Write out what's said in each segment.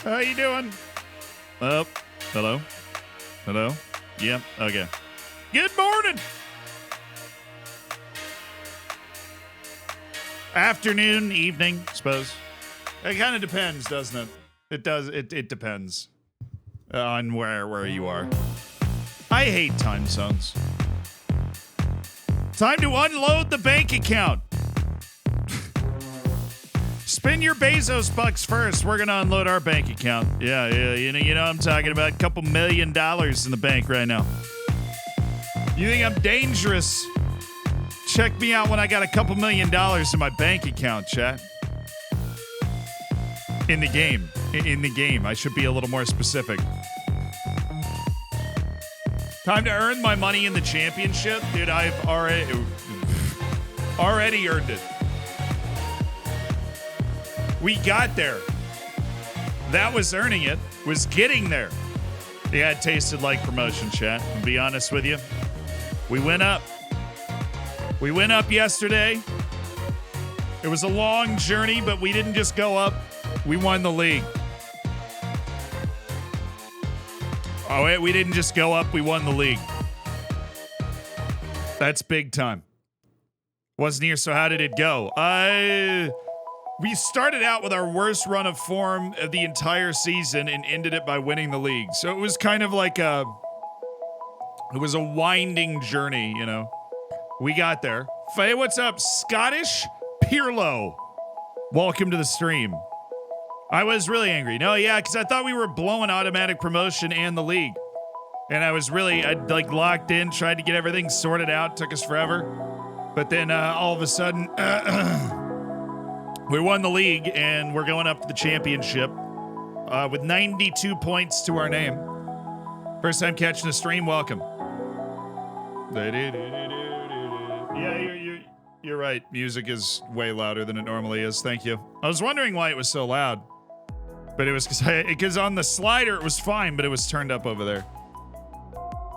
How you doing? Oh, hello? Hello? Yep, okay. Good morning! Afternoon, evening, suppose. It kind of depends, doesn't it? It does. It depends on where you are. I hate time zones. Time to unload the bank account. Spend your Bezos bucks first. We're gonna unload our bank account. Yeah. You know I'm talking about. A couple $1 million in the bank right now. You think I'm dangerous? Check me out when I got a couple $1 million in my bank account, chat. In the game. In the game. I should be a little more specific. Time to earn my money in the championship? Dude, I've already earned it. We got there. That was earning it. Was getting there. Yeah, it tasted like promotion, chat. I'll be honest with you. We went up. We went up yesterday. It was a long journey, but we didn't just go up. We won the league. Oh, wait, we didn't just go up. We won the league. That's big time. Wasn't here, so how did it go? We started out with our worst run of form of the entire season and ended it by winning the league. So it was kind of like it was a winding journey, you know. We got there. Faye, what's up? Scottish Pirlo. Welcome to the stream. I was really angry. No, yeah, because I thought we were blowing automatic promotion and the league. And I like locked in, tried to get everything sorted out. Took us forever. But then all of a sudden, we won the league and we're going up to the championship with 92 points to our name. First time catching the stream, welcome. Yeah, you're right. Music is way louder than it normally is. Thank you. I was wondering why it was so loud. But it was because on the slider it was fine, but it was turned up over there.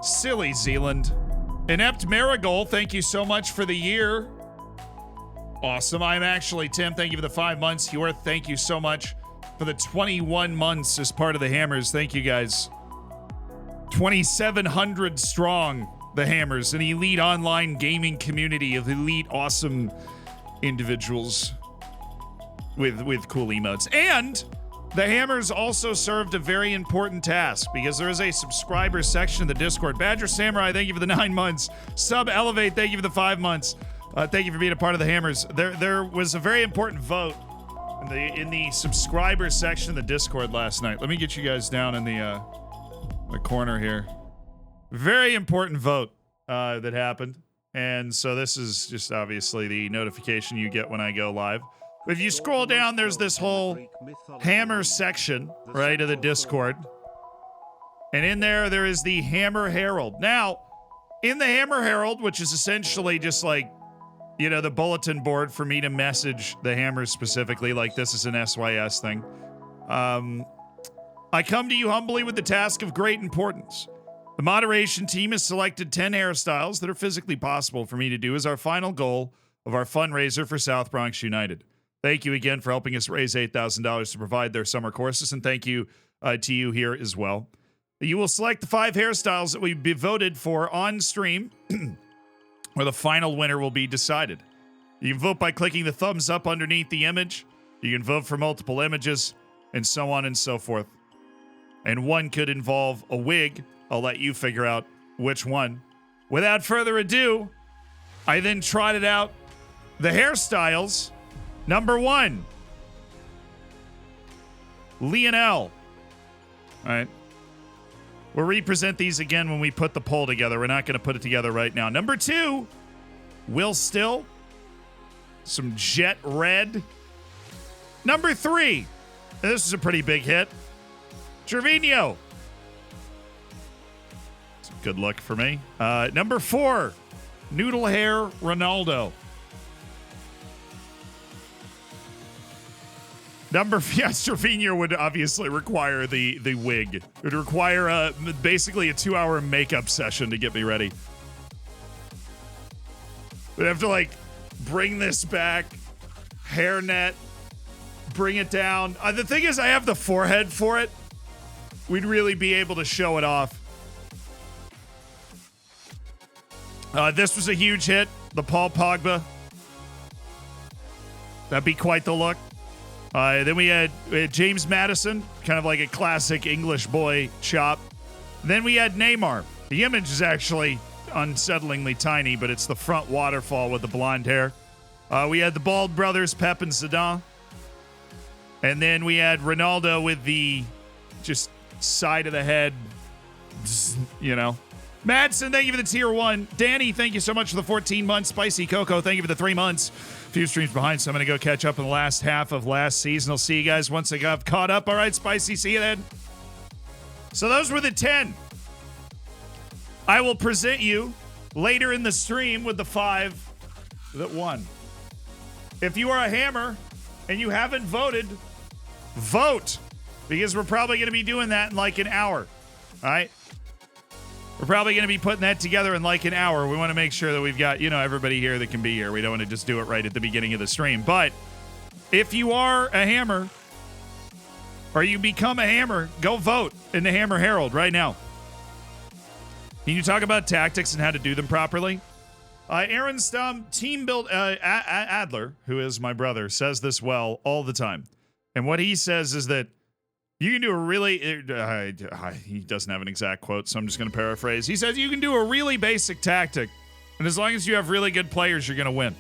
Silly Zealand. Inept Marigold, thank you so much for the year. Awesome. I'm actually Tim. Thank you for the 5 months. Yorth, thank you so much for the 21 months as part of the Hammers. Thank you guys. 2,700 strong, the Hammers, an elite online gaming community of elite, awesome individuals with cool emotes. And the Hammers also served a very important task because there is a subscriber section in the Discord. Badger Samurai, thank you for the 9 months. Sub Elevate, thank you for the 5 months. Thank you for being a part of the Hammers. There was a very important vote in the subscriber section of the Discord last night. Let me get you guys down in the corner here. Very important vote that happened. And so this is just obviously the notification you get when I go live. If you scroll down, there's this whole Hammer section, right, of the Discord. And in there is the Hammer Herald. Now, in the Hammer Herald, which is essentially just like, you know, the bulletin board for me to message the Hammers specifically, like this is an SYS thing. I come to you humbly with the task of great importance. The moderation team has selected 10 hairstyles that are physically possible for me to do as our final goal of our fundraiser for South Bronx United. Thank you again for helping us raise $8,000 to provide their summer courses, and thank you to you here as well. You will select the 5 hairstyles that will be voted for on stream, where the final winner will be decided. You can vote by clicking the thumbs up underneath the image. You can vote for multiple images, and so on and so forth. And one could involve a wig. I'll let you figure out which one. Without further ado, I then trotted out the hairstyles. Number 1, Lionel. All right. We'll represent these again when we put the poll together. We're not going to put it together right now. Number 2, Will Still. Some jet red. Number 3, and this is a pretty big hit, Trevino. It's a good look for me. Number 4, Noodle Hair Ronaldo. Trevino would obviously require the wig. It would require basically a 2-hour makeup session to get me ready. We'd have to like bring this back, hairnet, bring it down. The thing is, I have the forehead for it. We'd really be able to show it off. This was a huge hit. The Paul Pogba. That'd be quite the look. Then we had James Madison, kind of like a classic English boy chop. Then we had Neymar. The image is actually unsettlingly tiny, but it's the front waterfall with the blonde hair. We had the bald brothers, Pep and Zidane. And then we had Ronaldo with the just side of the head, you know. Madsen, thank you for the tier 1. Danny, thank you so much for the 14 months. Spicy Coco, thank you for the 3 months. A few streams behind, so I'm going to go catch up in the last half of last season. I'll see you guys once I got caught up. All right, Spicy, see you then. So those were the 10. I will present you later in the stream with the 5 that won. If you are a hammer and you haven't voted, vote. Because we're probably going to be doing that in like an hour. All right? We're probably going to be putting that together in like an hour. We want to make sure that we've got, you know, everybody here that can be here. We don't want to just do it right at the beginning of the stream. But if you are a hammer or you become a hammer, go vote in the Hammer Herald right now. Can you talk about tactics and how to do them properly? Aaron Stum, team build, Adler, who is my brother, says this well all the time. And what he says is that you can do a really, he doesn't have an exact quote, so I'm just going to paraphrase. He says you can do a really basic tactic, and as long as you have really good players, you're going to win.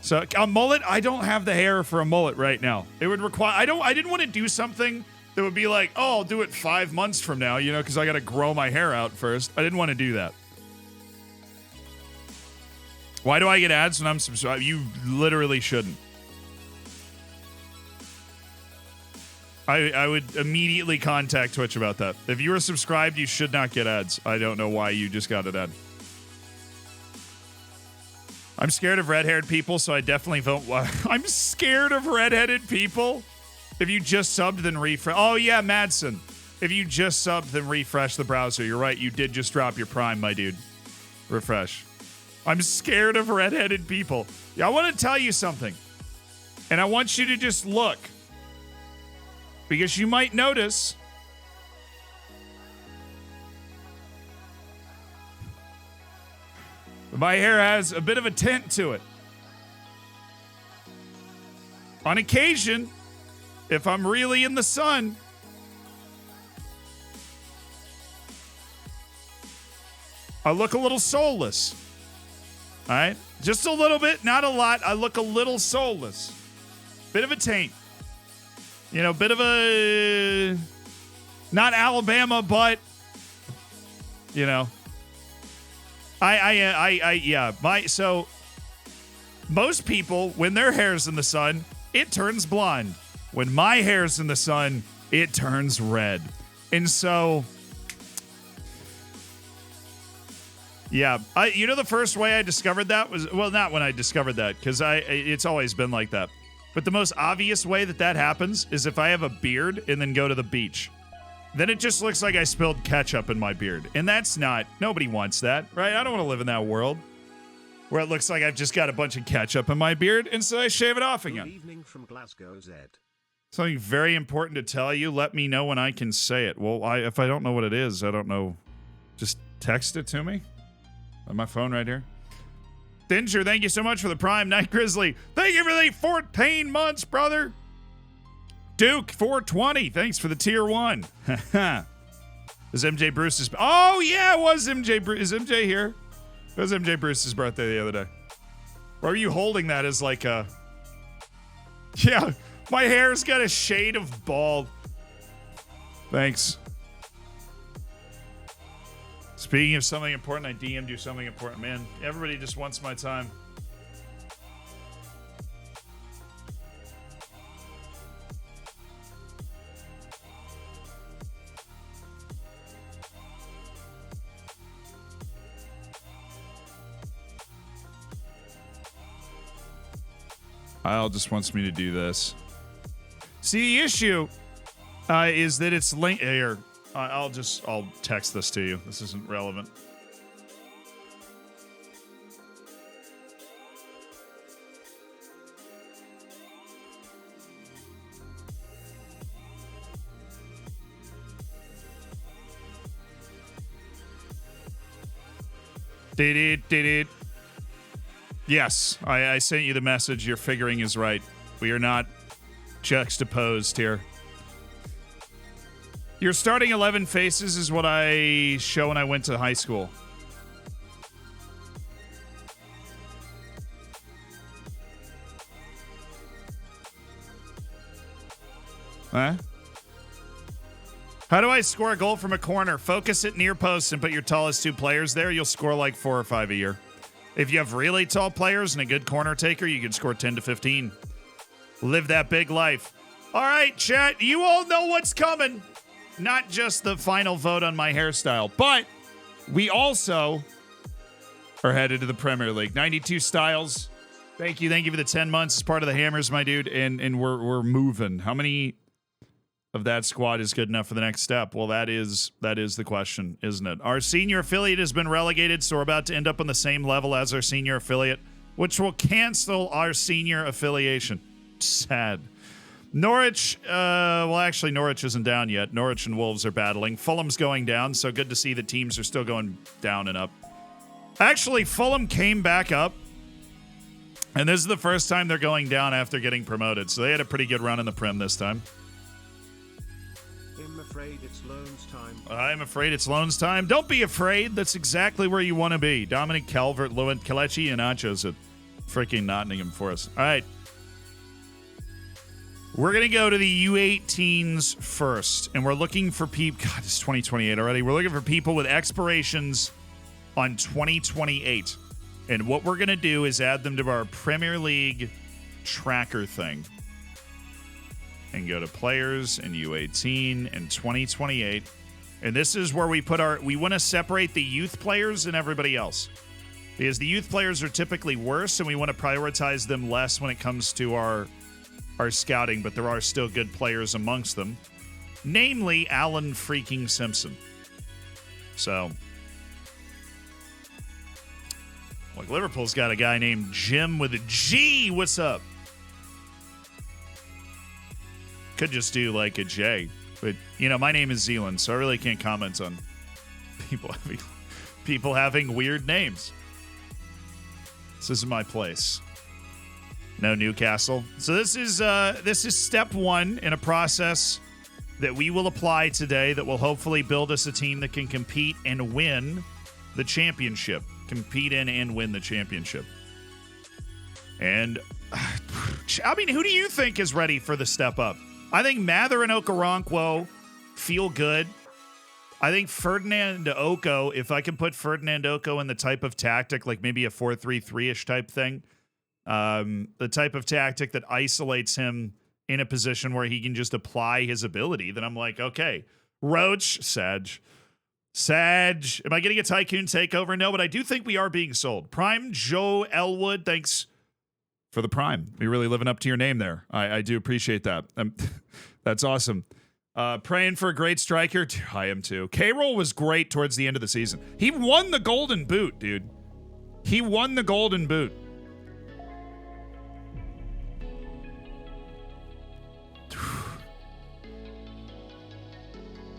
So a mullet, I don't have the hair for a mullet right now. It would require, I didn't want to do something that would be like, oh, I'll do it 5 months from now, you know, because I got to grow my hair out first. I didn't want to do that. Why do I get ads when I'm subscribed? You literally shouldn't. I would immediately contact Twitch about that. If you are subscribed, you should not get ads. I don't know why you just got an ad. I'm scared of red-haired people, so I definitely vote. I'm scared of red-headed people. If you just subbed, then refresh. Oh, yeah, Madsen. If you just subbed, then refresh the browser. You're right. You did just drop your prime, my dude. Refresh. I'm scared of red-headed people. Yeah, I want to tell you something. And I want you to just look. Because you might notice my hair has a bit of a tint to it. On occasion, if I'm really in the sun, I look a little soulless. All right? Just a little bit, not a lot. I look a little soulless. Bit of a taint. You know, bit of a, not Alabama, but, you know, so most people, when their hair's in the sun, it turns blonde. When my hair's in the sun, it turns red. And so, yeah, you know, the first way I discovered that was, well, not when I discovered that, because it's always been like that. But the most obvious way that happens is if I have a beard and then go to the beach. Then it just looks like I spilled ketchup in my beard. And that's not, nobody wants that, right? I don't want to live in that world where it looks like I've just got a bunch of ketchup in my beard, and so I shave it off again. Good evening from Glasgow, Z. Something very important to tell you. Let me know when I can say it. Well, if I don't know what it is, I don't know. Just text it to me. On my phone right here. Dinger, thank you so much for the Prime. Night Grizzly, thank you for the 14 months, brother. Duke, 420, thanks for the tier 1. Is MJ Bruce's... Oh, yeah, it was MJ Bruce. Is MJ here? It was MJ Bruce's birthday the other day. Or are you holding that as like a... Yeah, my hair's got a shade of bald. Thanks. Speaking of something important, I DM'd you something important. Man, everybody just wants my time. Kyle just wants me to do this. See, the issue is that it's linked here. I'll text this to you. This isn't relevant. Did it. Yes, I sent you the message. Your figuring is right. We are not juxtaposed here. Your starting 11 faces is what I show when I went to high school. Huh? How do I score a goal from a corner? Focus it near post and put your tallest 2 players there. You'll score like 4 or 5 a year. If you have really tall players and a good corner taker, you can score 10 to 15. Live that big life. All right, chat, you all know what's coming. Not just the final vote on my hairstyle, but we also are headed to the Premier League. 92 styles. Thank you for the 10 months as part of the Hammers, my dude. And we're moving. How many of that squad is good enough for the next step? Well, that is the question, isn't it? Our senior affiliate has been relegated, so we're about to end up on the same level as our senior affiliate, which will cancel our senior affiliation. Sad. Norwich, well, actually, Norwich isn't down yet. Norwich and Wolves are battling. Fulham's going down, so good to see that teams are still going down and up. Actually, Fulham came back up, and this is the first time they're going down after getting promoted, so they had a pretty good run in the Prem this time. I'm afraid it's loans time. I'm afraid it's loans time. Don't be afraid. That's exactly where you want to be. Dominic Calvert-Lewin, Kelechi Iheanacho's at freaking Nottingham for us. All right. We're going to go to the U18s first, and we're looking for people. God, it's 2028 already. We're looking for people with expirations on 2028. And what we're going to do is add them to our Premier League tracker thing. And go to players and U18 and 2028. And this is where we want to separate the youth players and everybody else. Because the youth players are typically worse, and we want to prioritize them less when it comes to our scouting, but there are still good players amongst them. Namely, Alan freaking Simpson. So, like, Liverpool's got a guy named Jim with a G. What's up? Could just do like a J. But, you know, my name is Zealand, so I really can't comment on people having weird names. This is my place. No Newcastle. So this is step 1 in a process that we will apply today that will hopefully build us a team that can compete and win the championship. Compete in and win the championship. And, I mean, who do you think is ready for the step up? I think Mather and Okoronkwo feel good. I think Ferdinand Oko, if I can put Ferdinand Oko in the type of tactic, like maybe a 4-3-3-ish type thing, the type of tactic that isolates him in a position where he can just apply his ability, then I'm like, okay. Roach, Sag. Am I getting a Tycoon takeover? No, but I do think we are being sold. Prime Joe Elwood, thanks for the Prime. You're really living up to your name there. I do appreciate that. That's awesome. Praying for a great striker. I am too. K-Roll was great towards the end of the season. He won the Golden Boot, dude. He won the Golden Boot.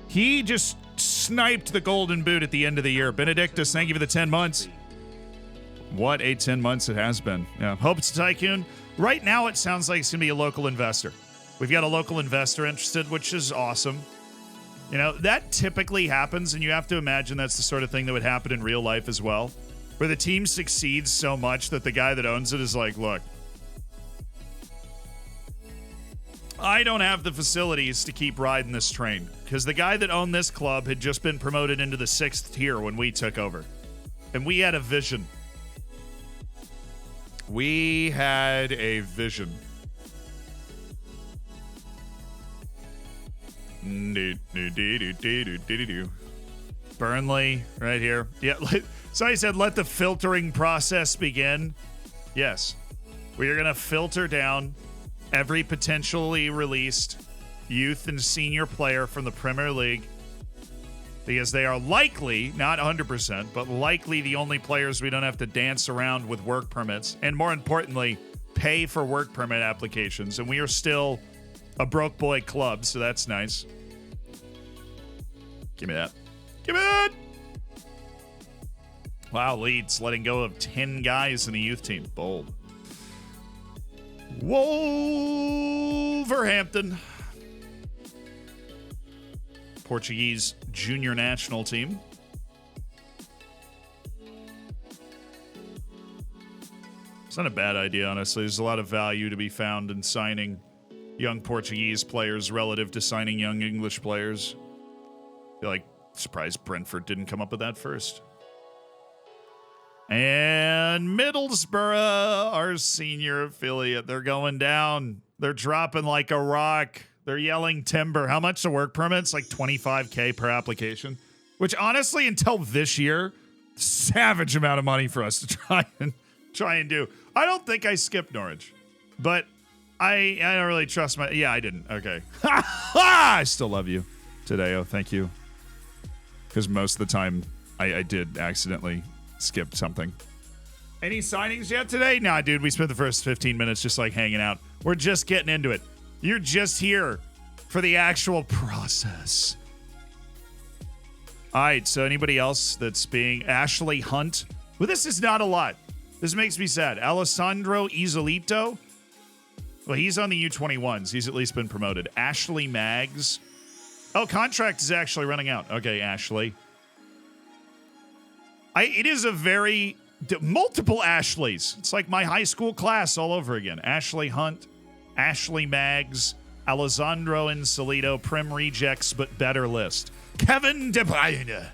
He just sniped the Golden Boot at the end of the year. Benedictus, thank you for the 10 months. What a 10 months it has been. Yeah. Hope it's a Tycoon. Right now, it sounds like it's going to be a local investor. We've got a local investor interested, which is awesome. You know, that typically happens, and you have to imagine that's the sort of thing that would happen in real life as well, where the team succeeds so much that the guy that owns it is like, look, I don't have the facilities to keep riding this train, because the guy that owned this club had just been promoted into the 6th tier when we took over, and we had a vision. We had a vision. Burnley, right here. Yeah, so I said, let the filtering process begin. Yes, we are going to filter down every potentially released youth and senior player from the Premier League, because they are likely, not 100%, but likely the only players we don't have to dance around with work permits, and more importantly, pay for work permit applications. And we are still a broke boy club, so that's nice. Give me that. Give me that! Wow, Leeds letting go of 10 guys in the youth team. Bold. Wolverhampton. Portuguese junior national team. It's not a bad idea, honestly. There's a lot of value to be found in signing young Portuguese players relative to signing young English players. I feel like surprised Brentford didn't come up with that first. And Middlesbrough, our senior affiliate, they're going down. They're dropping like a rock. They're yelling timber. How much the work permits? Like $25K per application. Which honestly, until this year, savage amount of money for us to try and do. I don't think I skipped Norwich, but I don't really trust my. Yeah, I didn't. Okay. I still love you today. Oh, thank you. Because most of the time I did accidentally skip something. Any signings yet today? Nah, dude. We spent the first 15 minutes just like hanging out. We're just getting into it. You're just here for the actual process. All right. So anybody else that's being Ashley Hunt? Well, this is not a lot. This makes me sad. Alessandro Izolito. Well, he's on the U21s. He's at least been promoted. Ashley Maggs. Oh, contract is actually running out. Okay, Ashley. It is a very multiple Ashleys. It's like my high school class all over again. Ashley Hunt, Ashley Maggs, Alessandro Insolito, Prim Rejects, but better list. Kevin De Bruyne.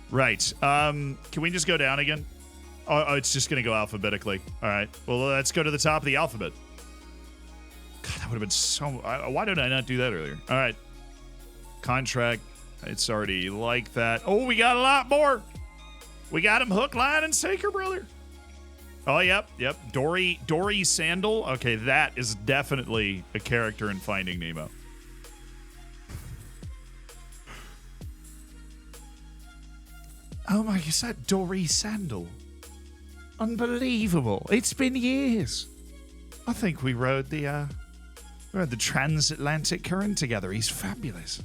Right. Can we just go down again? Oh, it's just going to go alphabetically. All right. Well, let's go to the top of the alphabet. God, that would have been so... why did I not do that earlier? All right. Contract. It's already like that. Oh, we got a lot more. We got him hook, line, and sinker, brother. Oh, yep. Dory Sandal. Okay, that is definitely a character in Finding Nemo. Oh my, is that Dory Sandal? Unbelievable. It's been years. I think we rode the transatlantic current together. He's fabulous.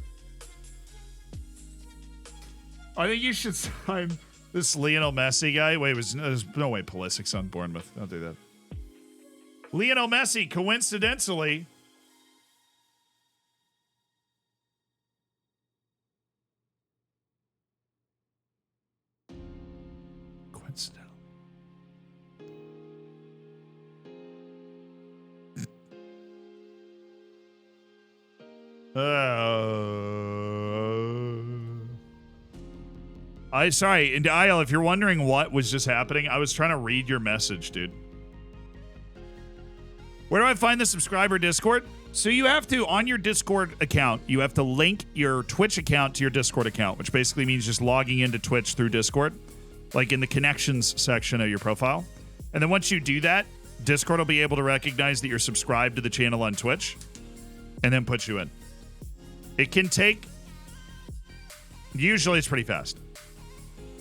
I think you should sign this Lionel Messi guy. Wait, there's no way Pulisic's on Bournemouth. Don't do that. Lionel Messi, coincidentally... Sorry, and Dial, if you're wondering what was just happening, I was trying to read your message, dude. Where do I find the subscriber Discord? So you have to, on your Discord account, you have to link your Twitch account to your Discord account, which basically means just logging into Twitch through Discord, like in the connections section of your profile. And then once you do that, Discord will be able to recognize that you're subscribed to the channel on Twitch and then put you in. It can take, usually it's pretty fast.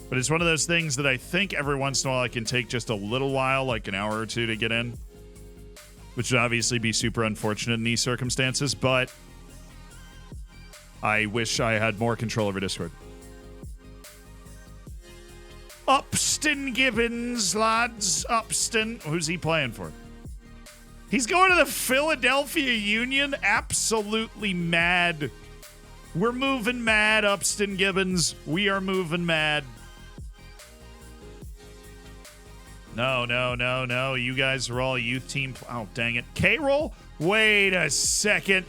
But it's one of those things that I think every once in a while it can take just a little while, like an hour or two to get in. Which would obviously be super unfortunate in these circumstances, but I wish I had more control over Discord. Upston Gibbons, lads. Upston. Who's he playing for? He's going to the Philadelphia Union? Absolutely mad. We're moving mad, Upston Gibbons. We are moving mad. No. You guys are all youth team. Oh, dang it. K-Roll? Wait a second.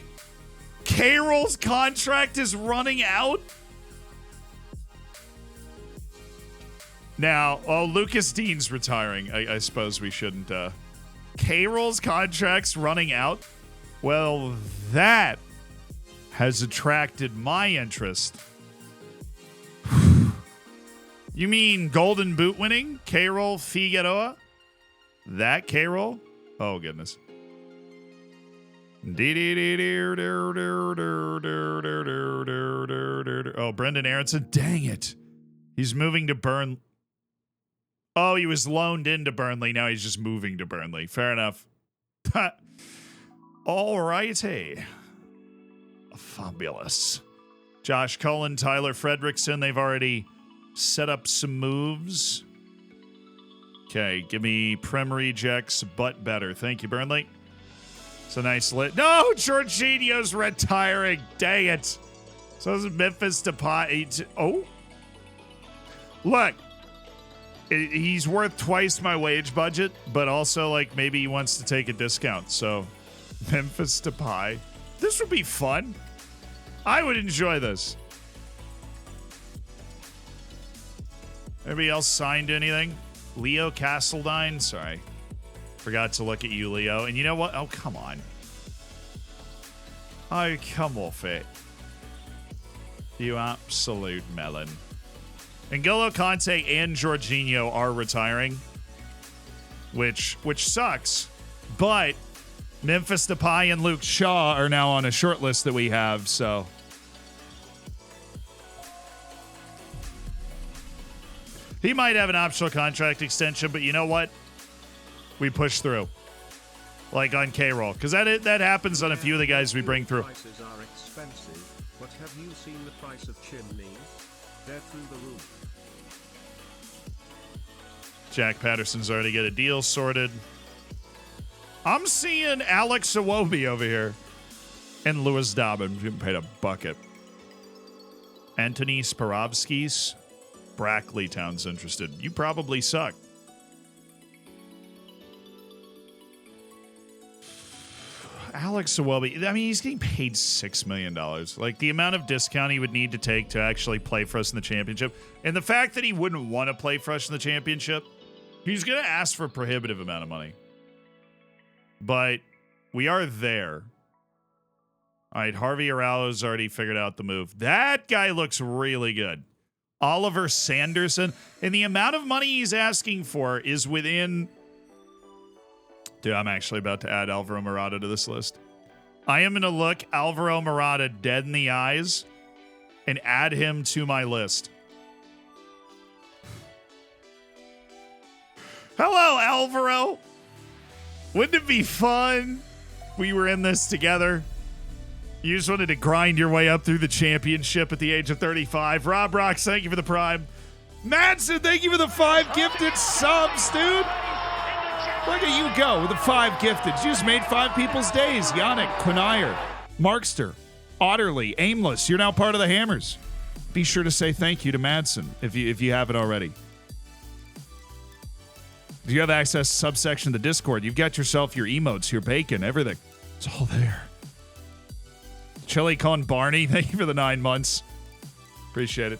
K-Roll's contract is running out? Now, Lucas Dean's retiring. I suppose we shouldn't. K-Roll's contract's running out? Well, that has attracted my interest. You mean Golden Boot winning? K-Roll Figueroa? That K-Roll? Oh, goodness. Oh, Brendan Aronson. Dang it. He's moving to Burnley. Oh, he was loaned into Burnley. Now he's just moving to Burnley. Fair enough. All righty. Fabulous. Josh Cullen, Tyler Fredrickson. They've already set up some moves. Okay, give me Prem rejects, but better. Thank you, Burnley. It's a nice lit. No, Jorginho's retiring. Dang it. So is Memphis Depay. Oh. Look. He's worth twice my wage budget, but also, like, maybe he wants to take a discount. So, Memphis Depay. This would be fun. I would enjoy this. Anybody else signed anything? Leo Castledine? Sorry. Forgot to look at you, Leo. And you know what? Oh, come on. Oh, come off it. You absolute melon. N'Golo Kante and Jorginho are retiring, which sucks. But Memphis Depay and Luke Shaw are now on a short list that we have, so. He might have an optional contract extension, but you know what? We push through. Like on K-Roll. Because that happens on a few of the guys we bring through. Prices are expensive, but have you seen the price of chimneys? They're through the roof. Jack Patterson's already got a deal sorted. I'm seeing Alex Iwobi over here. And Lewis Dobbin getting paid a bucket. Anthony Spirovskis. Brackley Town's interested. You probably suck. Alex Iwobi, I mean, he's getting paid $6 million. Like, the amount of discount he would need to take to actually play for us in the championship, and the fact that he wouldn't want to play for us in the championship, he's going to ask for a prohibitive amount of money. But we are there. All right, Harvey Araujo's already figured out the move. That guy looks really good. Oliver Sanderson. And the amount of money he's asking for is within... Dude, I'm actually about to add Alvaro Morata to this list. I am going to look Alvaro Morata dead in the eyes and add him to my list. Hello, Alvaro. Wouldn't it be fun? We were in this together. You just wanted to grind your way up through the championship at the age of 35. Rob Rocks, thank you for the prime. Madsen, thank you for the 5 gifted subs, dude. Look at you go with the 5 gifted. You just made 5 people's days. Yannick, Quinayer, Markster, Otterly, Aimless. You're now part of the Hammers. Be sure to say thank you to Madsen if you haven't already. If you have access to subsection of the Discord, you've got yourself your emotes, your bacon, everything. It's all there. Chili Con Barney, thank you for the 9 months. Appreciate it.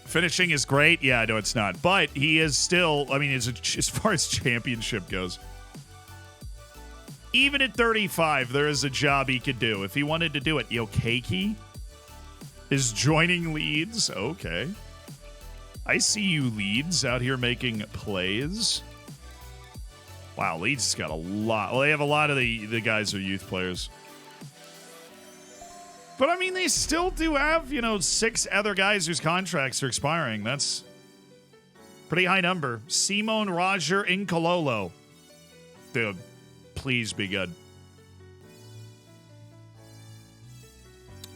Finishing is great. Yeah, I know it's not. But he is still, I mean, as far as championship goes, even at 35, there is a job he could do if he wanted to do it. Yokeki is joining Leeds. Okay. I see you, Leeds, out here making plays. Wow, Leeds has got a lot. Well, they have a lot of the guys are youth players. But, I mean, they still do have, 6 other guys whose contracts are expiring. That's pretty high number. Simone Roger Incololo. Dude, please be good.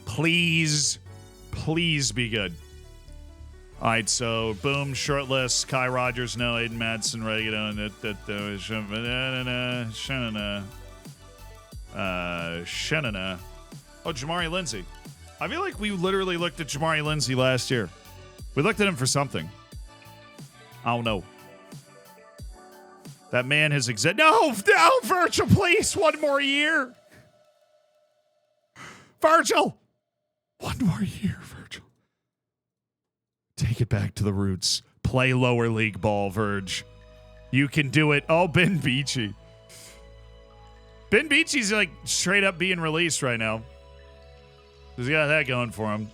Please be good. All right, so, boom, short list. Kai Rogers, no. Aiden Madsen, Regato, Shanana. Oh, Jamari Lindsay. I feel like we literally looked at Jamari Lindsay last year. We looked at him for something. I don't know. That man has No, Virgil, please. 1 more year. Virgil. 1 more year, Virgil. Take it back to the roots. Play lower league ball, Virg. You can do it. Oh, Ben Beachy. Ben Beachy's like straight up being released right now. He's got that going for him.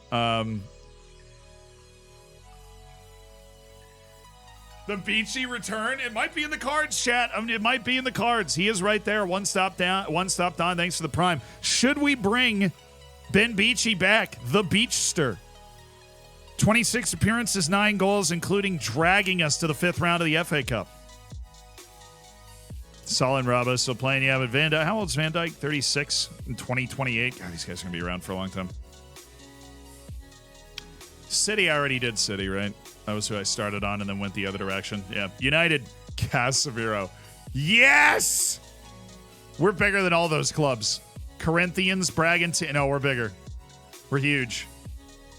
The Beachy return. It might be in the cards, chat. I mean, it might be in the cards. He is right there. One stop down. One stop down. Thanks for the prime. Should we bring Ben Beachy back? The Beachster. 26 appearances, 9 goals, including dragging us to the 5th round of the FA Cup. Solid Ramos still playing. Yeah, but Van Dyke. How old's Van Dyke? 36 in 2028. God, these guys are going to be around for a long time. City, I already did City, right? That was who I started on and then went the other direction. Yeah. United, Casemiro. Yes! We're bigger than all those clubs. Corinthians, Bragantine. No, we're bigger. We're huge.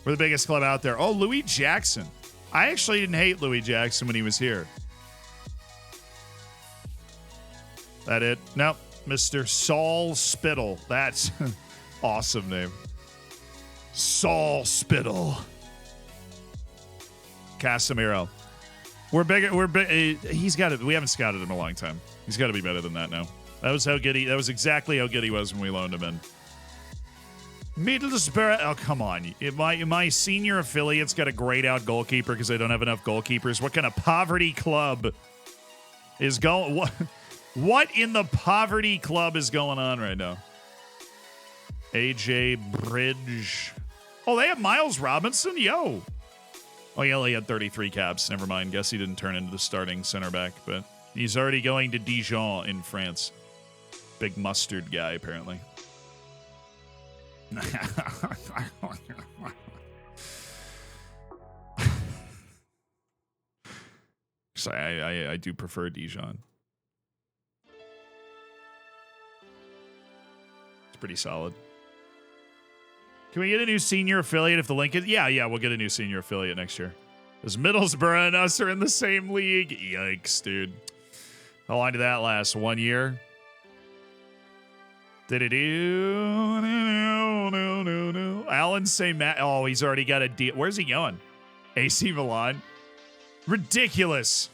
We're the biggest club out there. Oh, Louis Jackson. I actually didn't hate Louis Jackson when he was here. That it? Nope. Mr. Saul Spittle. That's awesome name. Saul Spittle. Casemiro. We're bigger. We're big. He's got it. We haven't scouted him in a long time. He's got to be better than that now. That was how good he. That was exactly how good he was when we loaned him in. Middlesbrough. Oh, come on. My senior affiliate's got a grayed out goalkeeper because they don't have enough goalkeepers. What kind of poverty club is going? What in the poverty club is going on right now? AJ Bridge. Oh, they have Miles Robinson? Yo. Oh, yeah, he had 33 caps. Never mind. Guess he didn't turn into the starting center back, but he's already going to Dijon in France. Big mustard guy, apparently. So I do prefer Dijon. It's pretty solid. Can we get a new senior affiliate if the link is? Yeah, we'll get a new senior affiliate next year. Because Middlesbrough and us are in the same league. Yikes, dude. How long did that last? 1 year? Did it do? No. Alan St. Matt. Oh, he's already got a deal. Where's he going? AC Milan? Ridiculous.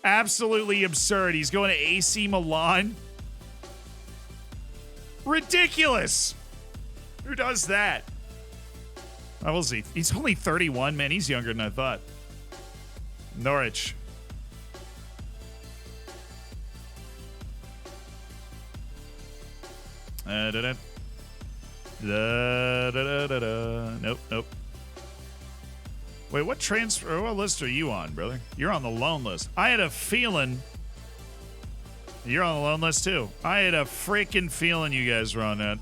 Absolutely absurd. He's going to AC Milan? Ridiculous. Who does that? How old is he? He's only 31, man. He's younger than I thought. Norwich. Nope. Wait, what transfer? What list are you on, brother? You're on the loan list. I had a feeling you're on the loan list too. I had a freaking feeling you guys were on that.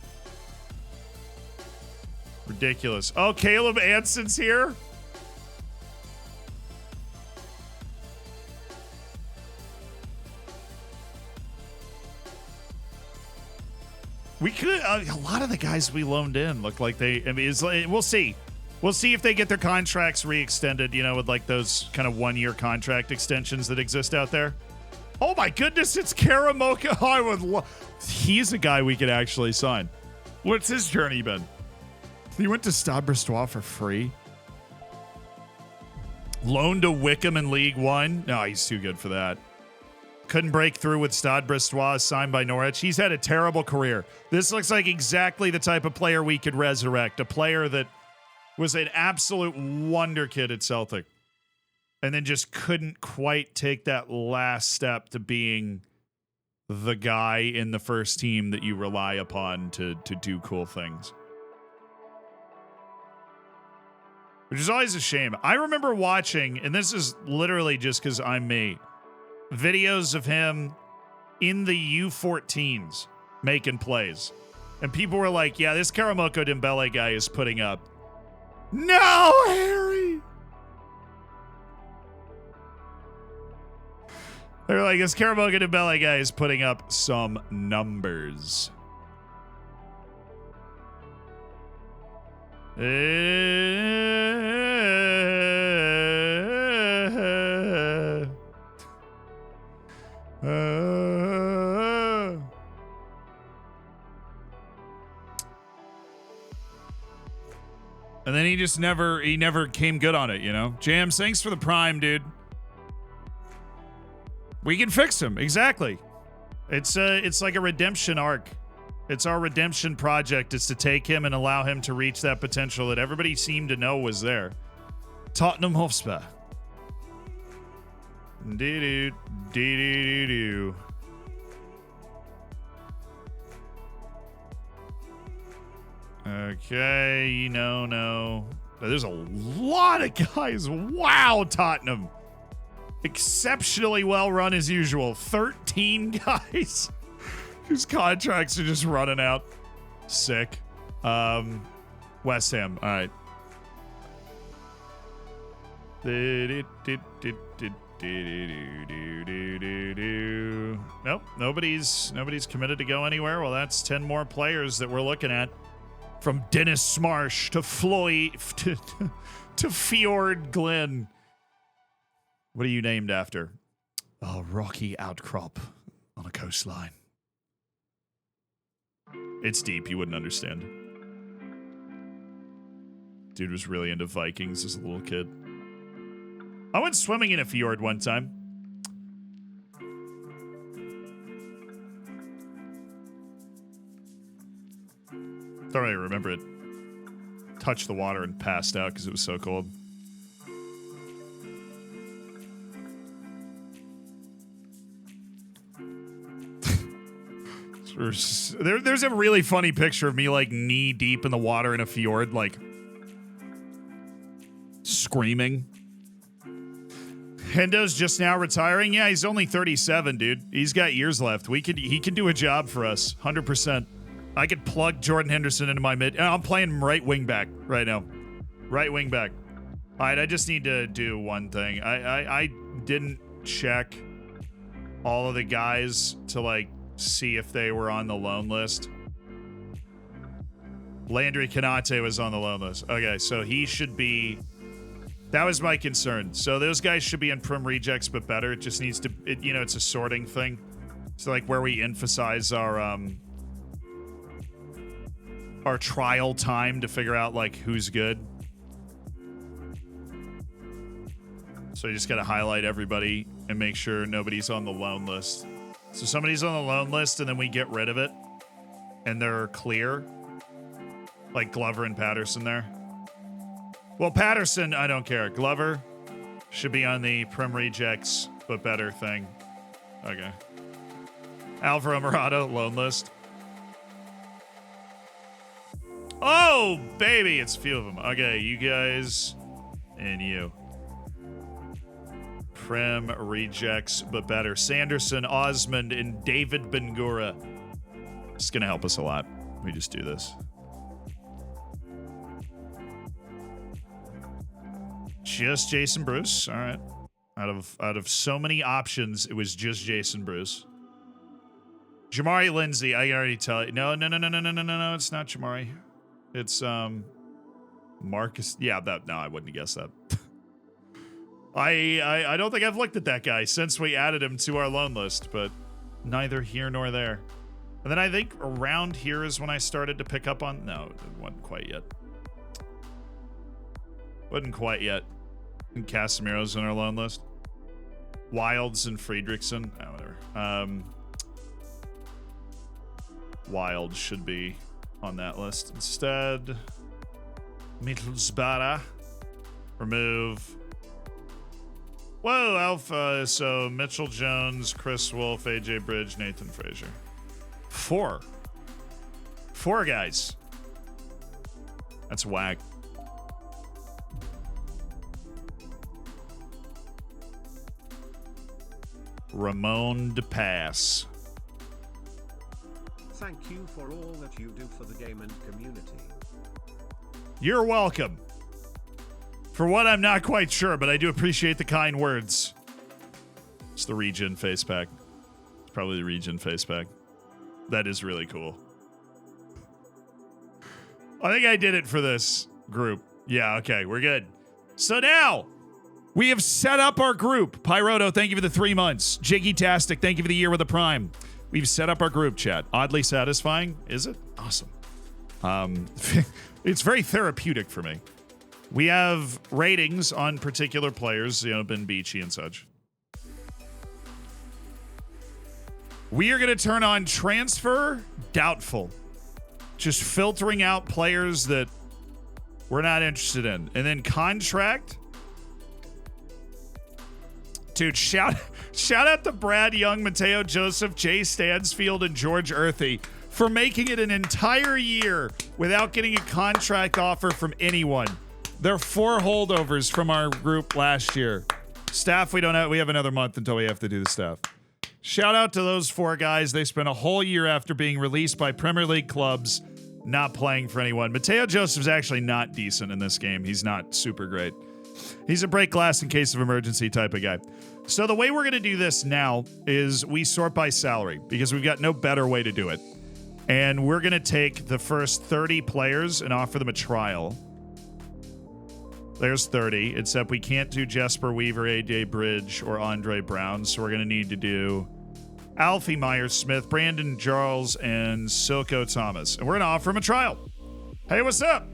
Ridiculous. Oh, Caleb Anson's here? We could. A lot of the guys we loaned in look like they. I mean, we'll see. We'll see if they get their contracts re-extended, you know, with like those kind of 1-year contract extensions that exist out there. Oh my goodness, it's Karamoka. I would he's a guy we could actually sign. What's his journey been? He went to Stade Brestois for free. Loaned to Wickham in League One. No, he's too good for that. Couldn't break through with Stade Brestois, signed by Norwich. He's had a terrible career. This looks like exactly the type of player we could resurrect. A player that was an absolute wonderkid at Celtic. And then just couldn't quite take that last step to being the guy in the first team that you rely upon to do cool things. Which is always a shame. I remember watching, and this is literally just because I'm me, videos of him in the U14s making plays. And people were like, yeah, this Karamoko Dembele guy is putting up. No, Harry! They're like, this Karamoko Dembele guy is putting up some numbers. And then he just never came good on it, you know? Jams, thanks for the prime, dude. We can fix him, exactly. It's like a redemption arc. It's our redemption project, is to take him and allow him to reach that potential that everybody seemed to know was there. Tottenham Hotspur. Do. Okay, no. There's a lot of guys. Wow, Tottenham. Exceptionally well run as usual. 13 guys whose contracts are just running out. Sick. West Ham. All right. Nope, nobody's committed to go anywhere. Well, that's 10 more players that we're looking at. From Dennis Smarsh to Floyd to Fjord Glen. What are you named after? A rocky outcrop on a coastline. It's deep, you wouldn't understand. Dude was really into Vikings as a little kid. I went swimming in a fjord one time. Don't really remember it. Touched the water and passed out because it was so cold. There's a really funny picture of me like knee deep in the water in a fjord, like screaming. Hendo's just now retiring. Yeah, he's only 37, dude. He's got years left. He could do a job for us, 100%. I could plug Jordan Henderson into my mid. I'm playing him right wing back right now. Right wing back. All right, I just need to do one thing. I didn't check all of the guys to like see if they were on the loan list. Landry Kanate was on the loan list. Okay, so he should be. That was my concern. So those guys should be in Prim Rejects, but better. It just needs to, it's a sorting thing. So like where we emphasize our trial time to figure out like who's good. So you just got to highlight everybody and make sure nobody's on the loan list. So somebody's on the loan list and then we get rid of it and they're clear. Like Glover and Patterson there. Well, Patterson, I don't care. Glover should be on the Prim Rejects, but better thing. Okay. Alvaro Morata, loan list. Oh, baby, it's a few of them. Okay, you guys and you. Prim Rejects, but better. Sanderson, Osmond, and David Bengura. It's going to help us a lot. We just do this. Just Jason Bruce. All right. Out of so many options, it was just Jason Bruce. Jamari Lindsay, I can already tell you. No, it's not Jamari. It's Marcus. Yeah, no, I wouldn't have guessed that. I don't think I've looked at that guy since we added him to our loan list, but neither here nor there. And then I think around here is when I started to pick up on. No, it wasn't quite yet. Wasn't quite yet. And Casemiro's on our loan list. Wilds and Friedrichsen. Oh, whatever. Wild should be on that list instead. Mittelsbara. Remove. Whoa, Alpha. So Mitchell Jones, Chris Wolf, AJ Bridge, Nathan Frazier. 4 guys. That's whack. Ramon DePass. Thank you for all that you do for the game and community. You're welcome. For what, I'm not quite sure, but I do appreciate the kind words. It's the Regen face pack. It's probably the Regen face pack. That is really cool. I think I did it for this group. Yeah, okay, we're good. So now, we have set up our group. Pyroto, thank you for the 3 months. Jiggy-tastic, thank you for the year with a prime. We've set up our group chat. Oddly satisfying, is it? Awesome. It's very therapeutic for me. We have ratings on particular players, Ben Beachy and such. We are going to turn on transfer doubtful. Just filtering out players that we're not interested in. And then contract. Dude, shout out to Brad Young, Mateo Joseph, Jay Stansfield, and George Earthy for making it an entire year without getting a contract offer from anyone. They're 4 holdovers from our group last year. Staff, we have another month until we have to do the staff. Shout out to those 4 guys. They spent a whole year after being released by Premier League clubs not playing for anyone. Mateo Joseph's actually not decent in this game. He's not super great. He's a break glass in case of emergency type of guy. So the way we're going to do this now is we sort by salary because we've got no better way to do it. And we're going to take the first 30 players and offer them a trial. There's 30, except we can't do Jesper Weaver, AJ Bridge, or Andre Brown. So we're going to need to do Alfie Myers-Smith, Brandon Charles, and Silko Thomas. And we're going to offer him a trial. Hey, what's up?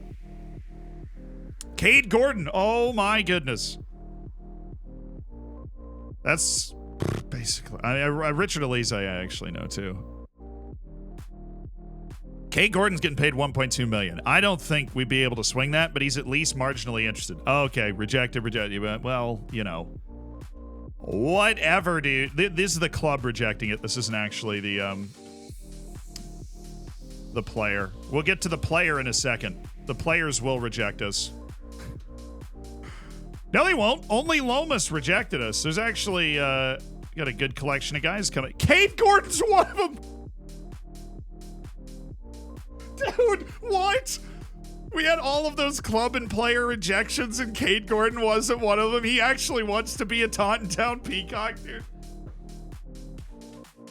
Cade Gordon. Oh, my goodness. That's basically... Richard Elise I actually know, too. Cade Gordon's getting paid $1.2 million. I don't think we'd be able to swing that, but he's at least marginally interested. Okay, rejected. Well, you know. Whatever, dude. This is the club rejecting it. This isn't actually the player. We'll get to the player in a second. The players will reject us. No, they won't. Only Lomas rejected us. There's actually got a good collection of guys coming. Cade Gordon's one of them. Dude, what? We had all of those club and player rejections, and Cade Gordon wasn't one of them. He actually wants to be a Tottentown Peacock, dude.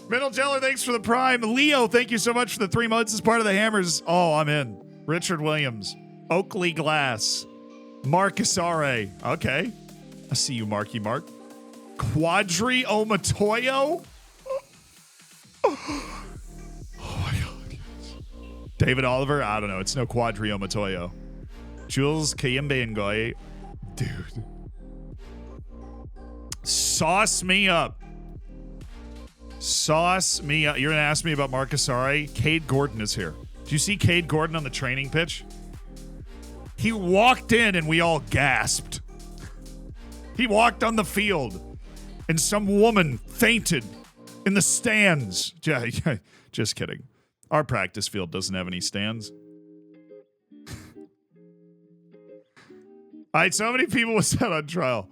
Middle Jeller, thanks for the prime. Leo, thank you so much for the 3 months as part of the Hammers. Oh, I'm in. Richard Williams. Oakley Glass. Marcus R.A. Okay. I see you, Marky Mark. Quadri Omatoyo? Oh, my God. David Oliver? I don't know. It's no Quadri Omatoyo. Jules Kayembe Ngoy. Dude. Sauce me up. Sauce me up. You're going to ask me about Marcus R.A.? Cade Gordon is here. Did you see Cade Gordon on the training pitch? He walked in and we all gasped. He walked on the field and some woman fainted in the stands. Just kidding. Our practice field doesn't have any stands. All right, so how many people was that on trial?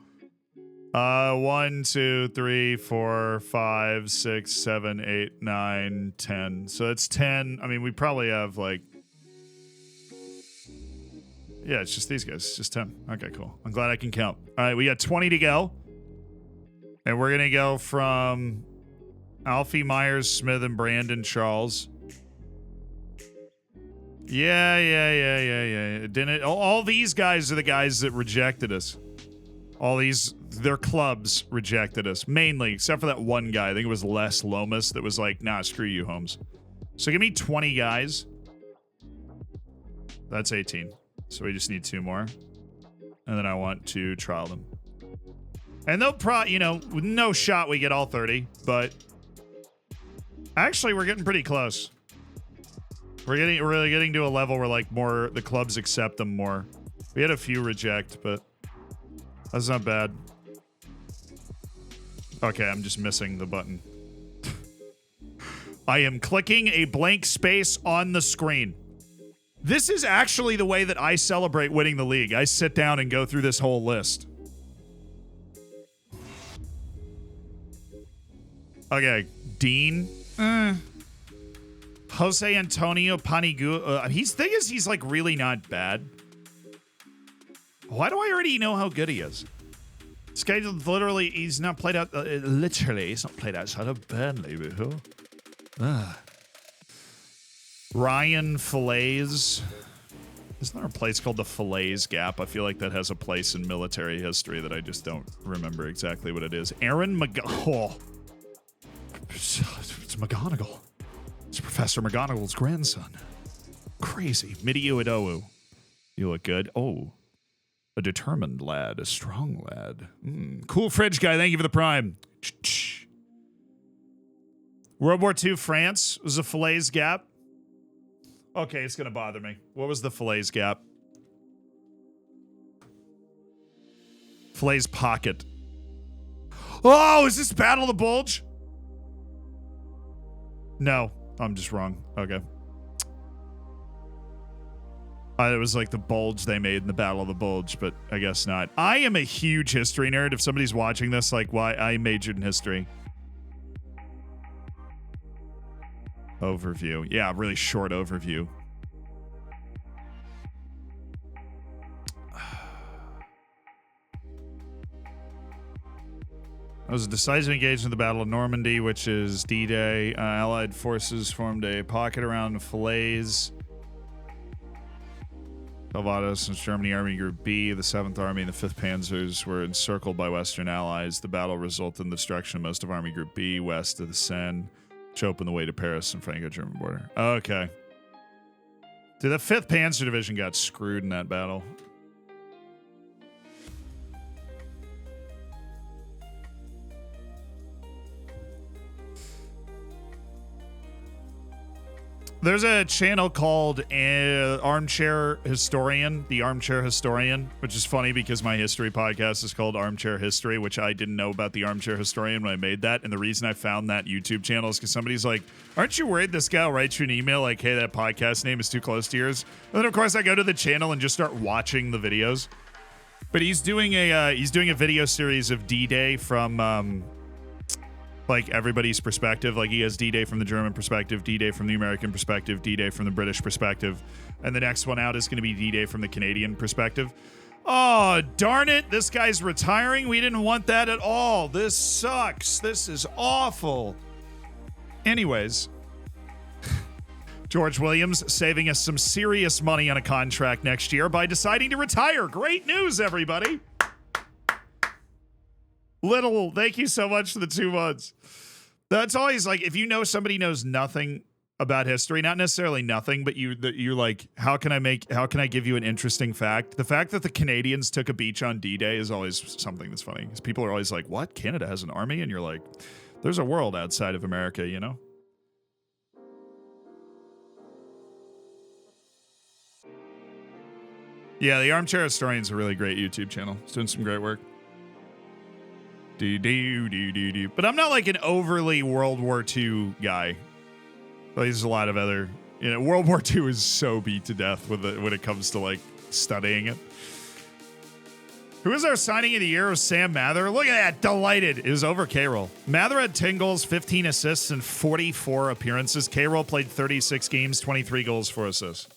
1, 2, 3, 4, 5, 6, 7, 8, 9, 10. So that's 10. I mean, we probably have like... Yeah, it's just these guys. It's just 10. Okay, cool. I'm glad I can count. All right, we got 20 to go. And we're going to go from Alfie Myers-Smith and Brandon Charles. Yeah. Didn't it? All these guys are the guys that rejected us. All these, their clubs rejected us. Mainly, except for that one guy. I think it was Les Lomas that was like, nah, screw you, Holmes. So give me 20 guys. That's 18. So we just need 2 more. And then I want to trial them. And they'll with no shot we get all 30, but actually we're getting pretty close. We're really getting to a level where like more the clubs accept them more. We had a few reject, but that's not bad. Okay, I'm just missing the button. I am clicking a blank space on the screen. This is actually the way that I celebrate winning the league. I sit down and go through this whole list. Okay, Dean. Jose Antonio Panigu. He's like really not bad. Why do I already know how good he is? This guy literally, he's not played out. He's not played outside of Burnley before. Ryan Fillets. Isn't there a place called the Fillets Gap? I feel like that has a place in military history that I just don't remember exactly what it is. Aaron McGonagall. It's McGonagall. It's Professor McGonagall's grandson. Crazy. Midiu Idowu. You look good. Oh. A determined lad. A strong lad. Cool fridge guy. Thank you for the prime. World War II France was a Fillets Gap. Okay, it's going to bother me. What was the Fillets Gap? Fillets Pocket. Oh, is this Battle of the Bulge? No, I'm just wrong. Okay. It was like the bulge they made in the Battle of the Bulge, but I guess not. I am a huge history nerd. If somebody's watching this, like, why I majored in history. Overview. Yeah, really short overview. It was a decisive engagement in the Battle of Normandy, which is D-Day. Allied forces formed a pocket around Falaise. Calvados and Germany Army Group B, the 7th Army and the 5th Panzers were encircled by Western allies. The battle resulted in the destruction of most of Army Group B west of the Seine, which opened the way to Paris and Franco-German border. Okay. Dude, the 5th Panzer Division got screwed in that battle. There's a channel called Armchair Historian, the Armchair Historian, which is funny because my history podcast is called Armchair History, which I didn't know about the Armchair Historian when I made that. And the reason I found that YouTube channel is because somebody's like, aren't you worried this guy will write you an email like, hey, that podcast name is too close to yours? And then, of course, I go to the channel and just start watching the videos. But he's doing a video series of D-Day from like everybody's perspective. Like he has D-Day from the German perspective, D-Day from the American perspective, D-Day from the British perspective, and the next one out is going to be D-Day from the Canadian perspective. Oh, darn it. This guy's retiring. We didn't want that at all. This sucks. This is awful. Anyways, George Williams saving us some serious money on a contract next year by deciding to retire. Great news, everybody. Little, thank you so much for the 2 months. That's always like, if you know somebody knows nothing about history, not necessarily nothing, but you're like, how can I give you an interesting fact? The fact that the Canadians took a beach on D-Day is always something that's funny. Because people are always like, what? Canada has an army? And you're like, there's a world outside of America, you know? Yeah, the Armchair Historian's a really great YouTube channel. It's doing some great work. But I'm not like an overly World War II guy. Like, there's a lot of other, World War II is so beat to death when it comes to like studying it. Who is our signing of the year? Was Sam Mather? Look at that, delighted. It was over K-Roll. Mather had 10 goals, 15 assists, and 44 appearances. K-Roll played 36 games, 23 goals, 4 assists.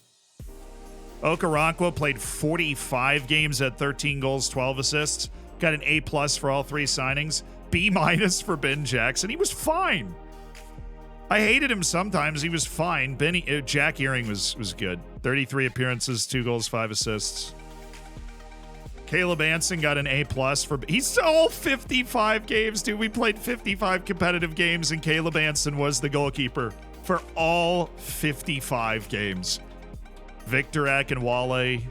Okoronkwo played 45 games, had 13 goals, 12 assists. Got an A+ for all 3 signings. B- for Ben Jackson. He was fine. I hated him sometimes. He was fine. Jack Earing was good. 33 appearances, 2 goals, 5 assists. Caleb Anson got an A+ for... He's all 55 games, dude. We played 55 competitive games, and Caleb Anson was the goalkeeper for all 55 games. Victor Akinwale...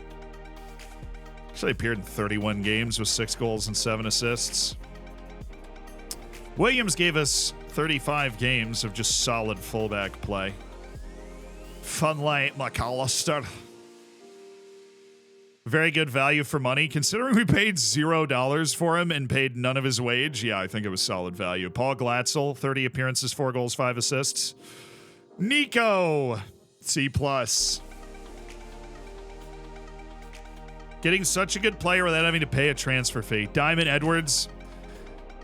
actually appeared in 31 games with 6 goals and 7 assists. Williams gave us 35 games of just solid fullback play. Funlight McAllister. Very good value for money. Considering we paid $0 for him and paid none of his wage, yeah, I think it was solid value. Paul Glatzel, 30 appearances, 4 goals, 5 assists. Nico, C+. Getting such a good player without having to pay a transfer fee. Diamond Edwards.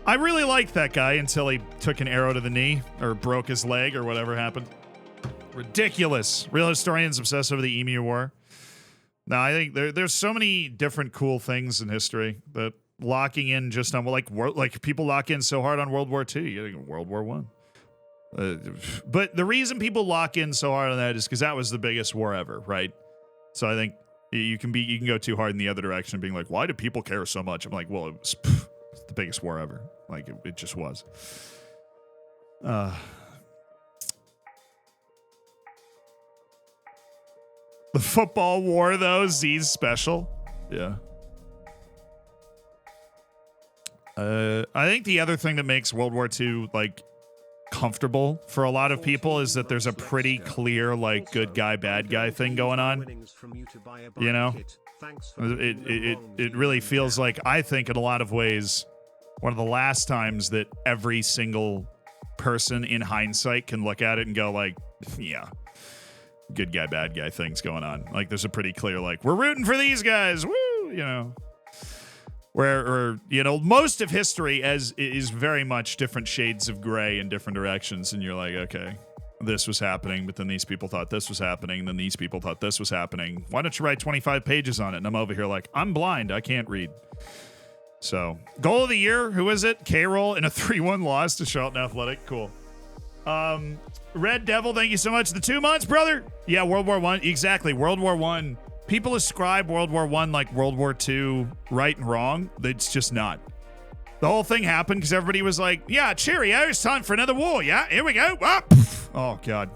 I really liked that guy until he took an arrow to the knee or broke his leg or whatever happened. Ridiculous. Real historians obsess over the Emu War. No, I think there's so many different cool things in history that locking in just on like people lock in so hard on World War II. You think World War I. But the reason people lock in so hard on that is because that was the biggest war ever, right? So I think you can go too hard in the other direction, being like, why do people care so much? I'm like, well, it's the biggest war ever. Like it just was. The football war, though, Z's special. Yeah. I think the other thing that makes World War II like comfortable for a lot of people is that there's a pretty clear like good guy bad guy thing going on. You know, it really feels like, I think in a lot of ways, one of the last times that every single person in hindsight can look at it and go like, yeah, good guy bad guy things going on. Like there's a pretty clear like, we're rooting for these guys, woo, you know. Where most of history is very much different shades of gray in different directions, and you're like, okay, this was happening, but then these people thought this was happening, and then these people thought this was happening. Why don't you write 25 pages on it? And I'm over here like, I'm blind, I can't read. So, goal of the year, who is it? K-Roll in a 3-1 loss to Charlton Athletic. Cool. Red Devil, thank you so much. The 2 months, brother. Yeah, World War I. Exactly, World War I. People ascribe World War I like World War II right and wrong. It's just not. The whole thing happened because everybody was like, yeah, cheerio, it's time for another war. Yeah, here we go. Ah, oh, God.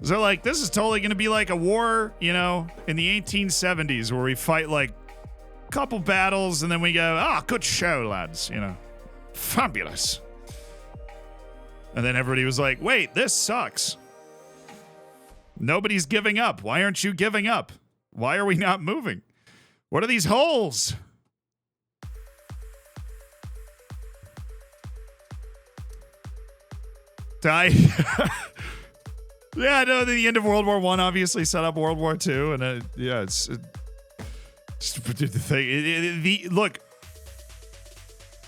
So, like, this is totally going to be like a war, you know, in the 1870s where we fight, like, a couple battles and then we go, good show, lads, you know. Fabulous. And then everybody was like, wait, this sucks. Nobody's giving up. Why aren't you giving up? Why are we not moving? What are these holes? Yeah, no, the end of World War I obviously set up World War II, and it's the thing. Look,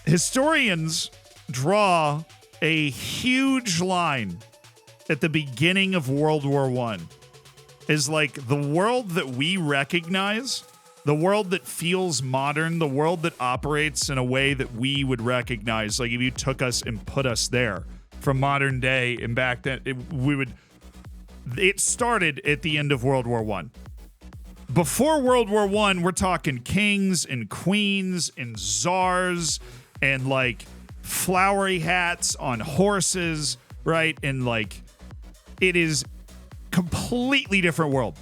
historians draw a huge line at the beginning of World War I. Is like the world that we recognize, the world that feels modern, the world that operates in a way that we would recognize. Like if you took us and put us there from modern day and back then, it started at the end of World War I. Before World War I, we're talking kings and queens and czars and like flowery hats on horses, right? And like it is completely different world.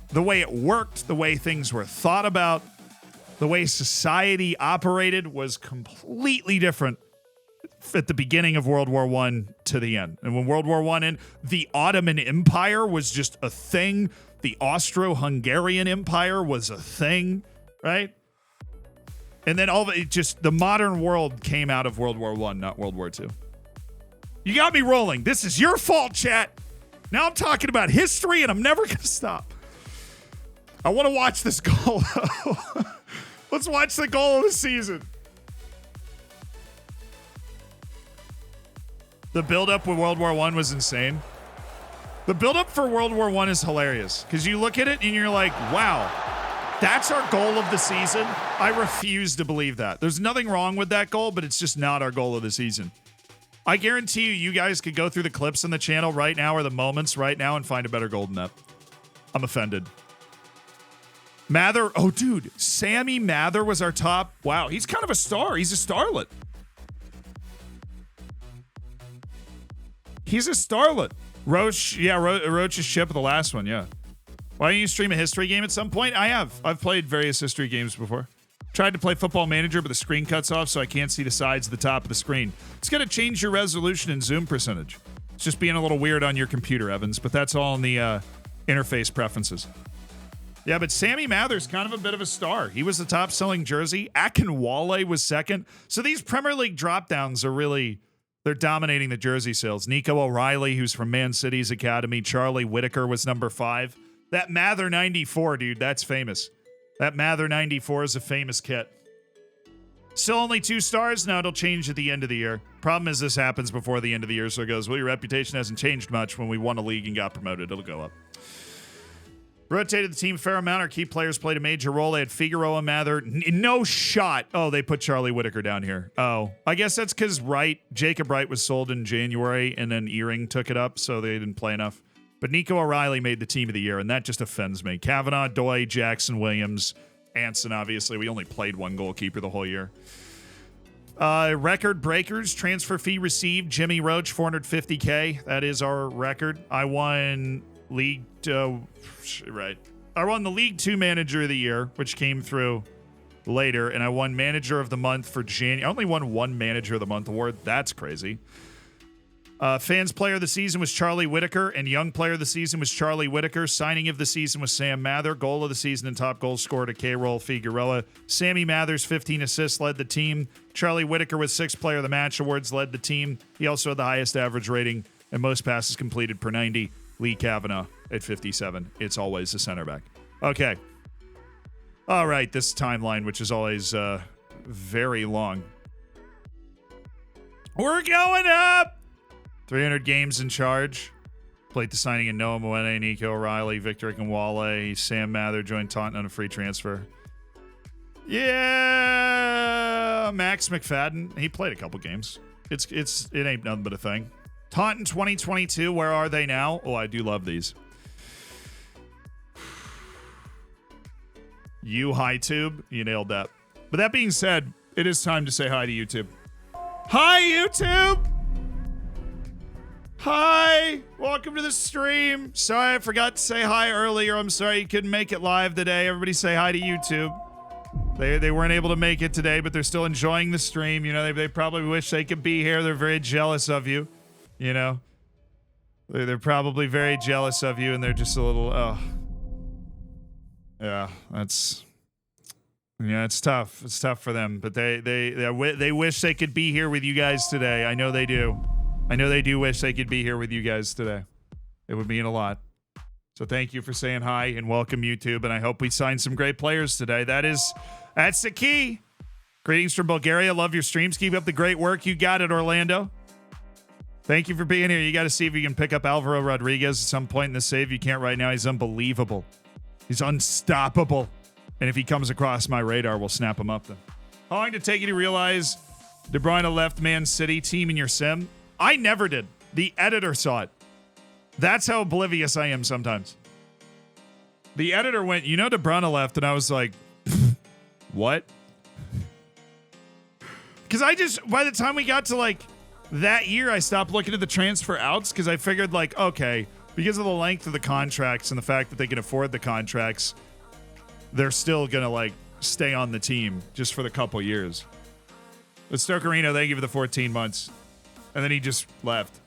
The way it worked, the way things were thought about, the way society operated was completely different at the beginning of World War I to the end. And when World War I ended, the Ottoman Empire was just a thing. The Austro-Hungarian Empire was a thing, right? And then the modern world came out of World War I, not World War II. You got me rolling. This is your fault, chat. Now I'm talking about history, and I'm never going to stop. I want to watch this goal, though. Let's watch the goal of the season. The build-up with World War I was insane. The build-up for World War I is hilarious because you look at it and you're like, wow, that's our goal of the season? I refuse to believe that. There's nothing wrong with that goal, but it's just not our goal of the season. I guarantee you guys could go through the clips on the channel right now or the moments right now and find a better goal than that. I'm offended. Mather. Oh, dude. Sammy Mather was our top. Wow. He's kind of a star. He's a starlet. He's a starlet. Roach. Yeah, Roach's ship of the last one. Yeah. Why don't you stream a history game at some point? I have. I've played various history games before. Tried to play Football Manager, but the screen cuts off, so I can't see the sides of the top of the screen. It's going to change your resolution and zoom percentage. It's just being a little weird on your computer, Evans, but that's all in the interface preferences. Yeah, but Sammy Mather's kind of a bit of a star. He was the top-selling jersey. Akinwale was second. So these Premier League drop-downs are really, they're dominating the jersey sales. Nico O'Reilly, who's from Man City's academy. Charlie Whitaker was number 5. That Mather 94, dude, that's famous. That Mather 94 is a famous kit. Still only 2 stars? No, it'll change at the end of the year. Problem is this happens before the end of the year, so it goes, well, your reputation hasn't changed much. When we won a league and got promoted, it'll go up. Rotated the team a fair amount. Our key players played a major role. They had Figueroa, Mather. No shot. Oh, they put Charlie Whitaker down here. Oh, I guess that's because Jacob Wright was sold in January, and then Earring took it up, so they didn't play enough. But Nico O'Reilly made the team of the year, and that just offends me. Kavanaugh, Doy, Jackson, Williams, Anson, obviously. We only played 1 goalkeeper the whole year. Record breakers, transfer fee received. Jimmy Roach, $450K. That is our record. I won League... I won the League 2 Manager of the Year, which came through later, and I won Manager of the Month for January. I only won 1 Manager of the Month award. That's crazy. Fans Player of the Season was Charlie Whitaker, and Young Player of the Season was Charlie Whitaker. Signing of the Season was Sam Mather. Goal of the Season and top goal scorer to K-Roll Figueroa. Sammy Mather's 15 assists led the team. Charlie Whitaker with 6 Player of the Match awards led the team. He also had the highest average rating and most passes completed per 90. Lee Kavanaugh at 57. It's always the center back. Okay. All right, this timeline, which is always very long. We're going up! 300 games in charge. Plate the signing in Noah Moene, Nico O'Reilly, Victor Akinwale, Sam Mather joined Taunton on a free transfer. Yeah, Max McFadden. He played a couple games. It ain't nothing but a thing. Taunton 2022. Where are they now? Oh, I do love these. You HiTube, you nailed that. But that being said, it is time to say hi to YouTube. Hi, YouTube. Hi, welcome to the stream. Sorry I forgot to say hi earlier. I'm sorry you couldn't make it live today. Everybody say hi to YouTube. They weren't able to make it today, but they're still enjoying the stream. You know, they probably wish they could be here. They're very jealous of you. You know, they're probably very jealous of you, and they're just a little. Oh, yeah, it's tough. It's tough for them, but they wish they could be here with you guys today. I know they do. I know they do wish they could be here with you guys today. It would mean a lot. So thank you for saying hi and welcome YouTube, and I hope we sign some great players today. That's the key. Greetings from Bulgaria. Love your streams. Keep up the great work you got at Orlando. Thank you for being here. You got to see if you can pick up Alvaro Rodriguez at some point in the save. You can't right now. He's unbelievable. He's unstoppable. And if he comes across my radar, we'll snap him up then. How long did it take you to realize De Bruyne left Man City team in your sim? I never did. The editor saw it. That's how oblivious I am sometimes. The editor went, De Bruyne left, and I was like, what? Because by the time we got to that year, I stopped looking at the transfer outs because I figured okay, because of the length of the contracts and the fact that they can afford the contracts, they're still going to stay on the team just for the couple years. But Stokerino, thank you for the 14 months. And then he just left.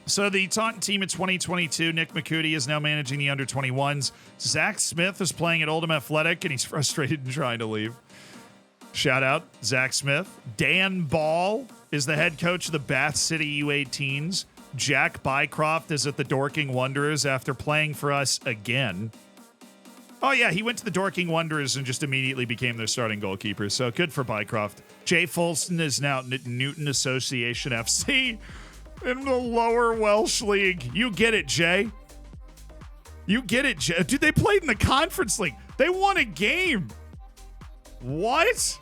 So the Taunton team in 2022, Nick McCooty is now managing the under-21s. Zach Smith is playing at Oldham Athletic, and he's frustrated and trying to leave. Shout out, Zach Smith. Dan Ball is the head coach of the Bath City U18s. Jack Bycroft is at the Dorking Wanderers after playing for us again. Oh, yeah, he went to the Dorking Wanderers and just immediately became their starting goalkeeper, so good for Bycroft. Jay Folston is now Newton Association FC in the lower Welsh League. You get it, Jay. You get it, Jay. Dude, they played in the Conference League. They won a game. What?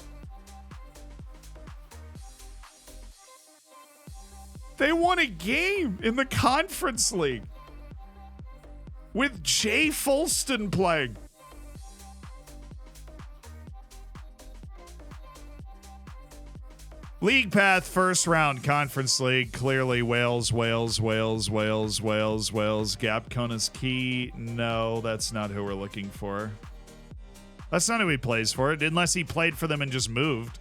They won a game in the Conference League with Jay Folston playing. League path, first round, Conference League. Clearly, Wales. Gap Kona's key. No, that's not who we're looking for. That's not who he plays for, unless he played for them and just moved.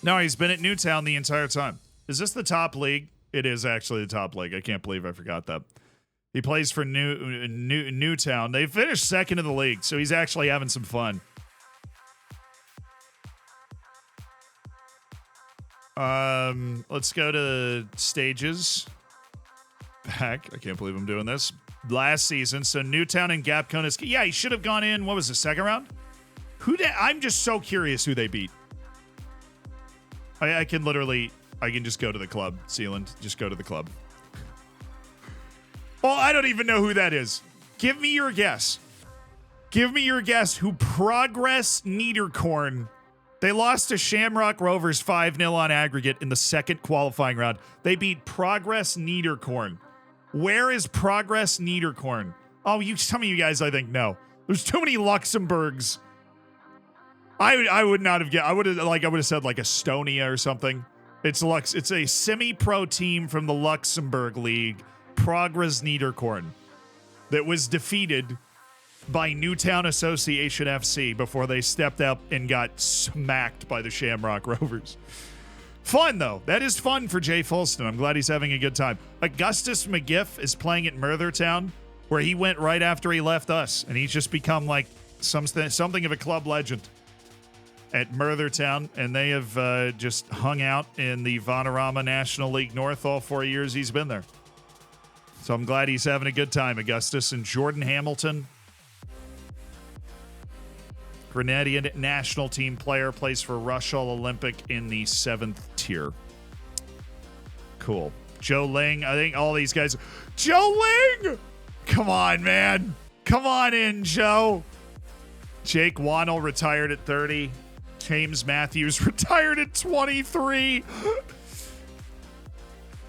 No, he's been at Newtown the entire time. Is this the top league? It is actually the top league. I can't believe I forgot that. He plays for Newtown. They finished second in the league, so he's actually having some fun. Let's go to stages. Heck, I can't believe I'm doing this. Last season, so Newtown and Gap Kona's. Yeah, he should have gone in. What was the second round? I'm just so curious who they beat. I can just go to the club, Sealand. Just go to the club. Well, I don't even know who that is. Give me your guess. Give me your guess who Progress Niederkorn. They lost to Shamrock Rovers 5-0 on aggregate in the second qualifying round. They beat Progress Niederkorn. Where is Progress Niederkorn? Oh, some of you guys, I think, know. There's too many Luxembourgs. I would not have guessed. I would have said Estonia or something. It's a semi-pro team from the Luxembourg League, Progress Niederkorn, that was defeated by Newtown Association FC before they stepped up and got smacked by the Shamrock Rovers. Fun, though. That is fun for Jay Folston. I'm glad he's having a good time. Augustus McGiff is playing at Merthyr, where he went right after he left us, and he's just become something of a club legend at Merthyr, and they have just hung out in the Vanarama National League North all 4 years he's been there. So I'm glad he's having a good time, Augustus. And Jordan Hamilton, Grenadian national team player, plays for Rushall Olympic in the 7th tier. Cool. Joe Ling. I think all these guys. Joe Ling! Come on, man. Come on in, Joe. Jake Wannell retired at 30. James Matthews retired at 23.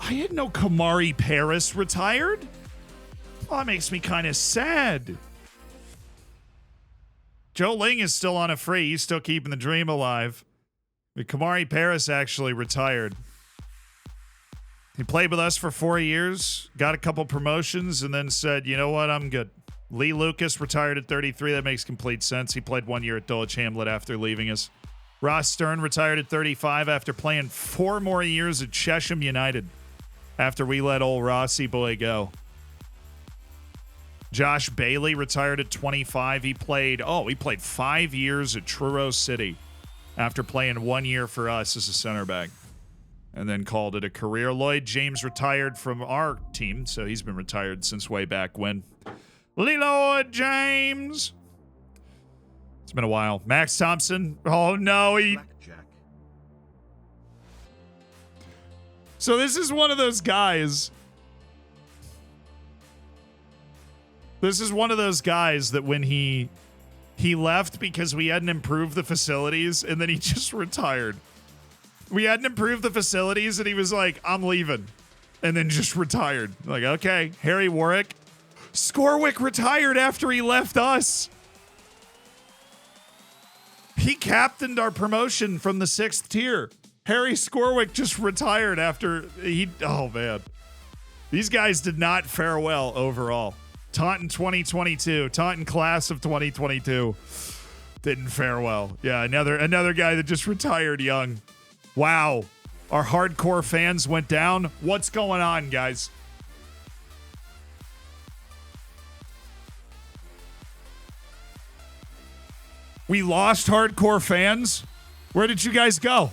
I didn't know Kamari Paris retired. Well, that makes me kind of sad. Joe Ling is still on a free. He's still keeping the dream alive. But Kamari Paris actually retired. He played with us for 4 years, got a couple promotions, and then said, you know what, I'm good. Lee Lucas retired at 33. That makes complete sense. He played 1 year at Dulwich Hamlet after leaving us. Ross Stern retired at 35 after playing 4 more years at Chesham United after we let old Rossi boy go. Josh Bailey retired at 25. He played 5 years at Truro City after playing 1 year for us as a center back and then called it a career. Lloyd James retired from our team, so he's been retired since way back when. Lloyd James. It's been a while. Max Thompson. Oh, no. Blackjack. So this is one of those guys. This is one of those guys that when he left because we hadn't improved the facilities, and then he just retired. We hadn't improved the facilities, and he was like, I'm leaving. And then just retired. Like, okay. Harry Warwick. Scorwick retired after he left us. He captained our promotion from the 6th tier. Harry Scorwick just retired after he... Oh, man. These guys did not fare well overall. Taunton 2022. Taunton class of 2022. Didn't fare well. Yeah, another guy that just retired young. Wow. Our hardcore fans went down. What's going on, guys? We lost hardcore fans? Where did you guys go?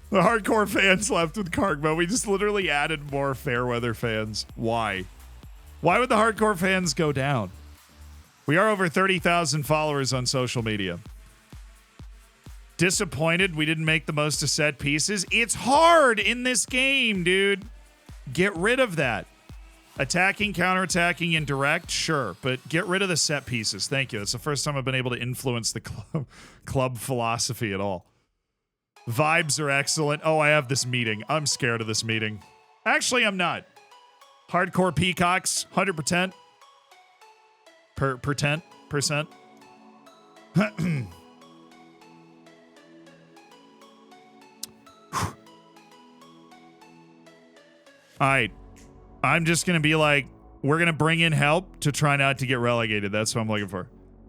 The hardcore fans left with Kargma. We just literally added more Fairweather fans. Why? Why would the hardcore fans go down? We are over 30,000 followers on social media. Disappointed we didn't make the most of set pieces. It's hard in this game, dude. Get rid of that. Attacking, counterattacking, and direct, sure. But get rid of the set pieces. Thank you. That's the first time I've been able to influence the club philosophy at all. Vibes are excellent. Oh, I have this meeting. I'm scared of this meeting. Actually, I'm not. Hardcore Peacocks, 100%. Percent. All right. I'm just going to be like, we're going to bring in help to try not to get relegated. That's what I'm looking for.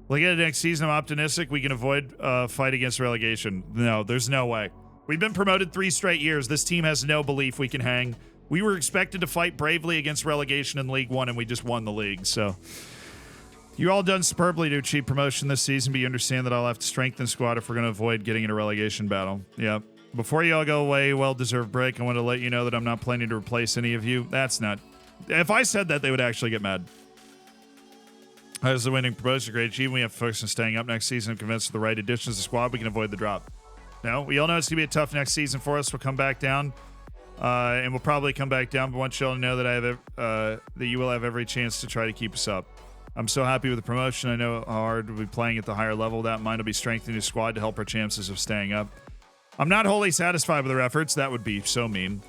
Looking at next season, I'm optimistic we can avoid fight against relegation. No, there's no way. We've been promoted 3 straight years. This team has no belief we can hang. We were expected to fight bravely against relegation in League One, and we just won the league. So you all done superbly to achieve promotion this season, but you understand that I'll have to strengthen the squad if we're going to avoid getting in a relegation battle. Yeah. Before you all go away, well-deserved break, I want to let you know that I'm not planning to replace any of you. That's not... If I said that, they would actually get mad. As the winning promotion, great achievement. We have to focus on staying up next season. I'm convinced with the right additions to the squad, we can avoid the drop. No, we all know it's going to be a tough next season for us. We'll come back down, and we'll probably come back down, but I want you all to know that that you will have every chance to try to keep us up. I'm so happy with the promotion. I know how hard we'll be playing at the higher level. That in mind will be strengthening the squad to help our chances of staying up. I'm not wholly satisfied with their efforts. That would be so mean.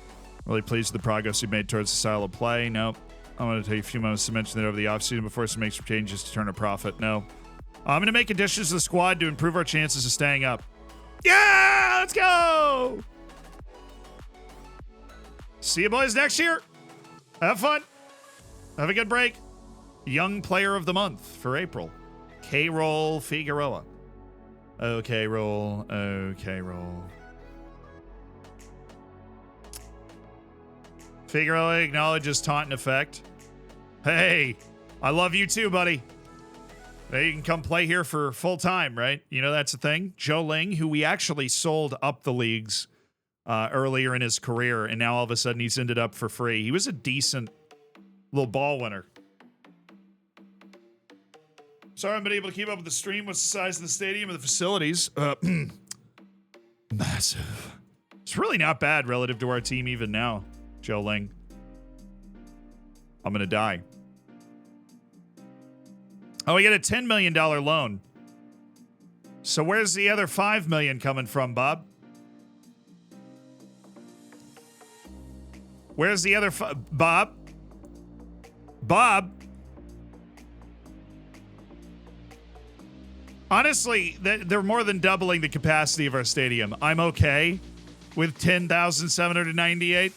Really pleased with the progress we've made towards the style of play. Nope. I want to take a few moments to mention that over the offseason before some make some changes to turn a profit. No. I'm going to make additions to the squad to improve our chances of staying up. Yeah! Let's go! See you boys next year. Have fun. Have a good break. Young Player of the Month for April. K-Roll Figueroa. Okay, roll. Okay, roll. Figueroa acknowledges taunt in effect. Hey, I love you too, buddy. Now you can come play here for full time, right? You know that's a thing. Joe Ling, who we actually sold up the leagues earlier in his career, and now all of a sudden he's ended up for free. He was a decent little ball winner. Sorry I haven't been able to keep up with the stream. What's the size of the stadium and the facilities? Massive. It's really not bad relative to our team even now, Joe Ling. I'm going to die. Oh, we get a $10 million loan. So where's the other $5 million coming from, Bob? Where's the other Bob? Bob? Honestly, they're more than doubling the capacity of our stadium. I'm okay with 10,798.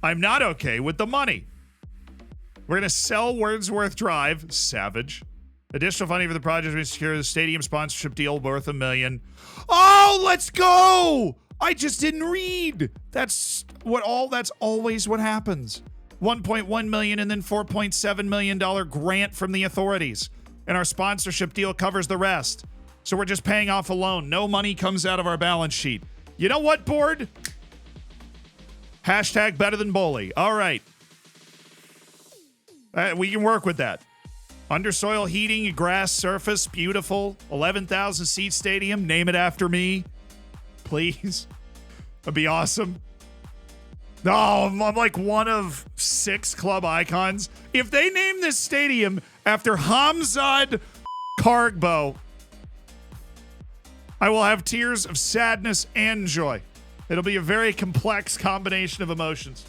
I'm not okay with the money. We're going to sell Wordsworth Drive. Savage. Additional funding for the project to secure the stadium sponsorship deal worth $1 million. Oh, let's go! I just didn't read. That's always what happens. $1.1 million and then $4.7 million grant from the authorities. And our sponsorship deal covers the rest. So we're just paying off a loan. No money comes out of our balance sheet. You know what, board? Hashtag better than Bully. All right. We can work with that. Undersoil heating, grass surface, beautiful. 11,000 seat stadium. Name it after me. Please. That'd be awesome. No, I'm like one of 6 club icons. If they name this stadium after Hamzad Kargbo, I will have tears of sadness and joy. It'll be a very complex combination of emotions.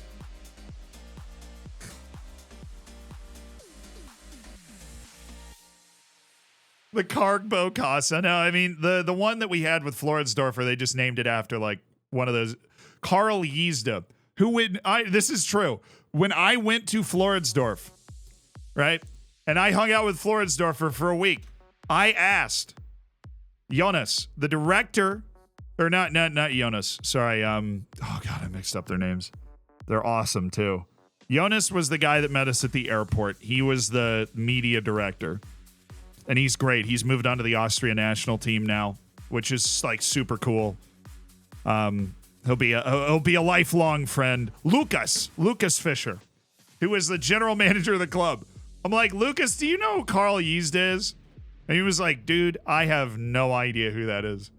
The Kargbo Casa. No, I mean, the one that we had with Floridsdorfer, they just named it after like one of those. Carl Yzda, who would, this is true. When I went to Floridsdorf, right, and I hung out with Floridsdorfer for a week, I asked Jonas, the director, or not Jonas, sorry, oh God, I mixed up their names. They're awesome too. Jonas was the guy that met us at the airport. He was the media director. And he's great. He's moved on to the Austria national team now, which is like super cool. He'll be a lifelong friend. Lucas Fischer, who is the general manager of the club. I'm like, Lucas, do you know who Carl Yzda is? And he was like, dude, I have no idea who that is.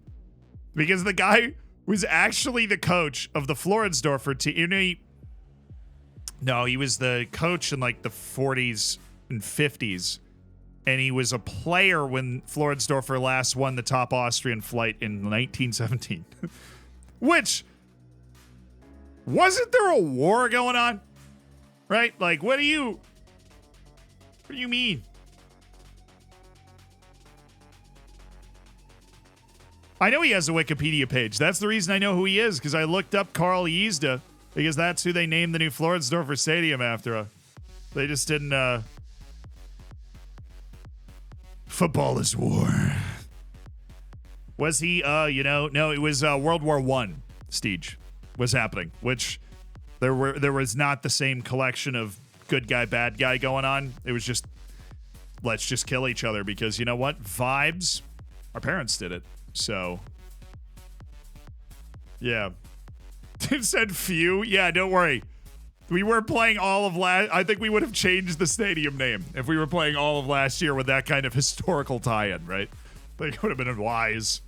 Because the guy was actually the coach of the Floridsdorfer team. No, he was the coach in like the 40s and 50s. And he was a player when Floridsdorfer last won the top Austrian flight in 1917. Which, wasn't there a war going on? Right? Like, what do you mean? I know he has a Wikipedia page. That's the reason I know who he is, because I looked up Carl Yzda, because that's who they named the new Floridsdorfer Stadium after. They just didn't, Football is war. Was he, no, it was World War I, Steege, was happening, which there was not the same collection of good guy, bad guy going on. It was just, let's just kill each other because you know what? Vibes, our parents did it. So, yeah. It said few. Yeah, don't worry. We were playing all of last. I think we would have changed the stadium name if we were playing all of last year with that kind of historical tie-in, right? I think it would have been wise.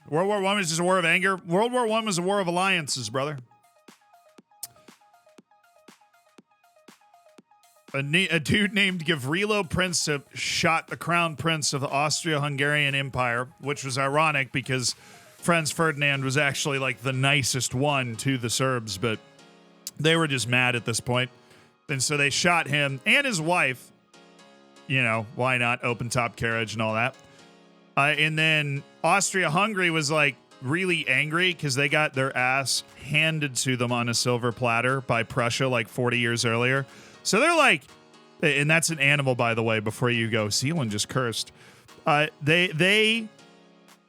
World War I was just a war of anger. World War I was a war of alliances, brother. A dude named Gavrilo Princip shot the crown prince of the Austria-Hungarian Empire, which was ironic because Franz Ferdinand was actually like the nicest one to the Serbs, but they were just mad at this point. And so they shot him and his wife. You know, why not? Open top carriage and all that. And then Austria-Hungary was like really angry because they got their ass handed to them on a silver platter by Prussia like 40 years earlier. So they're like, and that's an animal, by the way, before you go, Sealand just cursed. They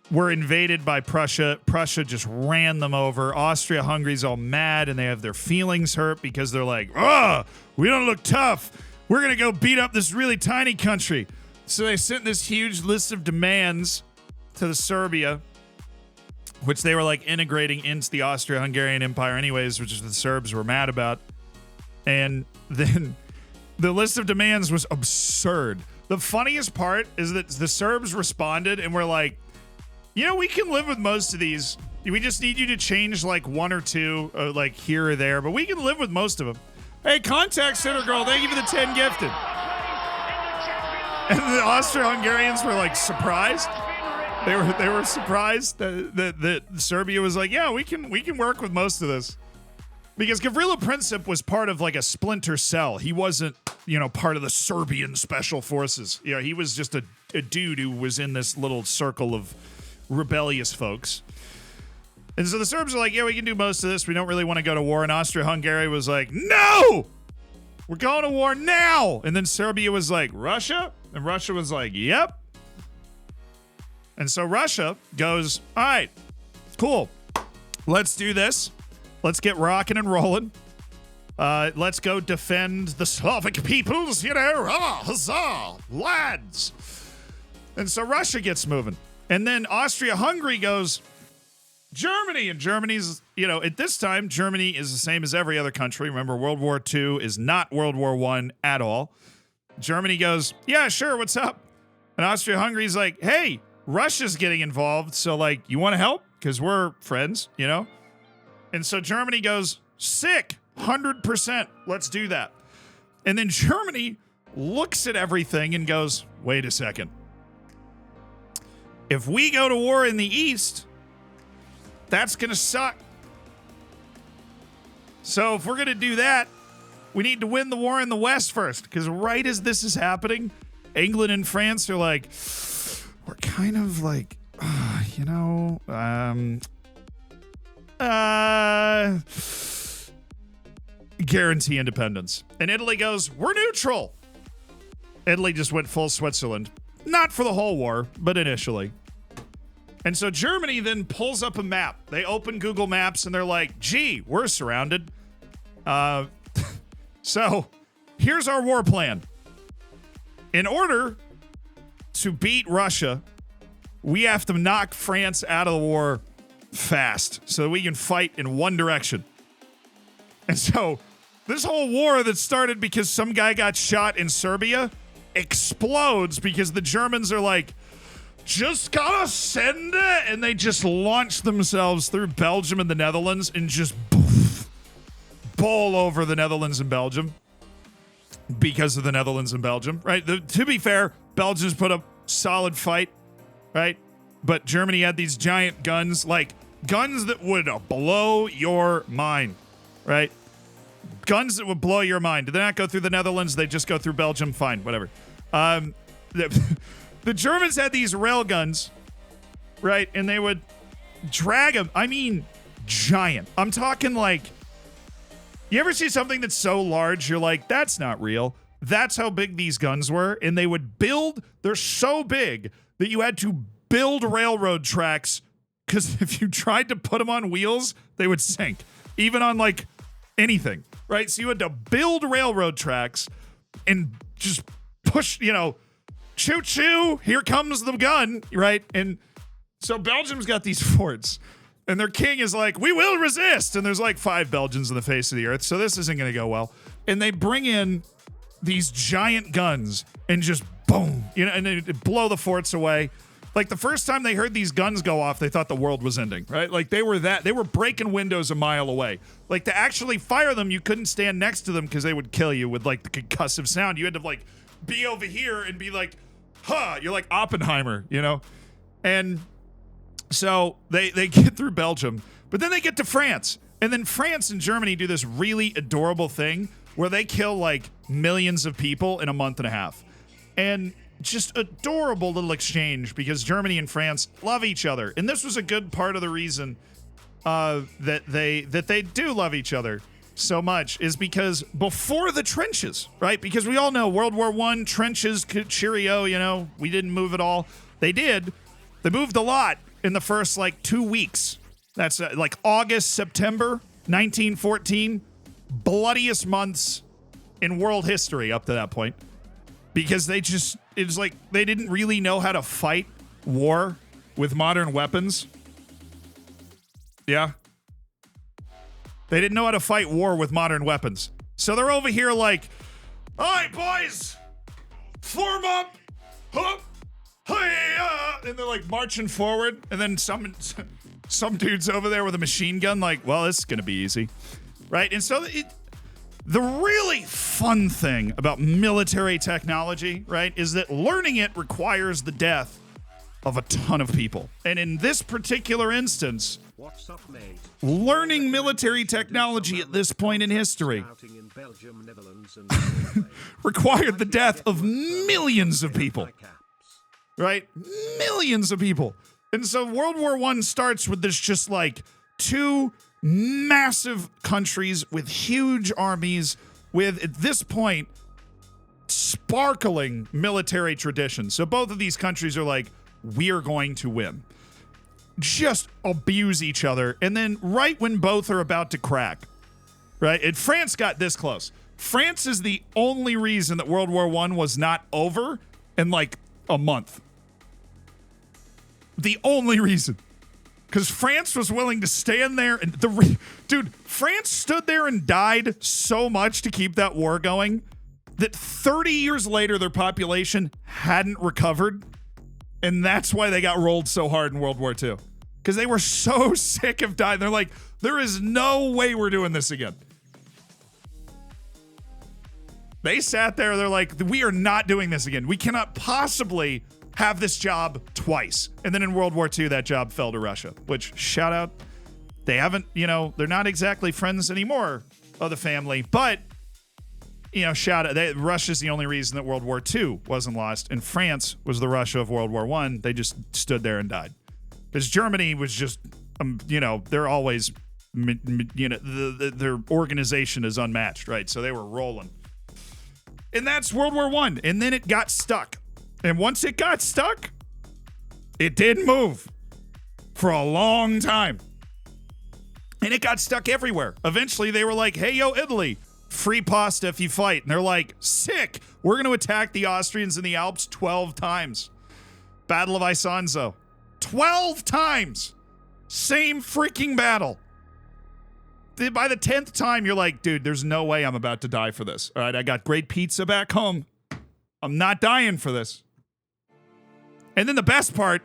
were invaded by Prussia. Prussia just ran them over. Austria-Hungary's all mad, and they have their feelings hurt because they're like, oh, we don't look tough. We're going to go beat up this really tiny country. So they sent this huge list of demands to the Serbia, which they were like integrating into the Austro-Hungarian Empire anyways, which is the Serbs were mad about. And then the list of demands was absurd. The funniest part is that the Serbs responded and were like, you know, we can live with most of these. We just need you to change like one or two, like here or there, but we can live with most of them. Hey, Contact Center Girl, thank you for the 10 gifted. And the Austro-Hungarians were like surprised. They were surprised that Serbia was like, yeah, we can work with most of this. Because Gavrilo Princip was part of like a splinter cell. He wasn't, you know, part of the Serbian special forces. You know, he was just a dude who was in this little circle of rebellious folks. And so the Serbs are like, yeah, we can do most of this. We don't really want to go to war. And Austria-Hungary was like, no, we're going to war now. And then Serbia was like, Russia? And Russia was like, yep. And so Russia goes, all right, cool. Let's do this. Let's get rocking and rolling. Let's go defend the Slavic peoples, you know, huzzah, lads. And so Russia gets moving. And then Austria-Hungary goes, Germany. And Germany's, you know, at this time, Germany is the same as every other country. Remember, World War II is not World War I at all. Germany goes, yeah, sure, what's up? And Austria-Hungary's like, hey, Russia's getting involved, so, like, you want to help? Because we're friends, you know? And so Germany goes, sick, 100%, let's do that. And then Germany looks at everything and goes, wait a second. If we go to war in the East, that's going to suck. So if we're going to do that, we need to win the war in the West first. Because right as this is happening, England and France are like, we're kind of like, you know, guarantee independence. And Italy goes, we're neutral. Italy just went full Switzerland. Not for the whole war, but initially. And so Germany then pulls up a map. They open Google Maps and they're like, gee, we're surrounded. So here's our war plan. In order to beat Russia, we have to knock France out of the war fast so that we can fight in one direction. And so this whole war that started because some guy got shot in Serbia explodes because the Germans are like, just gotta send it, and they just launch themselves through Belgium and the Netherlands and just bowl over the Netherlands and Belgium because of the Netherlands and Belgium, right? To be fair, Belgium's put up solid fight, right? But Germany had these giant guns, like guns that would blow your mind, right? Guns that would blow your mind. Did they not go through the Netherlands? They just go through Belgium? Fine, whatever. The Germans had these rail guns, right? And they would drag them. I mean, giant. I'm talking like, you ever see something that's so large, you're like, that's not real. That's how big these guns were. And they would build, they're so big that you had to build railroad tracks because if you tried to put them on wheels, they would sink. Even on like anything, right? So you had to build railroad tracks and just push, you know, choo choo, here comes the gun, right? And so Belgium's got these forts, and their king is like, we will resist. And there's like 5 Belgians on the face of the earth, so this isn't going to go well. And they bring in these giant guns and just boom, you know, and they blow the forts away. Like the first time they heard these guns go off, they thought the world was ending, right? Like they were breaking windows a mile away. Like to actually fire them, you couldn't stand next to them because they would kill you with like the concussive sound. You had to like be over here and be like, huh, you're like Oppenheimer, you know? And so they get through Belgium, but then they get to France. And then France and Germany do this really adorable thing where they kill like millions of people in a month and a half. And just adorable little exchange because Germany and France love each other. And this was a good part of the reason that they do love each other so much is because before the trenches, right? Because we all know World War I, trenches, cheerio, you know, we didn't move at all. They did. They moved a lot. in the first like 2 weeks. That's like August, September 1914. Bloodiest months in world history up to that point. Because it's like they didn't really know how to fight war with modern weapons. Yeah. They didn't know how to fight war with modern weapons. So they're over here like, all right, boys, form up, hup, hey, and they're like marching forward. And then some dude's over there with a machine gun like, well, this is going to be easy. Right? And so the really fun thing about military technology, right, is that learning it requires the death of a ton of people. And in this particular instance, What's up, mate? learning military technology at this point in history In Belgium, Netherlands, and required the death of millions of people, right? Millions of people. And so World War I starts with this just like two massive countries with huge armies with, at this point, sparkling military traditions. So both of these countries are like, we're going to win. Just abuse each other. And then right when both are about to crack, right? And France got this close. France is the only reason that World War I was not over in like a month. The only reason. Because France was willing to stand there and dude, France stood there and died so much to keep that war going that 30 years later their population hadn't recovered. And that's why they got rolled so hard in World War II. Because they were so sick of dying. They're like, there is no way we're doing this again. They sat there, they're like, we are not doing this again. We cannot possibly have this job twice. And then in World War II, that job fell to Russia, which, shout out, they haven't, they're not exactly friends anymore of the family, but, shout out, Russia's the only reason that World War II wasn't lost, and France was the Russia of World War I. They just stood there and died. Because Germany was just, they're always, their organization is unmatched, right? So they were rolling. And that's World War I. And then it got stuck. And once it got stuck, it didn't move for a long time. And it got stuck everywhere. Eventually, they were like, hey, yo, Italy, free pasta if you fight. And they're like, sick. We're going to attack the Austrians in the Alps 12 times. Battle of Isonzo. 12 times. Same freaking battle. By the 10th time, you're like, dude, there's no way I'm about to die for this. All right, I got great pizza back home. I'm not dying for this. And then the best part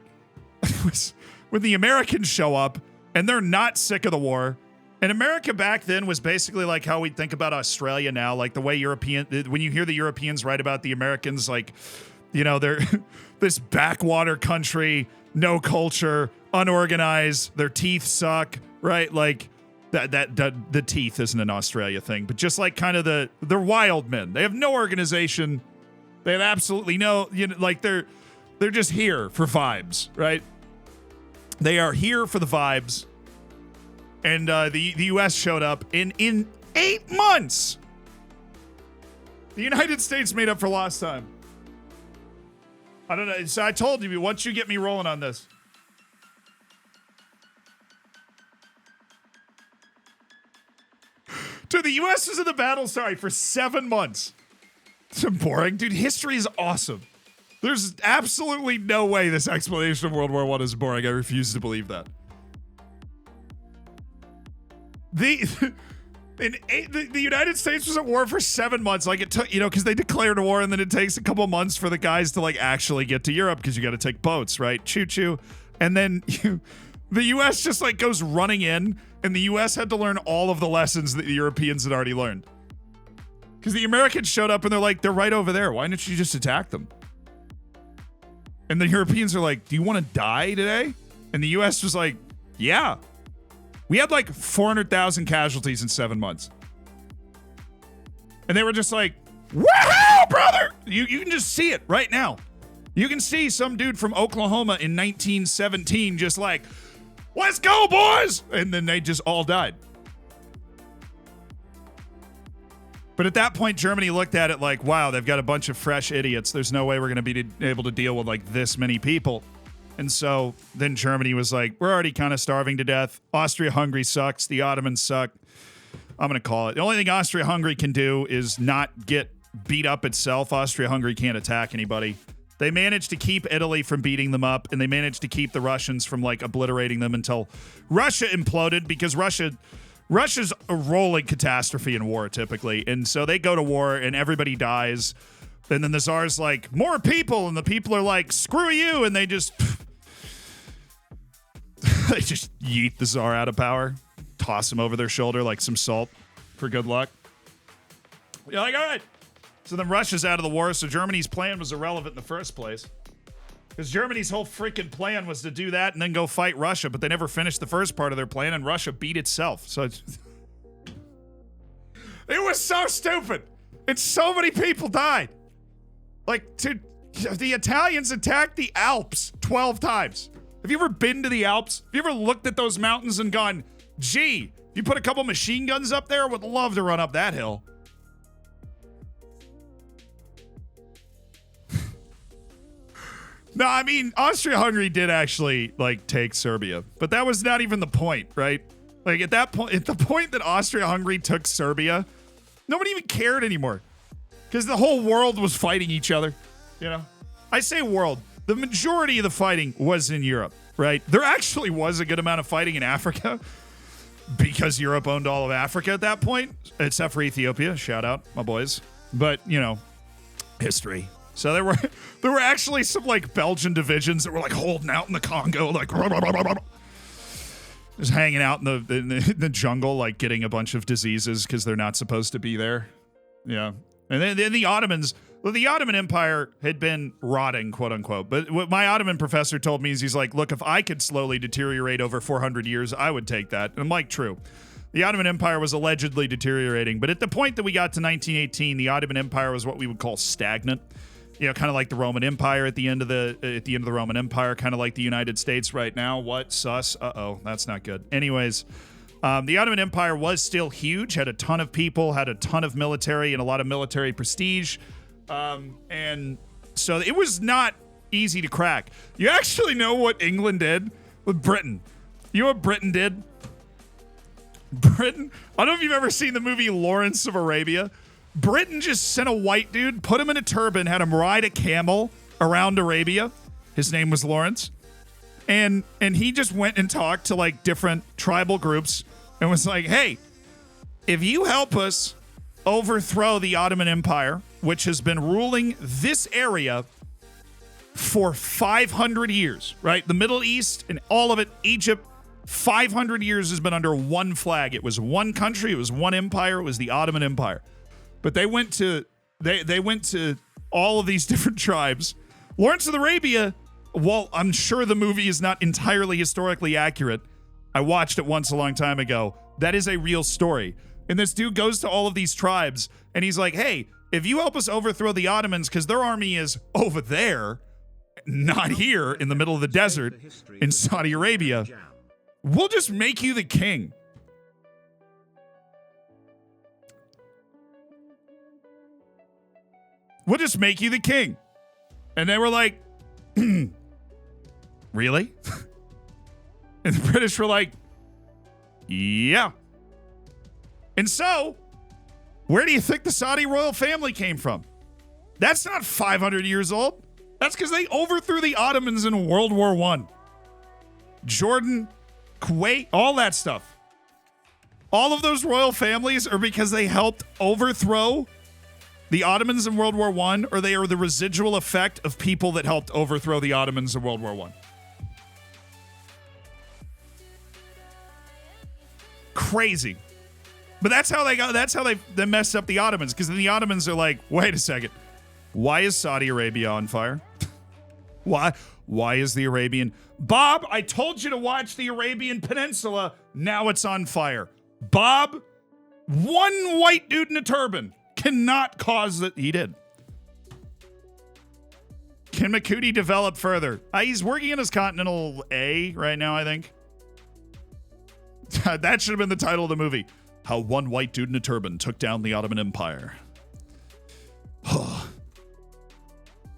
was when the Americans show up and they're not sick of the war. And America back then was basically like how we think about Australia now, like the way when you hear the Europeans write about the Americans, like, they're this backwater country, no culture, unorganized, their teeth suck, right? Like that the teeth isn't an Australia thing, but just like kind of they're wild men. They have no organization. They have absolutely no, they're just here for vibes, right? They are here for the vibes. And the U.S. showed up in 8 months. The United States made up for lost time. I don't know. So I told you, once you get me rolling on this. Dude, the U.S. was in the battle, for 7 months. It's boring. Dude, history is awesome. There's absolutely no way this explanation of World War I is boring. I refuse to believe that. The United States was at war for 7 months. Like it took, because they declared war, and then it takes a couple months for the guys to like actually get to Europe because you got to take boats, right? Choo choo. And then the U.S. just like goes running in, and the U.S. had to learn all of the lessons that the Europeans had already learned. Because the Americans showed up and they're like, they're right over there. Why didn't you just attack them? And the Europeans are like, do you want to die today? And the U.S. was like, yeah. We had like 400,000 casualties in 7 months. And they were just like, woohoo, brother! You can just see it right now. You can see some dude from Oklahoma in 1917 just like, let's go, boys! And then they just all died. But at that point, Germany looked at it like, wow, they've got a bunch of fresh idiots. There's no way we're going to be able to deal with like this many people. And so then Germany was like, we're already kind of starving to death. Austria-Hungary sucks. The Ottomans suck. I'm going to call it. The only thing Austria-Hungary can do is not get beat up itself. Austria-Hungary can't attack anybody. They managed to keep Italy from beating them up, and they managed to keep the Russians from like obliterating them until Russia imploded, because Russia's a rolling catastrophe in war typically. And so they go to war and everybody dies. And then the Tsar's like, more people, and the people are like, screw you, and they just they just yeet the Tsar out of power, toss him over their shoulder like some salt for good luck. You're like, all right. So then Russia's out of the war, so Germany's plan was irrelevant in the first place. Because Germany's whole freaking plan was to do that and then go fight Russia, but they never finished the first part of their plan, and Russia beat itself. So it was so stupid. And so many people died. Like, the Italians attacked the Alps 12 times. Have you ever been to the Alps? Have you ever looked at those mountains and gone, gee, you put a couple machine guns up there, would love to run up that hill. No, I mean, Austria-Hungary did actually, like, take Serbia. But that was not even the point, right? Like, at that point, at the point that Austria-Hungary took Serbia, nobody even cared anymore. Because the whole world was fighting each other, you know? I say world. The majority of the fighting was in Europe, right? There actually was a good amount of fighting in Africa because Europe owned all of Africa at that point, except for Ethiopia. Shout out, my boys. But, you know, history. So there were actually some like Belgian divisions that were like holding out in the Congo, like just hanging out in the jungle, like getting a bunch of diseases because they're not supposed to be there. Yeah. And then the Ottomans, well, the Ottoman Empire had been rotting, quote unquote. But what my Ottoman professor told me is he's like, look, if I could slowly deteriorate over 400 years, I would take that. And I'm like, true. The Ottoman Empire was allegedly deteriorating. But at the point that we got to 1918, the Ottoman Empire was what we would call stagnant. You know, kind of like the Roman Empire at the end of the Roman Empire, kind of like the United States right now. What? Sus? Uh-oh, that's not good. Anyways, the Ottoman Empire was still huge, had a ton of people, had a ton of military and a lot of military prestige. And so it was not easy to crack. You actually know what England did with Britain? You know what Britain did? Britain, I don't know if you've ever seen the movie Lawrence of Arabia. Britain just sent a white dude, put him in a turban, had him ride a camel around Arabia. His name was Lawrence. And he just went and talked to like different tribal groups and was like, hey, if you help us overthrow the Ottoman Empire, which has been ruling this area for 500 years, right? The Middle East and all of it, Egypt, 500 years has been under one flag. It was one country. It was one empire. It was the Ottoman Empire. But they went to all of these different tribes. Lawrence of Arabia, while I'm sure the movie is not entirely historically accurate, I watched it once a long time ago. That is a real story. And this dude goes to all of these tribes and he's like, hey, if you help us overthrow the Ottomans, because their army is over there, not here in the middle of the desert in Saudi Arabia, we'll just make you the king. We'll just make you the king. And they were like, really? And the British were like, yeah. And so, where do you think the Saudi royal family came from? That's not 500 years old. That's because they overthrew the Ottomans in World War I. Jordan, Kuwait, all that stuff. All of those royal families are because they helped overthrow the Ottomans in World War I, or they are the residual effect of people that helped overthrow the Ottomans in World War I. Crazy. But that's how they go. That's how they messed up the Ottomans, because then the Ottomans are like, wait a second. Why is Saudi Arabia on fire? Why is the Arabian... Bob, I told you to watch the Arabian Peninsula. Now it's on fire. Bob, one white dude in a turban cannot cause that. He did. Can Makudi develop further? He's working on his Continental A right now, I think. That should have been the title of the movie. How one white dude in a turban took down the Ottoman Empire.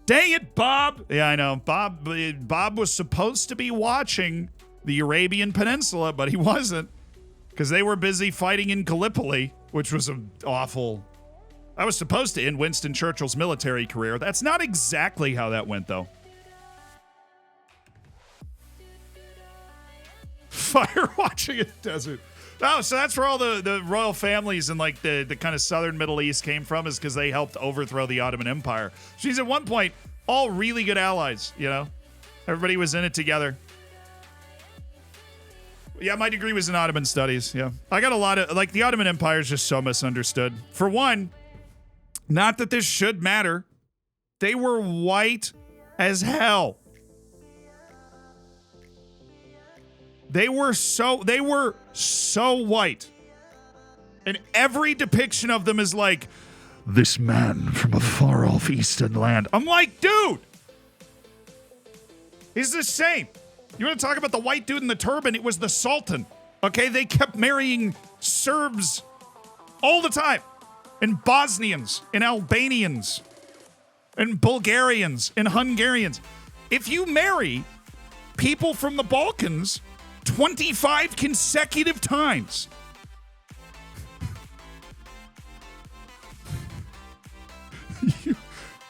Dang it, Bob. Yeah, I know. Bob was supposed to be watching the Arabian Peninsula, but he wasn't because they were busy fighting in Gallipoli, which was an awful... I was supposed to end Winston Churchill's military career. That's not exactly how that went, though. Fire watching a desert. Oh, so that's where all the royal families in like the kind of southern Middle East came from, is because they helped overthrow the Ottoman Empire. She's at one point all really good allies, you know? Everybody was in it together. Yeah, my degree was in Ottoman studies, yeah. I got a lot of, like, the Ottoman Empire is just so misunderstood. For one, not that this should matter, they were white as hell. They were so white. And every depiction of them is like, this man from a far off eastern land. I'm like, dude, he's the same. You want to talk about the white dude in the turban? It was the Sultan. Okay, they kept marrying Serbs all the time. And Bosnians, and Albanians, and Bulgarians, and Hungarians. If you marry people from the Balkans 25 consecutive times,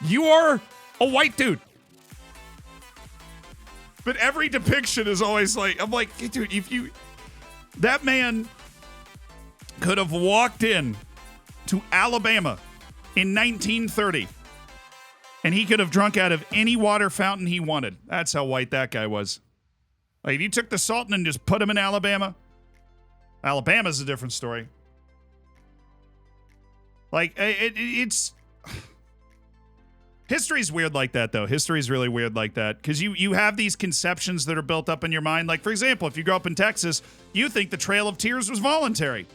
you are a white dude. But every depiction is always like, I'm like, dude, that man could have walked in to Alabama in 1930 and he could have drunk out of any water fountain he wanted. That's how white that guy was. Like, if you took the Sultan and just put him in Alabama's a different story. Like, it's... History's weird like that, though. History's really weird like that. Because you have these conceptions that are built up in your mind. Like, for example, if you grow up in Texas, you think the Trail of Tears was voluntary.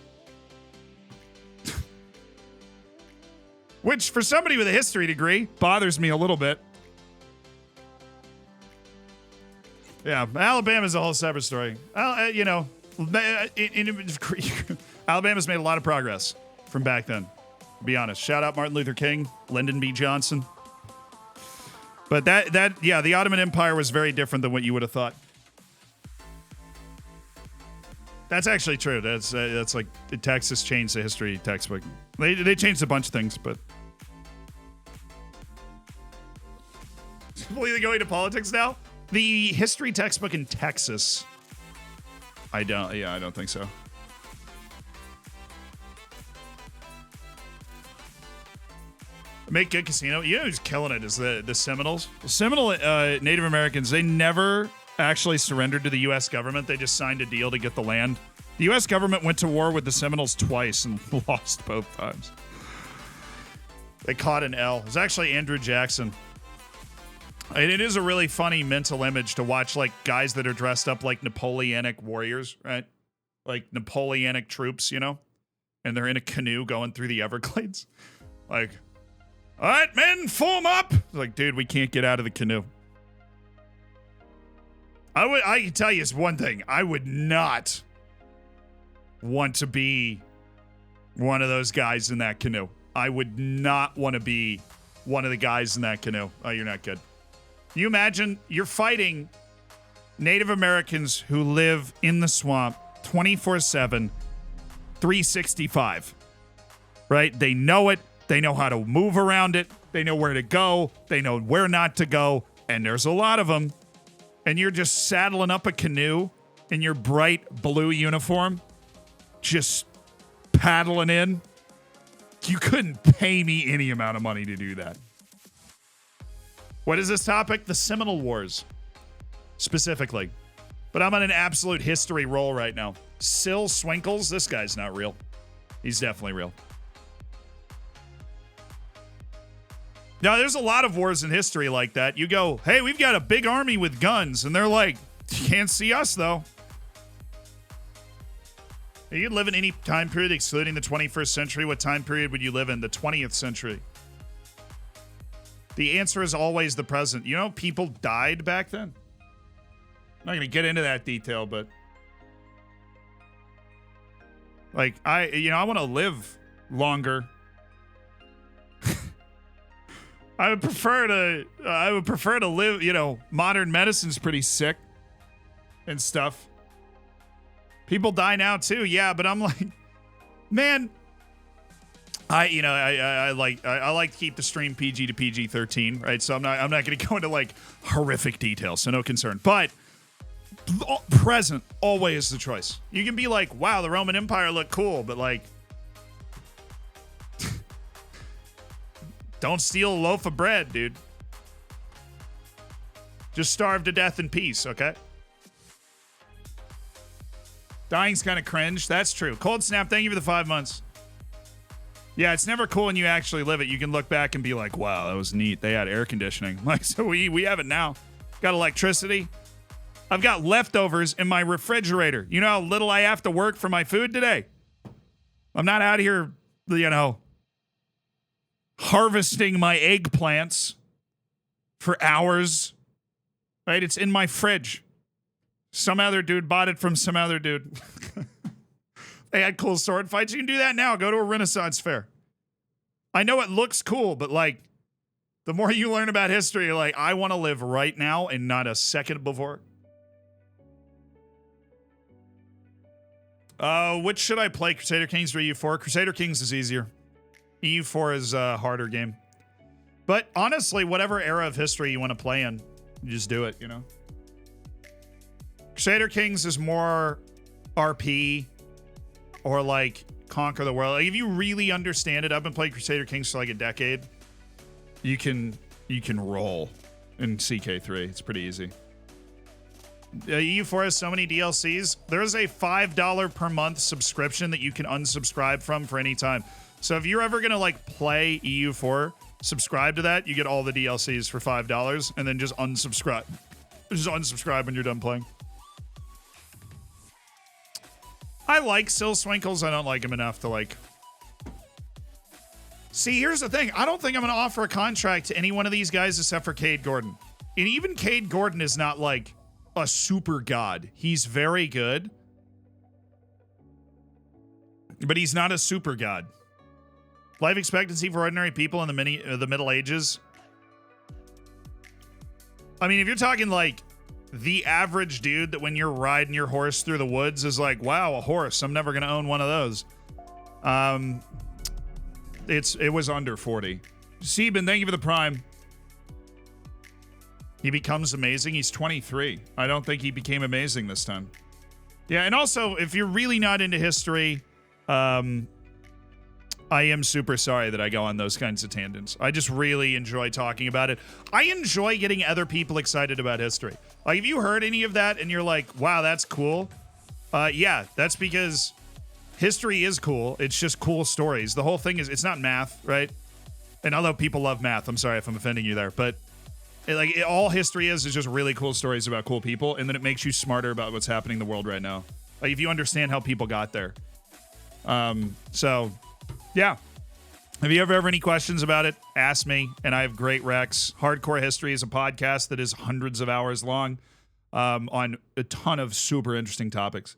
Which, for somebody with a history degree, bothers me a little bit. Yeah, Alabama's a whole separate story. You know, Alabama's made a lot of progress from back then, to be honest. Shout out Martin Luther King, Lyndon B. Johnson. But yeah, the Ottoman Empire was very different than what you would have thought. That's actually true. That's like Texas changed the history textbook. They changed a bunch of things, but completely going to politics now. The history textbook in Texas, I don't think so. Make good casino. You know who's killing it is the Seminoles. The Seminole Native Americans, they never actually surrendered to the U.S. government. They just signed a deal to get the land. The U.S. government went to war with the Seminoles twice and lost both times. They caught an L. It was actually Andrew Jackson. And it is a really funny mental image to watch, like, guys that are dressed up like Napoleonic warriors, right? Like Napoleonic troops, you know? And they're in a canoe going through the Everglades. Like, all right, men, form up. Like, dude, we can't get out of the canoe. I can tell you one thing. I would not want to be one of those guys in that canoe. I would not want to be one of the guys in that canoe. Oh, you're not good. You imagine you're fighting Native Americans who live in the swamp 24/7, 365, right? They know it. They know how to move around it. They know where to go. They know where not to go. And there's a lot of them. And you're just saddling up a canoe in your bright blue uniform, just paddling in. You couldn't pay me any amount of money to do that. What is this topic? The Seminole Wars, specifically. But I'm on an absolute history roll right now. Sil Swinkles, this guy's not real. He's definitely real. Now, there's a lot of wars in history like that. You go, hey, we've got a big army with guns. And they're like, you can't see us, though. You could live in any time period excluding the 21st century. What time period would you live in? The 20th century. The answer is always the present. You know, people died back then. I'm not going to get into that detail, but like, I want to live longer. I would prefer to live, you know, modern medicine's pretty sick and stuff. People die now too, yeah, but I'm like, man, I like to keep the stream PG to PG-13, right? So I'm not going to go into like horrific details, so no concern. But present always the choice. You can be like, wow, the Roman Empire looked cool, but like, don't steal a loaf of bread, dude. Just starve to death in peace, okay? Dying's kind of cringe. That's true. Cold Snap, thank you for the 5 months. Yeah, it's never cool when you actually live it. You can look back and be like, wow, that was neat. They had air conditioning. Like, so we have it now. Got electricity. I've got leftovers in my refrigerator. You know how little I have to work for my food today? I'm not out here, you know, harvesting my eggplants for hours. Right? It's in my fridge. Some other dude bought it from some other dude. They had cool sword fights. You can do that now. Go to a Renaissance fair. I know it looks cool, but like, the more you learn about history, you're like, I want to live right now and not a second before. Which should I play? Crusader Kings or EU4? Crusader Kings is easier. EU4 is a harder game. But honestly, whatever era of history you want to play in, you just do it, you know? Crusader Kings is more RP or like conquer the world. Like if you really understand it, I've been playing Crusader Kings for like a decade. You can roll in CK3. It's pretty easy. EU4 has so many DLCs. There's a $5 per month subscription that you can unsubscribe from for any time. So if you're ever gonna like play EU4, subscribe to that. You get all the DLCs for $5, and then just unsubscribe. Just unsubscribe when you're done playing. I like Silswinkles. I don't like him enough to like. See, here's the thing. I don't think I'm going to offer a contract to any one of these guys except for Cade Gordon. And even Cade Gordon is not like a super god. He's very good. But he's not a super god. Life expectancy for ordinary people in the Middle Ages. I mean, if you're talking like the average dude that when you're riding your horse through the woods is like, wow, a horse. I'm never going to own one of those. It was under 40. Sebin, thank you for the prime. He becomes amazing. He's 23. I don't think he became amazing this time. Yeah, and also, if you're really not into history, I am super sorry that I go on those kinds of tangents. I just really enjoy talking about it. I enjoy getting other people excited about history. Like, if you heard any of that and you're like, wow, that's cool. Yeah, that's because history is cool. It's just cool stories. The whole thing is, it's not math, right? And although people love math, I'm sorry if I'm offending you there, but all history is just really cool stories about cool people, and then it makes you smarter about what's happening in the world right now. Like, if you understand how people got there. So, yeah. If you ever have any questions about it, ask me, and I have great recs. Hardcore History is a podcast that is hundreds of hours long on a ton of super interesting topics.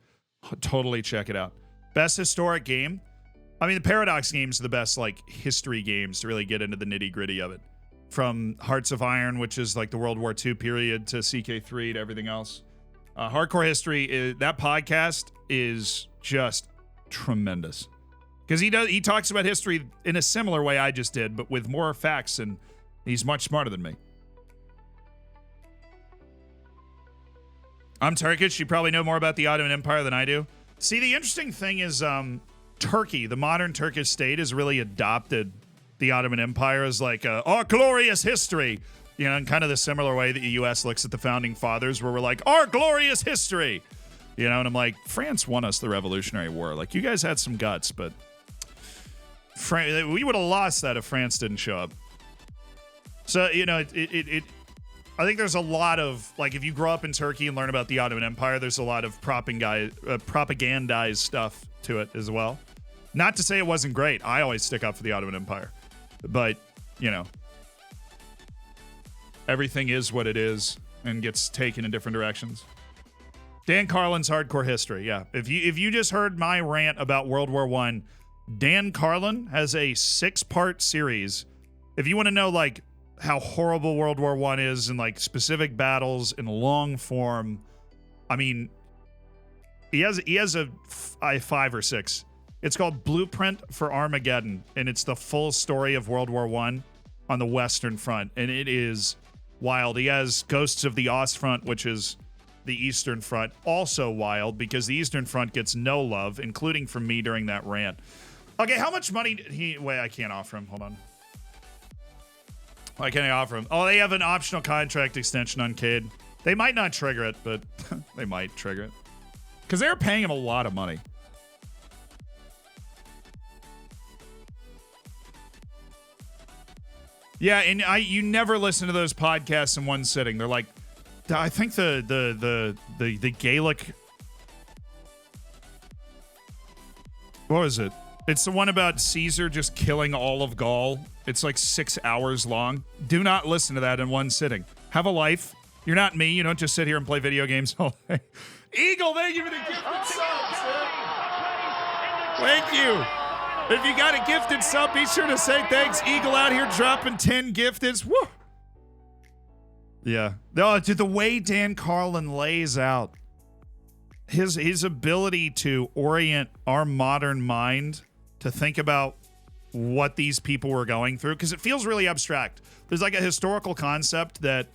Totally check it out. Best historic game? I mean, the Paradox games are the best, like, history games to really get into the nitty-gritty of it. From Hearts of Iron, which is, like, the World War II period, to CK3 to everything else. Hardcore History, that podcast is just tremendous. Because he talks about history in a similar way I just did, but with more facts, and he's much smarter than me. I'm Turkish. You probably know more about the Ottoman Empire than I do. See, the interesting thing is Turkey, the modern Turkish state, has really adopted the Ottoman Empire as like our glorious history. You know, in kind of the similar way that the U.S. looks at the founding fathers, where we're like, our glorious history. You know, and I'm like, France won us the Revolutionary War. Like, you guys had some guts, but we would have lost that if France didn't show up. So, you know, I think there's a lot of, like, if you grow up in Turkey and learn about the Ottoman Empire, there's a lot of propagandized stuff to it as well. Not to say it wasn't great. I always stick up for the Ottoman Empire. But, you know, everything is what it is and gets taken in different directions. Dan Carlin's Hardcore History, yeah. If you just heard my rant about World War I, Dan Carlin has a 6-part series. If you want to know, like, how horrible World War I is in like specific battles in long form. I mean, he has a 5 or 6. It's called Blueprint for Armageddon, and it's the full story of World War I on the Western Front, and it is wild. He has Ghosts of the Ostfront, which is the Eastern Front, also wild because the Eastern Front gets no love, including from me during that rant. Okay, how much money did he... Wait, I can't offer him. Hold on. Why can't I offer him? Oh, they have an optional contract extension on Cade. They might not trigger it, but they might trigger it. Because they're paying him a lot of money. Yeah, and you never listen to those podcasts in one sitting. They're like, I think the Gaelic... What was it? It's the one about Caesar just killing all of Gaul. It's like 6 hours long. Do not listen to that in one sitting. Have a life. You're not me. You don't just sit here and play video games all day. Eagle, thank you for the gifted subs. Thank you. If you got a gifted sub, be sure to say thanks. Eagle out here dropping 10 gifteds. Woo. Yeah. No, dude, the way Dan Carlin lays out his ability to orient our modern mind to think about what these people were going through, because it feels really abstract. There's like a historical concept that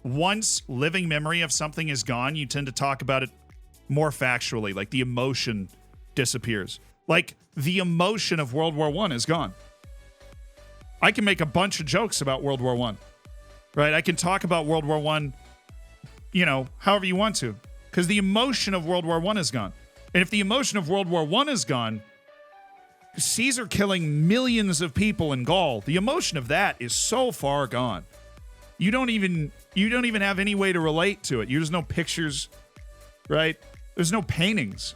once living memory of something is gone, you tend to talk about it more factually, like the emotion disappears. Like the emotion of World War I is gone. I can make a bunch of jokes about World War I, right? I can talk about World War I, however you want to, because the emotion of World War I is gone. And if the emotion of World War I is gone, Caesar killing millions of people in Gaul, the emotion of that is so far gone. You don't even have any way to relate to it. There's no pictures, right? There's no paintings.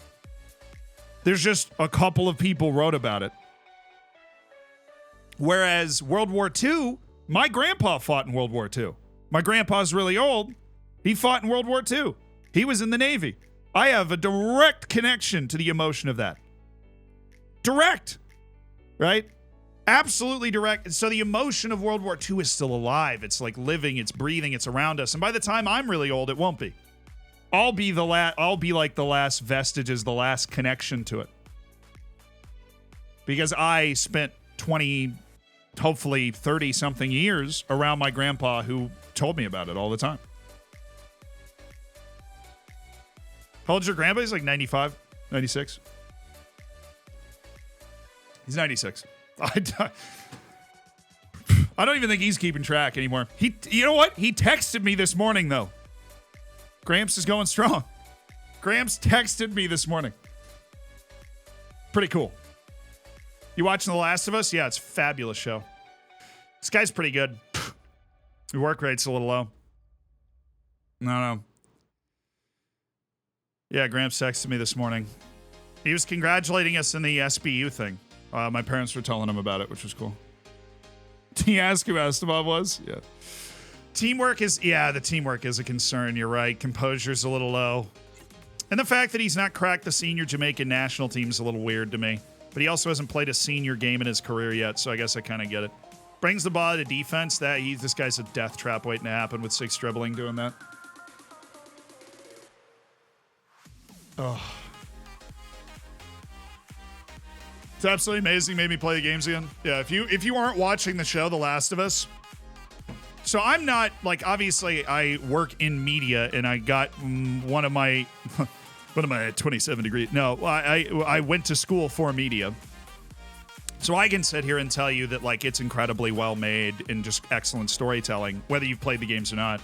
There's just a couple of people wrote about it. Whereas World War II, my grandpa fought in World War II. My grandpa's really old. He fought in World War II. He was in the Navy. I have a direct connection to the emotion of that. Direct, right? Absolutely direct. So the emotion of World War II is still alive. It's like living, it's breathing, it's around us. And by the time I'm really old, it won't be. I'll be like the last vestiges, the last connection to it. Because I spent 20, hopefully 30 something years around my grandpa who told me about it all the time. How old's your grandpa? He's like 95, 96. He's 96. I don't even think he's keeping track anymore. You know what? He texted me this morning, though. Gramps is going strong. Gramps texted me this morning. Pretty cool. You watching The Last of Us? Yeah, it's a fabulous show. This guy's pretty good. Your work rate's a little low. No. Yeah, Gramps texted me this morning. He was congratulating us in the SBU thing. My parents were telling him about it, which was cool. Did he ask who Esteban was? Yeah. The teamwork is a concern. You're right. Composure's a little low. And the fact that he's not cracked the senior Jamaican national team is a little weird to me. But he also hasn't played a senior game in his career yet, so I guess I kind of get it. Brings the ball to defense. This guy's a death trap waiting to happen with 6 dribbling doing that. Oh. It's absolutely amazing. Made me play the games again. Yeah, if you aren't watching the show, The Last of Us. So I'm not, like, obviously I work in media and I got one of my 27 degree. No, I went to school for media. So I can sit here and tell you that, like, it's incredibly well made and just excellent storytelling, whether you've played the games or not.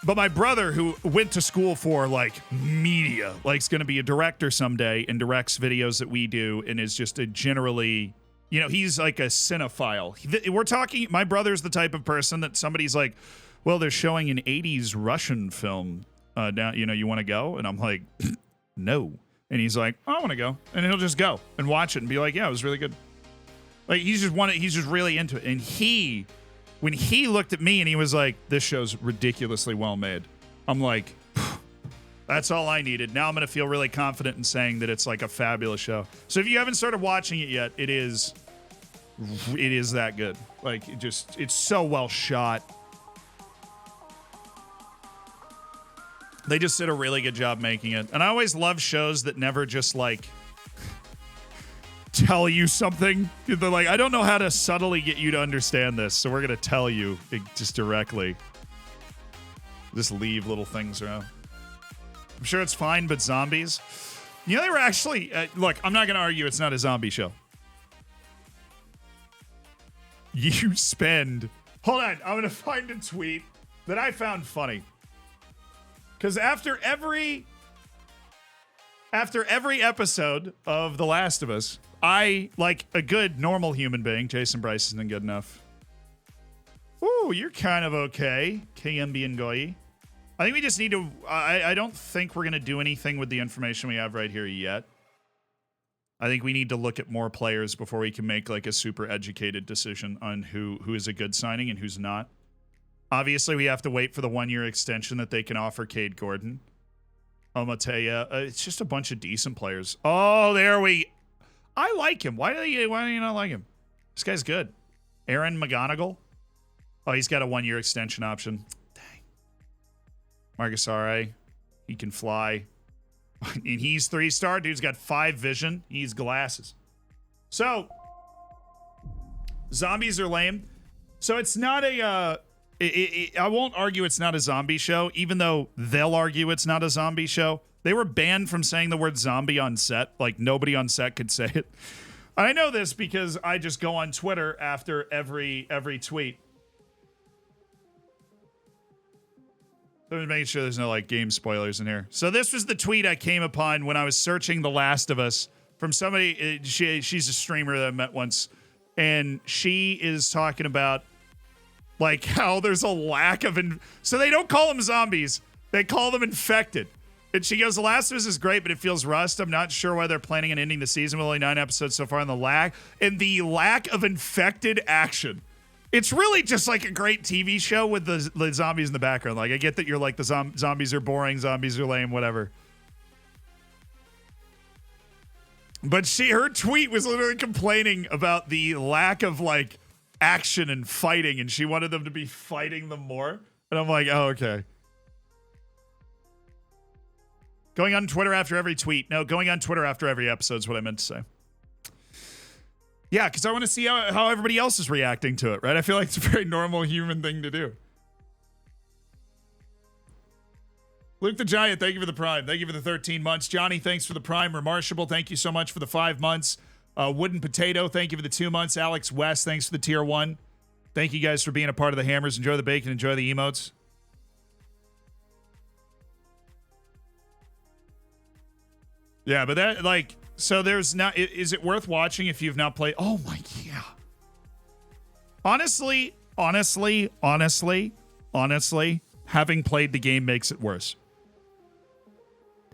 But my brother, who went to school for, like, media, like, is going to be a director someday and directs videos that we do and is just a generally, he's like a cinephile. We're talking, my brother's the type of person that somebody's like, well, they're showing an 80s Russian film now, you want to go? And I'm like, no. And he's like, I want to go. And he'll just go and watch it and be like, yeah, it was really good. Like, he's just really into it. And when he looked at me and he was like, this show's ridiculously well made, I'm like, that's all I needed. Now I'm going to feel really confident in saying that it's like a fabulous show. So if you haven't started watching it yet, it is It is that good. Like, it's so well shot. They just did a really good job making it. And I always love shows that never just, like, tell you something. They're like, I don't know how to subtly get you to understand this, so we're going to tell you it just directly. Just leave little things around. I'm sure it's fine, but zombies. You know, they were actually... look, I'm not going to argue it's not a zombie show. You spend... Hold on, I'm going to find a tweet that I found funny. Because after every episode of The Last of Us, I, like a good normal human being, Jason Bryce isn't good enough. Ooh, you're kind of okay, KMB Ngoyi. I think we just need to, I don't think we're going to do anything with the information we have right here yet. I think we need to look at more players before we can make like a super educated decision on who is a good signing and who's not. Obviously, we have to wait for the 1-year extension that they can offer Cade Gordon. Omoteya. It's just a bunch of decent players. Oh, there we... I like him. Why do you not like him? This guy's good. Aaron McGonigal. Oh, he's got a 1-year extension option. Dang. Margasare. He can fly. And he's 3-star. Dude's got 5 vision. He needs glasses. So, zombies are lame. So it's not a... I won't argue it's not a zombie show, even though they'll argue it's not a zombie show. They were banned from saying the word zombie on set. Like, nobody on set could say it. I know this because I just go on Twitter after every tweet. So I'm making sure there's no, like, game spoilers in here. So this was the tweet I came upon when I was searching The Last of Us from somebody. She's a streamer that I met once, and she is talking about like how there's a lack of... So they don't call them zombies. They call them infected. And she goes, The Last of Us is great, but it feels rushed. I'm not sure why they're planning on ending the season with only 9 episodes so far, and the lack of infected action. It's really just like a great TV show with the zombies in the background. Like, I get that you're like, the zombies are boring, zombies are lame, whatever. But her tweet was literally complaining about the lack of, like, action and fighting, and she wanted them to be fighting them more. And I'm like, oh, okay. Going on Twitter after every tweet. No, going on Twitter after every episode is what I meant to say. Yeah, because I want to see how everybody else is reacting to it, right? I feel like it's a very normal human thing to do. Luke the Giant, thank you for the Prime. Thank you for the 13 months. Johnny, thanks for the Prime. Remarshable, thank you so much for the 5 months. Wooden Potato, thank you for the 2 months. Alex West, thanks for the tier 1. Thank you guys for being a part of the Hammers. Enjoy the bacon, enjoy the emotes. Yeah, but that, like, so there's not... Is it worth watching if you've not played... Oh, my... Yeah. Honestly, having played the game makes it worse.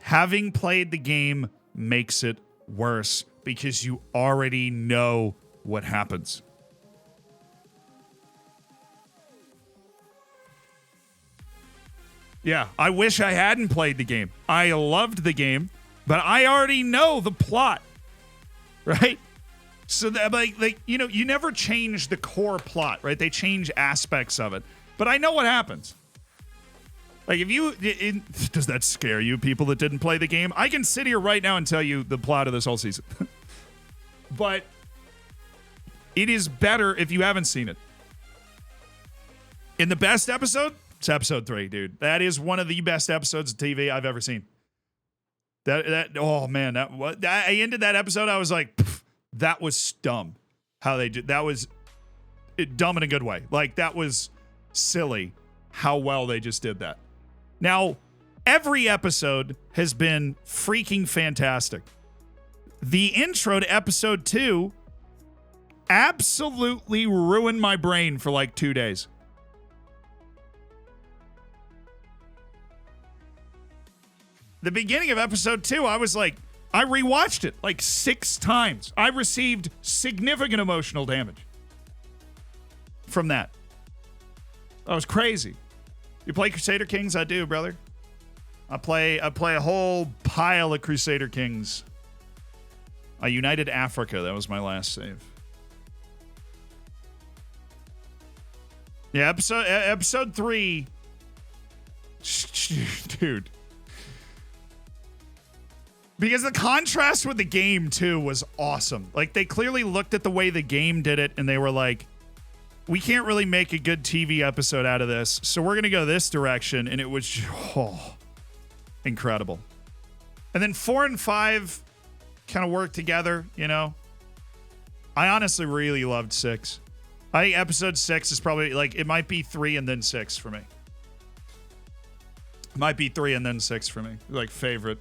Having played the game makes it worse because you already know what happens. Yeah, I wish I hadn't played the game. I loved the game, but I already know the plot, right? So that, like you know, you never change the core plot, right? They change aspects of it, but I know what happens. Like, if you... does that scare you, people that didn't play the game? I can sit here right now and tell you the plot of this whole season. But it is better if you haven't seen it. In the best episode, it's episode 3, dude. That is one of the best episodes of TV I've ever seen. Oh, man. I ended that episode, I was like, that was dumb. How they did... That was dumb in a good way. Like, that was silly how well they just did that. Now, every episode has been freaking fantastic. The intro to episode 2 absolutely ruined my brain for like 2 days. The beginning of episode 2, I was like, I rewatched it like 6 times. I received significant emotional damage from that. That was crazy. You play Crusader Kings? I do, brother. I play a whole pile of Crusader Kings. I United Africa. That was my last save. Yeah, episode 3. Dude. Because the contrast with the game, too, was awesome. Like, they clearly looked at the way the game did it, and they were like, we can't really make a good TV episode out of this, so we're going to go this direction, and it was incredible. And then 4 and 5 kind of worked together, you know? I honestly really loved 6. I think episode 6 is probably, like, it might be 3 and then 6 for me. Might be 3 and then 6 for me. Like, favorite.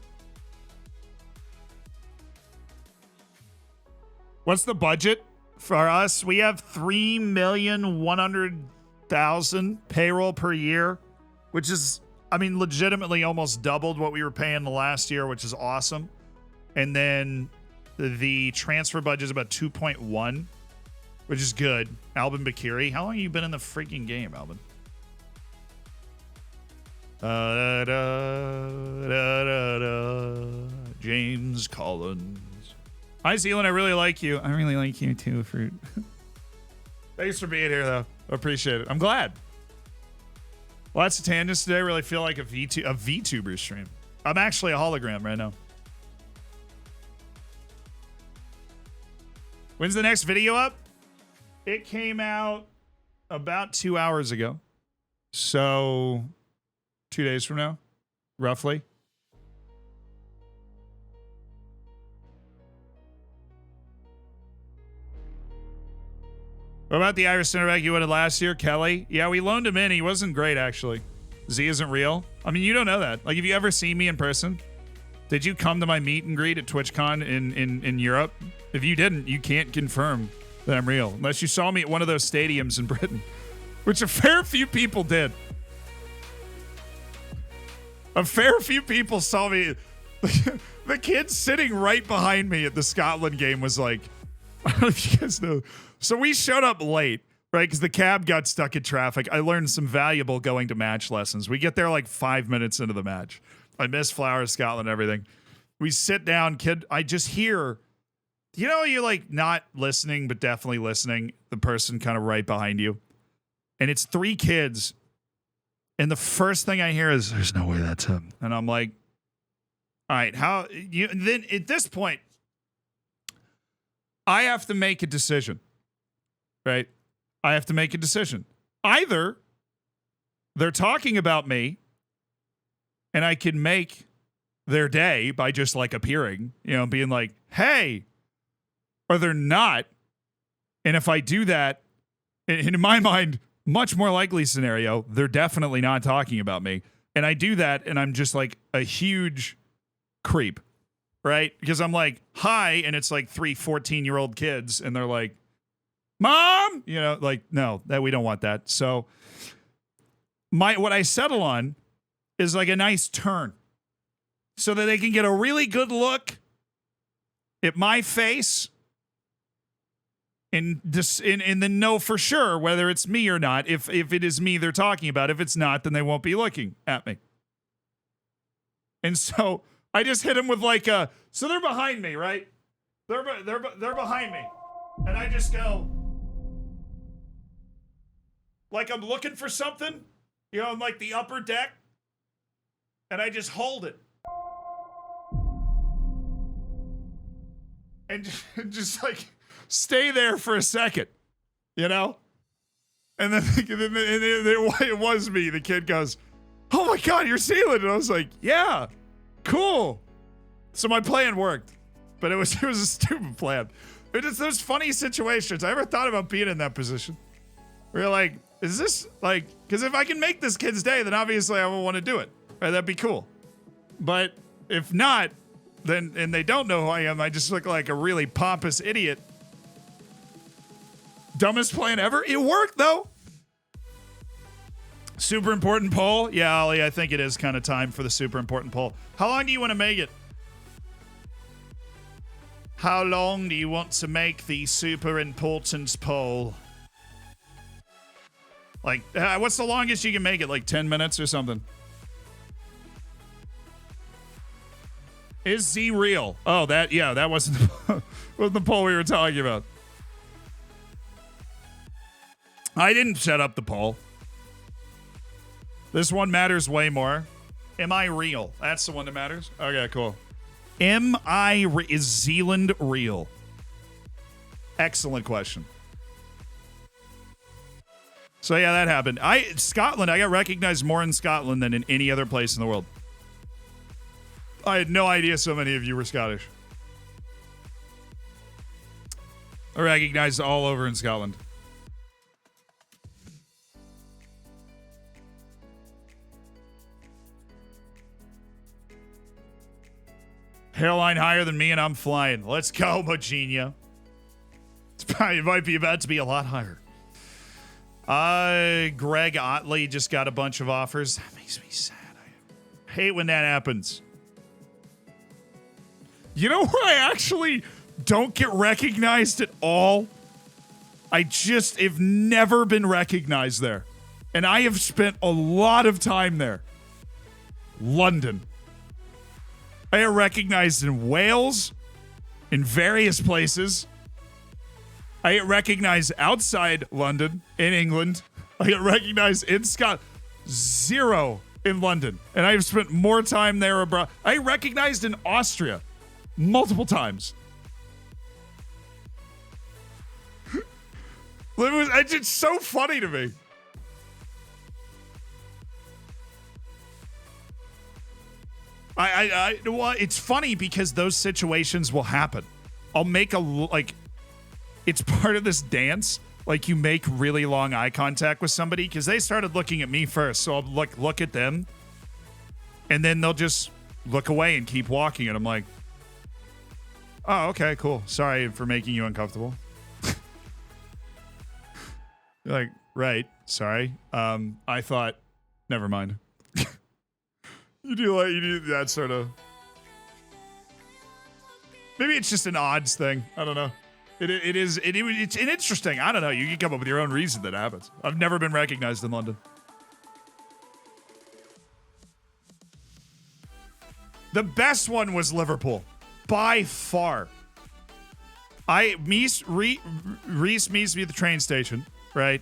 What's the budget for us? We have $3,100,000 payroll per year, which is, I mean, legitimately almost doubled what we were paying the last year, which is awesome. And then the transfer budget is about 2.1, which is good. Albin Bakiri, how long have you been in the freaking game, Albin? James Collins. Hi, Zealand. I really like you. I really like you too, Fruit. Thanks for being here, though. Appreciate it. I'm glad. Lots of tangents today. Really feel like a VTuber stream. I'm actually a hologram right now. When's the next video up? It came out about 2 hours ago. So 2 days from now, roughly. What about the Irish center back you wanted last year, Kelly? Yeah, we loaned him in. He wasn't great, actually. Z isn't real. I mean, you don't know that. Like, have you ever seen me in person? Did you come to my meet and greet at TwitchCon in Europe? If you didn't, you can't confirm that I'm real. Unless you saw me at one of those stadiums in Britain. Which a fair few people did. A fair few people saw me. The kid sitting right behind me at the Scotland game was like, I don't know if you guys know. So we showed up late, right? Because the cab got stuck in traffic. I learned some valuable going to match lessons. We get there like 5 minutes into the match. I miss Flowers, Scotland, everything. We sit down, kid. I just hear, you know, you're like not listening, but definitely listening. The person kind of right behind you. And it's 3 kids. And the first thing I hear is, there's no way that's him. And I'm like, all right, how you then at this point, I have to make a decision. Right? I have to make a decision. Either they're talking about me and I can make their day by just like appearing, you know, being like, hey, or they're not. And if I do that, in my mind, much more likely scenario, they're definitely not talking about me. And I do that and I'm just like a huge creep, right? Because I'm like, hi, and it's like 3 14-year-old kids and they're like, Mom, you know, like, no, that we don't want that. So what I settle on is like a nice turn so that they can get a really good look at my face and then know for sure whether it's me or not. If it is me they're talking about, if it's not, then they won't be looking at me. And so I just hit them with like so they're behind me, right? They're behind me. And I just go, like I'm looking for something, you know, on like the upper deck, and I just hold it. And just like stay there for a second, you know? And then it was me. The kid goes, oh my God, you're sealing. And I was like, yeah, cool. So my plan worked, but it was a stupid plan. There's funny situations. I ever thought about being in that position. Where you're like, is this like, because if I can make this kid's day, then obviously I will want to do it. Right? That'd be cool. But if not, then, and they don't know who I am, I just look like a really pompous idiot. Dumbest plan ever. It worked though. Super important poll. Yeah, Ollie, I think it is kind of time for the super important poll. How long do you want to make it? How long do you want to make the super important poll? Like, what's the longest you can make it? Like 10 minutes or something? Is Z real? Oh, that wasn't the poll we were talking about. I didn't set up the poll. This one matters way more. Am I real? That's the one that matters. Okay, cool. Is Zealand real? Excellent question. So yeah, that happened. Scotland, I got recognized more in Scotland than in any other place in the world. I had no idea so many of you were Scottish. I recognized all over in Scotland. Hairline higher than me and I'm flying. Let's go, Magenia. It might be about to be a lot higher. Greg Otley just got a bunch of offers. That makes me sad. I hate when that happens. You know where I actually don't get recognized at all? I just have never been recognized there. And I have spent a lot of time there. London. I get recognized in Wales, in various places. I get recognized outside London, in England. I get recognized in Scotland. Zero in London. And I've spent more time there abroad. I get recognized in Austria multiple times. It's so funny to me. Well, it's funny because those situations will happen. I'll make it's part of this dance. Like, you make really long eye contact with somebody because they started looking at me first. So I'll look at them, and then they'll just look away and keep walking. And I'm like, oh, okay, cool. Sorry for making you uncomfortable. You're like, right, sorry. I thought, never mind. You do that sort of. Maybe it's just an odds thing. I don't know. It's interesting. I don't know. You can come up with your own reason that happens. I've never been recognized in London. The best one was Liverpool, by far. Reese meets me at the train station, right?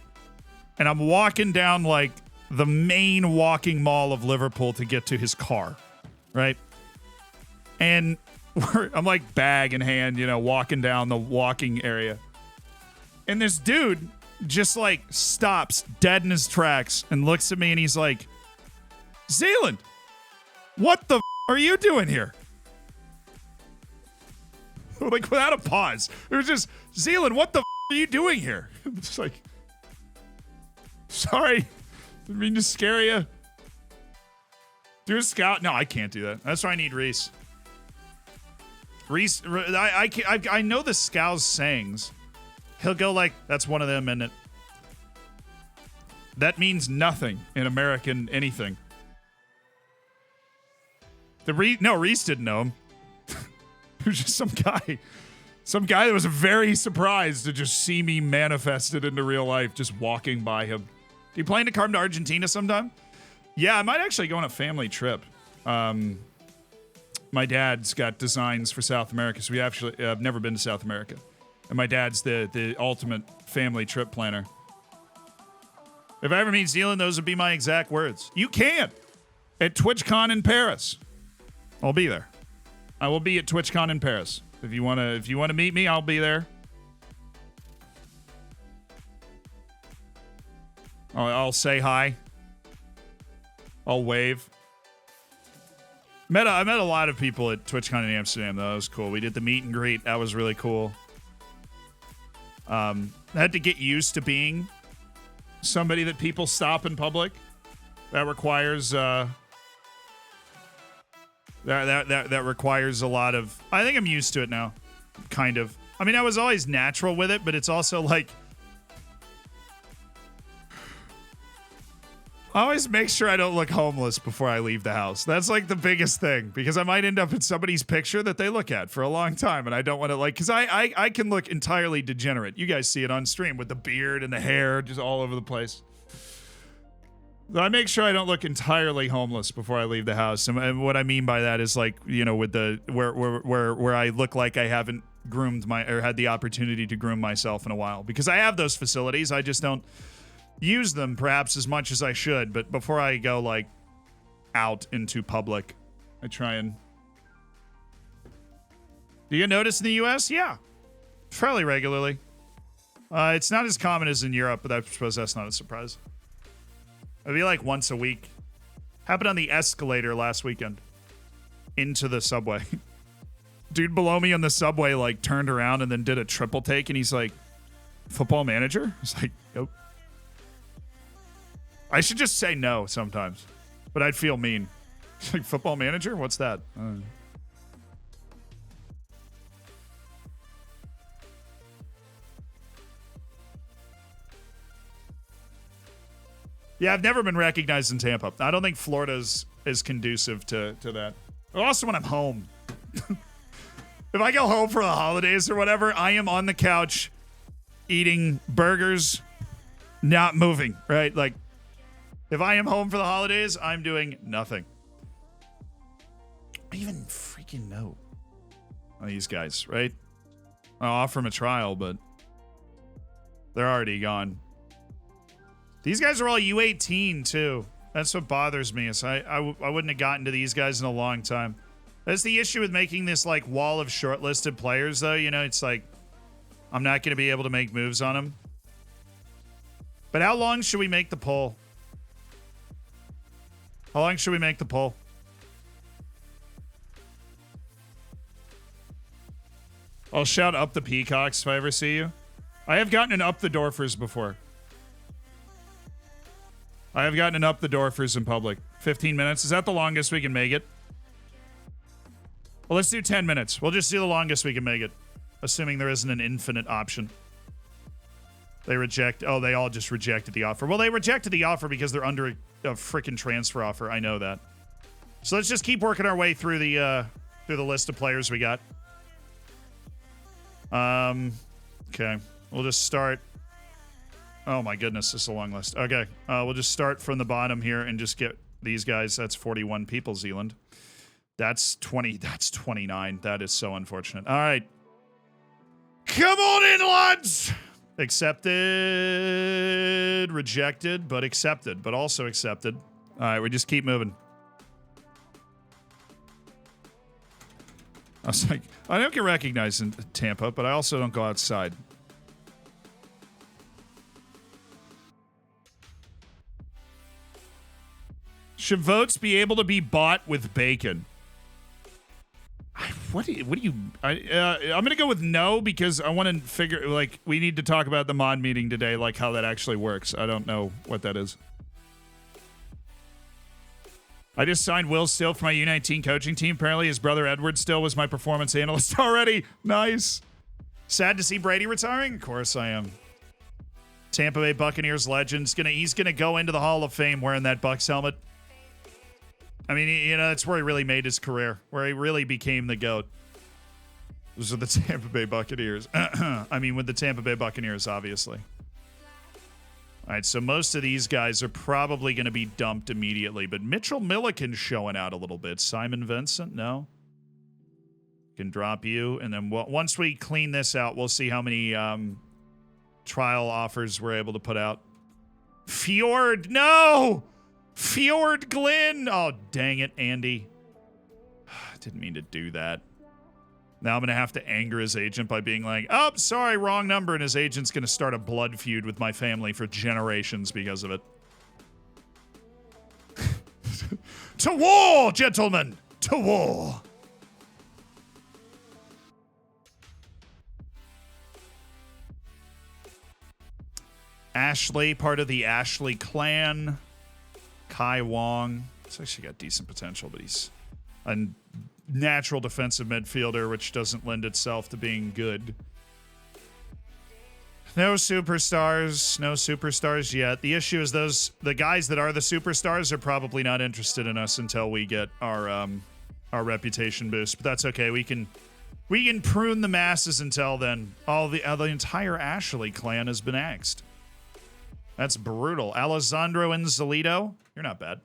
And I'm walking down like the main walking mall of Liverpool to get to his car, right? And I'm like bag in hand, walking down the walking area. And this dude just like stops dead in his tracks and looks at me and he's like, Zealand, what the are you doing here? Like, without a pause. It was just, Zealand, what the are you doing here? It's like, sorry. Didn't mean to scare you. Do a scout. No, I can't do that. That's why I need Reese. Reese, I know the Scow's sayings. He'll go like, that's one of them, isn't it? That means nothing in American anything. Reese didn't know him. It was just some guy that was very surprised to just see me manifested into real life, just walking by him. Do you plan to come to Argentina sometime? Yeah, I might actually go on a family trip. My dad's got designs for South America, so I've never been to South America. And my dad's the ultimate family trip planner. If I ever meet Zealand, those would be my exact words. You can. At TwitchCon in Paris. I'll be there. I will be at TwitchCon in Paris. If you wanna meet me, I'll be there. I'll say hi. I'll wave. I met a lot of people at TwitchCon in Amsterdam, though. That was cool. We did the meet and greet. That was really cool. I had to get used to being somebody that people stop in public. That requires that requires a lot of. I think I'm used to it now, kind of. I mean, I was always natural with it, but it's also like I always make sure I don't look homeless before I leave the house. That's like the biggest thing, because I might end up in somebody's picture that they look at for a long time, and I don't want to because I can look entirely degenerate. You guys see it on stream with the beard and the hair just all over the place. So I make sure I don't look entirely homeless before I leave the house, and what I mean by that is like with the where I look like I haven't groomed had the opportunity to groom myself in a while, because I have those facilities. I just don't. use them perhaps as much as I should, but before I go like out into public, I try and... Do you notice in the US? Yeah. Fairly regularly. It's not as common as in Europe, but I suppose that's not a surprise. It'd be like once a week. Happened on the escalator last weekend. Into the subway. Dude below me on the subway like turned around and then did a triple take and he's like, Football Manager? I was like, nope. I should just say no sometimes, but I'd feel mean. Like, Football Manager? What's that? Yeah, I've never been recognized in Tampa. I don't think Florida's is conducive to that. Also, when I'm home. If I go home for the holidays or whatever, I am on the couch eating burgers, not moving, right? Like, if I am home for the holidays, I'm doing nothing. I even freaking know these guys, right? I'll offer them a trial, but they're already gone. These guys are all U18 too. That's what bothers me. Is I wouldn't have gotten to these guys in a long time. That's the issue with making this like wall of shortlisted players, though. You know, it's like I'm not going to be able to make moves on them. But how long should we make the poll? How long should we make the poll? I'll shout up the Peacocks if I ever see you. I have gotten an up the Dorfers before. I have gotten an up the Dorfers in public. 15 minutes. Is that the longest we can make it? Well, let's do 10 minutes. We'll just do the longest we can make it. Assuming there isn't an infinite option. They reject. Oh, they all just rejected the offer. Well, they rejected the offer because they're under a freaking transfer offer. I know that. So let's just keep working our way through the list of players we got. Okay. We'll just start. Oh my goodness, this is a long list. Okay. We'll just start from the bottom here and just get these guys. That's 41 people, Zealand. That's 20. That's 29. That is so unfortunate. All right. Come on in, lads. Accepted. Rejected, but accepted. But also accepted. All right, we just keep moving. I was like, I don't get recognized in Tampa, but I also don't go outside. Should votes be able to be bought with bacon? I'm gonna go with no because I want to figure, like, we need to talk about the mod meeting today, like how that actually works. I don't know what that is. I just signed Will Still for my U19 coaching team. Apparently his brother Edward Still was my performance analyst already. Nice. Sad to see Brady retiring? Of course I am. Tampa Bay Buccaneers legend. He's gonna go into the Hall of Fame wearing that Bucs helmet. I mean, you know, that's where he really made his career, where he really became the GOAT. Those are the Tampa Bay Buccaneers. I mean, with the Tampa Bay Buccaneers, obviously. All right, so most of these guys are probably going to be dumped immediately, but Mitchell Milliken's showing out a little bit. Simon Vincent, no. Can drop you, and then once we clean this out, we'll see how many trial offers we're able to put out. Fjord, no! Fjord Glenn! Oh, dang it, Andy. Didn't mean to do that. Now I'm going to have to anger his agent by being like, oh, sorry, wrong number, and his agent's going to start a blood feud with my family for generations because of it. To war, gentlemen! To war! Ashley, part of the Ashley clan. Kai Wong. He's actually got decent potential, but he's a natural defensive midfielder, which doesn't lend itself to being good. No superstars. No superstars yet. The issue is the guys that are the superstars are probably not interested in us until we get our reputation boost. But that's okay. We can prune the masses until then. The entire Ashley clan has been axed. That's brutal. Alessandro Inzolito. You're not bad.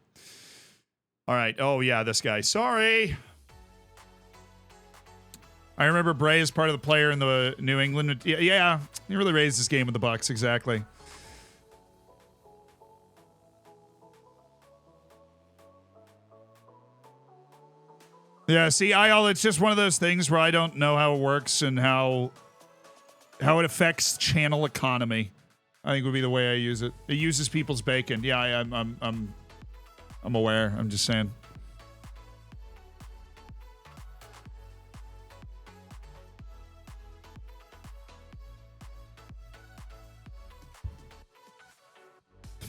All right. Oh, yeah, this guy. Sorry. I remember Bray as part of the player in the New England. Yeah, he really raised his game with the Bucks. Exactly. Yeah, see, it's just one of those things where I don't know how it works and how it affects channel economy. I think would be the way I use it. It uses people's bacon. Yeah, I'm aware. I'm just saying.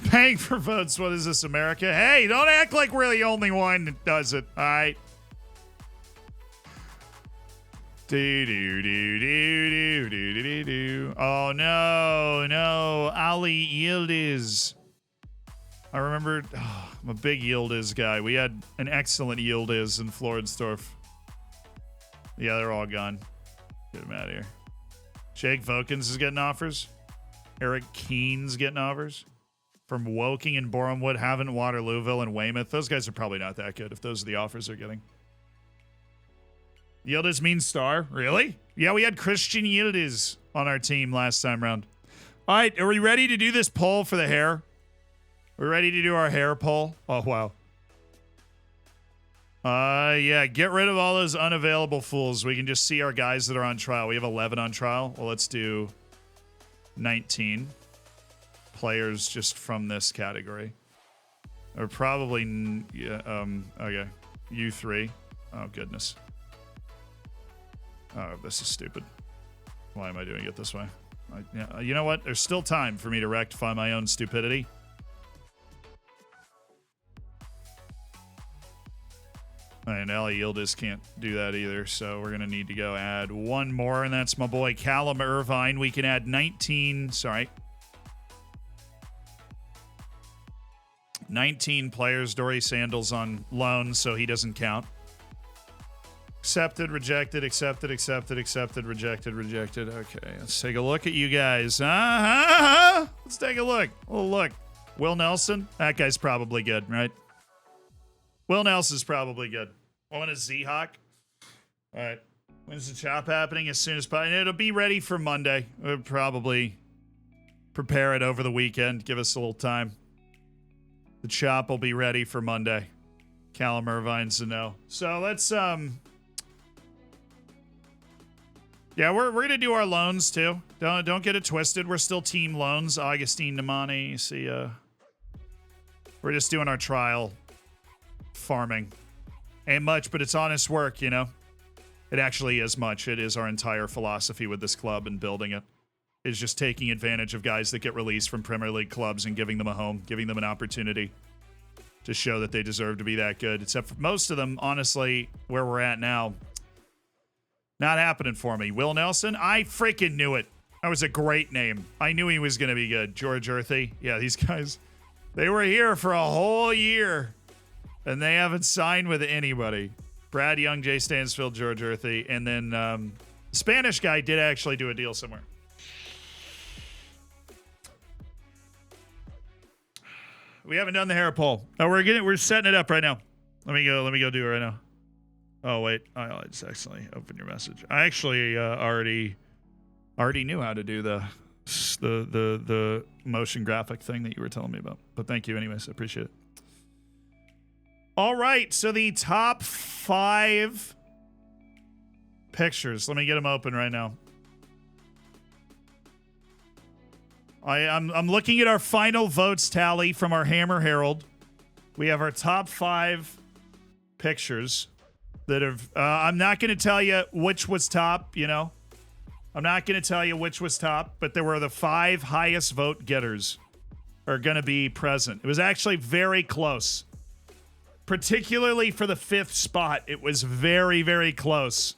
Paying for votes. What is this, America? Hey, don't act like we're the only one that does it. All right. Oh no, Ali Yildiz. I remember, I'm a big Yildiz guy. We had an excellent Yildiz in Floridsdorf. Yeah, they're all gone. Get them out of here. Jake Vokins is getting offers. Eric Keene's getting offers. From Woking and Borehamwood, Havant, Waterlooville, and Weymouth. Those guys are probably not that good if those are the offers they're getting. Yildiz means star? Really? Yeah, we had Christian Yildiz on our team last time round. All right, are we ready to do this poll for the hair? We're ready to do our hair poll? Oh, wow. Yeah, get rid of all those unavailable fools. We can just see our guys that are on trial. We have 11 on trial. Well, let's do 19 players just from this category. Or probably, okay. You three. Oh, goodness. Oh, this is stupid. Why am I doing it this way? You know what? There's still time for me to rectify my own stupidity. And Ali Yildiz can't do that either, so we're going to need to go add one more, and that's my boy Callum Irvine. We can add 19 players. Dory Sandals on loan, so he doesn't count. Accepted, rejected, accepted, accepted, accepted, rejected, rejected. Okay, let's take a look at you guys. Let's take a look. Oh, look. Will Nelson? That guy's probably good, right? Will Nelson's probably good. On a Z-Hawk. All right. When's the chop happening? As soon as possible. It'll be ready for Monday. We'll probably prepare it over the weekend. Give us a little time. The chop will be ready for Monday. Callum Irvine's a no. So let's, yeah, we're gonna do our loans too. Don't get it twisted. We're still team loans. Augustine Namani, see, we're just doing our trial farming. Ain't much, but it's honest work, you know? It actually is much. It is our entire philosophy with this club and building it. Is just taking advantage of guys that get released from Premier League clubs and giving them a home, giving them an opportunity to show that they deserve to be that good. Except for most of them, honestly, where we're at now, not happening for me. Will Nelson, I freaking knew it. That was a great name. I knew he was going to be good. George Earthy. Yeah, these guys, they were here for a whole year, and they haven't signed with anybody. Brad Young, Jay Stansfield, George Earthy, and then the Spanish guy did actually do a deal somewhere. We haven't done the hair poll. Oh, we're setting it up right now. Let me go do it right now. Oh wait, I just accidentally opened your message. I actually already knew how to do the motion graphic thing that you were telling me about. But thank you anyways. I appreciate it. All right, so the top 5 pictures. Let me get them open right now. I'm looking at our final votes tally from our Hammer Herald. We have our top 5 pictures that have... I'm not going to tell you which was top, you know. I'm not going to tell you which was top, but there were the 5 highest vote getters are going to be present. It was actually very close. Particularly for the 5th spot, it was very, very close.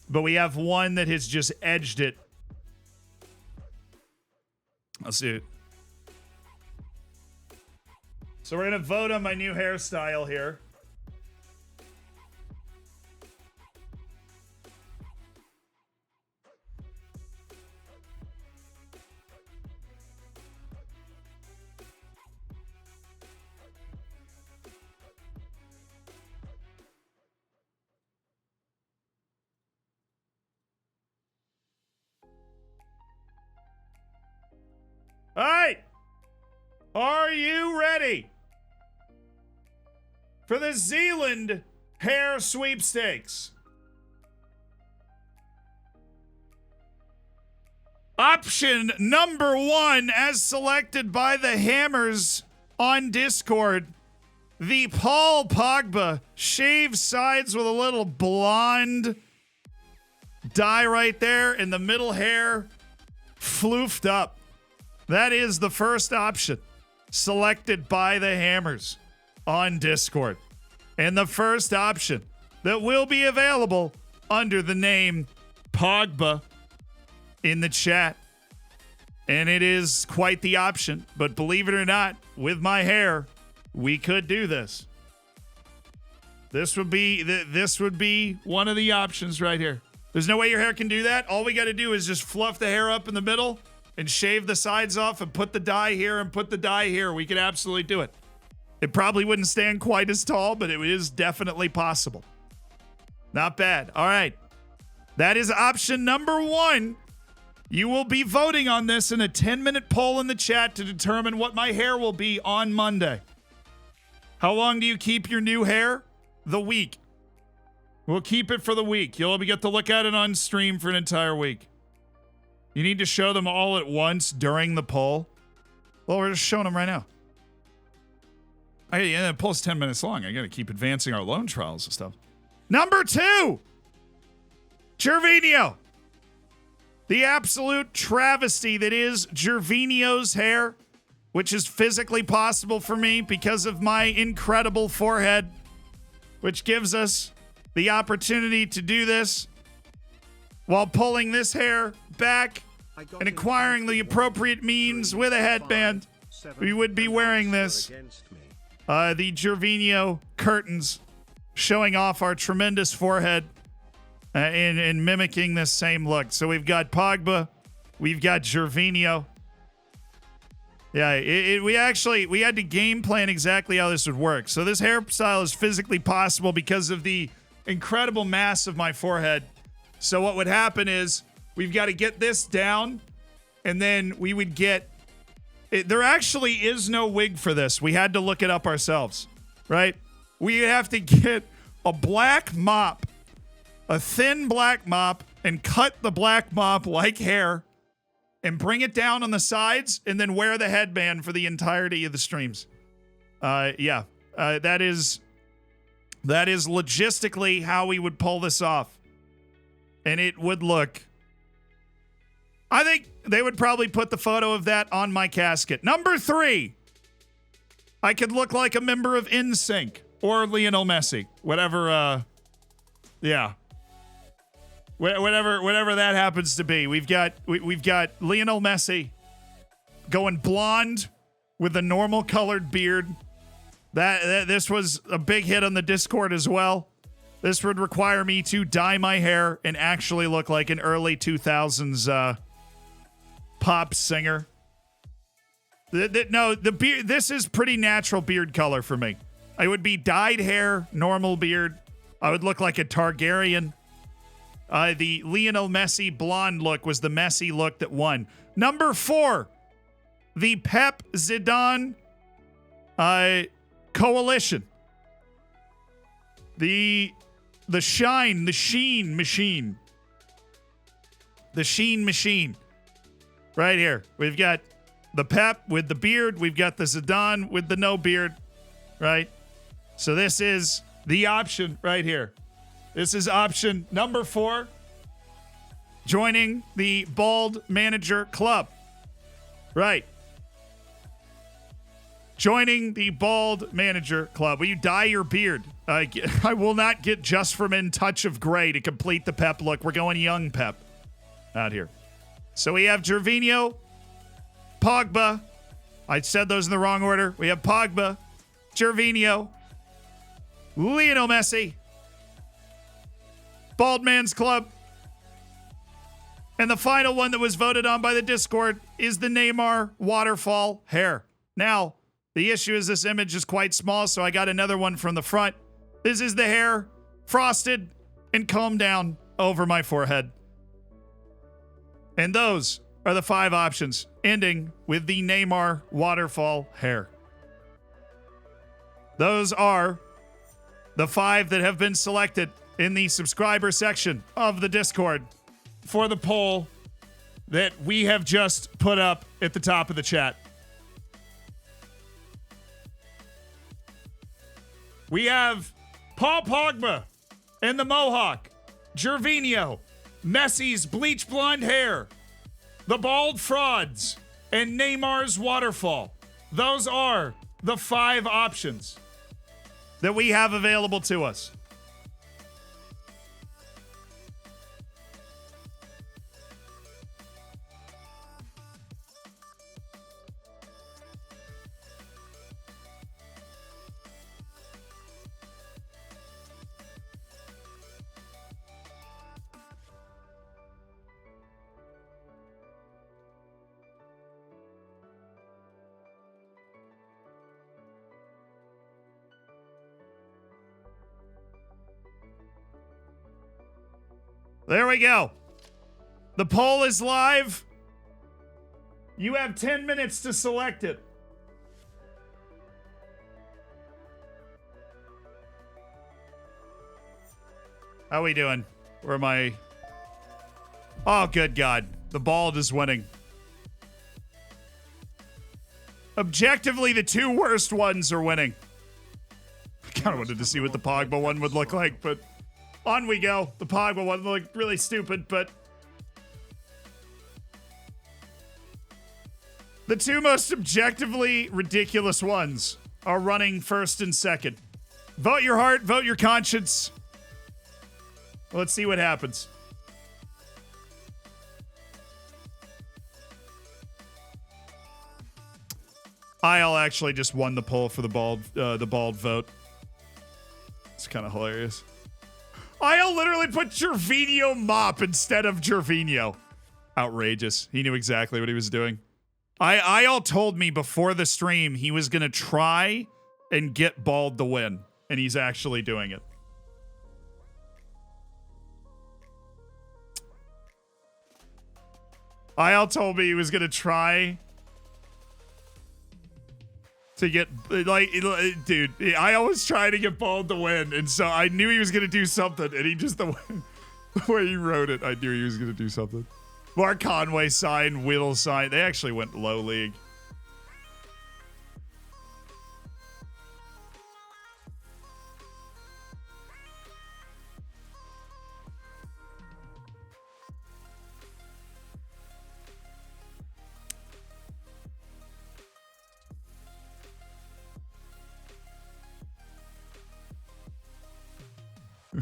But we have one that has just edged it. Let's see it. So we're going to vote on my new hairstyle here. All right. Are you ready for the Zealand hair sweepstakes. Option number 1, as selected by the Hammers on Discord, the Paul Pogba shaved sides with a little blonde dye right there, and the middle hair floofed up. That is the first option selected by the Hammers on Discord. And the first option that will be available under the name Pogba in the chat. And it is quite the option, but believe it or not, with my hair, we could do this. This would be one of the options right here. There's no way your hair can do that. All we got to do is just fluff the hair up in the middle and shave the sides off and put the dye here and put the dye here. We could absolutely do it. It probably wouldn't stand quite as tall, but it is definitely possible. Not bad. All right. That is option number 1. You will be voting on this in a 10-minute poll in the chat to determine what my hair will be on Monday. How long do you keep your new hair? The week. We'll keep it for the week. You'll get to look at it on stream for an entire week. You need to show them all at once during the poll. Well, we're just showing them right now. The poll's 10 minutes long. I got to keep advancing our loan trials and stuff. Number 2, Gervinho. The absolute travesty that is Gervinho's hair, which is physically possible for me because of my incredible forehead, which gives us the opportunity to do this while pulling this hair back and acquiring the appropriate means with a headband. We would be wearing this. The Gervinho curtains showing off our tremendous forehead and mimicking this same look. So we've got Pogba, we've got Gervinho. Yeah, we had to game plan exactly how this would work. So this hairstyle is physically possible because of the incredible mass of my forehead. So what would happen is we've got to get this down, and then we would get... There actually is no wig for this. We had to look it up ourselves, right? We have to get a black mop, a thin black mop, and cut the black mop like hair, and bring it down on the sides, and then wear the headband for the entirety of the streams. That is logistically how we would pull this off. And it would look... I think they would probably put the photo of that on my casket. Number 3, I could look like a member of NSYNC or Lionel Messi. Whatever that happens to be. We've got Lionel Messi going blonde with a normal colored beard. This was a big hit on the Discord as well. This would require me to dye my hair and actually look like an early 2000s pop singer. The beard. This is pretty natural beard color for me. I would be dyed hair, normal beard. I would look like a Targaryen. The Lionel Messi blonde look was the Messi look that won. Number 4, the Pep Zidane coalition. The sheen machine. The sheen machine. Right here. We've got the Pep with the beard. We've got the Zidane with the no beard. Right? So this is the option right here. This is option number 4. Joining the Bald Manager Club. Right. Joining the Bald Manager Club. Will you dye your beard? I will not get Just For Men touch of gray to complete the Pep look. We're going young Pep out here. So we have Gervinho, Pogba. I said those in the wrong order. We have Pogba, Gervinho, Lionel Messi, Bald Man's Club. And the final one that was voted on by the Discord is the Neymar waterfall hair. Now, the issue is this image is quite small, so I got another one from the front. This is the hair, frosted and combed down over my forehead. And those are the 5 options, ending with the Neymar waterfall hair. Those are the 5 that have been selected in the subscriber section of the Discord for the poll that we have just put up at the top of the chat. We have Paul Pogba and the Mohawk, Gervinho, Messi's bleach blonde hair, the Bald Frauds, and Neymar's Waterfall. Those are the 5 options that we have available to us. There we go. The poll is live. You have 10 minutes to select it. How we doing? Where am I? Oh, good God. The bald is winning. Objectively, the 2 worst ones are winning. I kind of wanted to see what the Pogba one would look like, but on we go. The Pogba one looked really stupid, but the 2 most objectively ridiculous ones are running first and second. Vote your heart, vote your conscience. Let's see what happens. IL actually just won the poll for the bald vote. It's kind of hilarious. IL literally put Gervinho Mop instead of Gervinho. Outrageous. He knew exactly what he was doing. IL told me before the stream he was going to try and get bald to win, and he's actually doing it. IL told me he was going to try to get, like, dude, I always try to get bald to win, and so I knew he was going to do something, and he just, the way he wrote it, I knew he was going to do something. Mark Conway signed, Whittle signed. They actually went low league.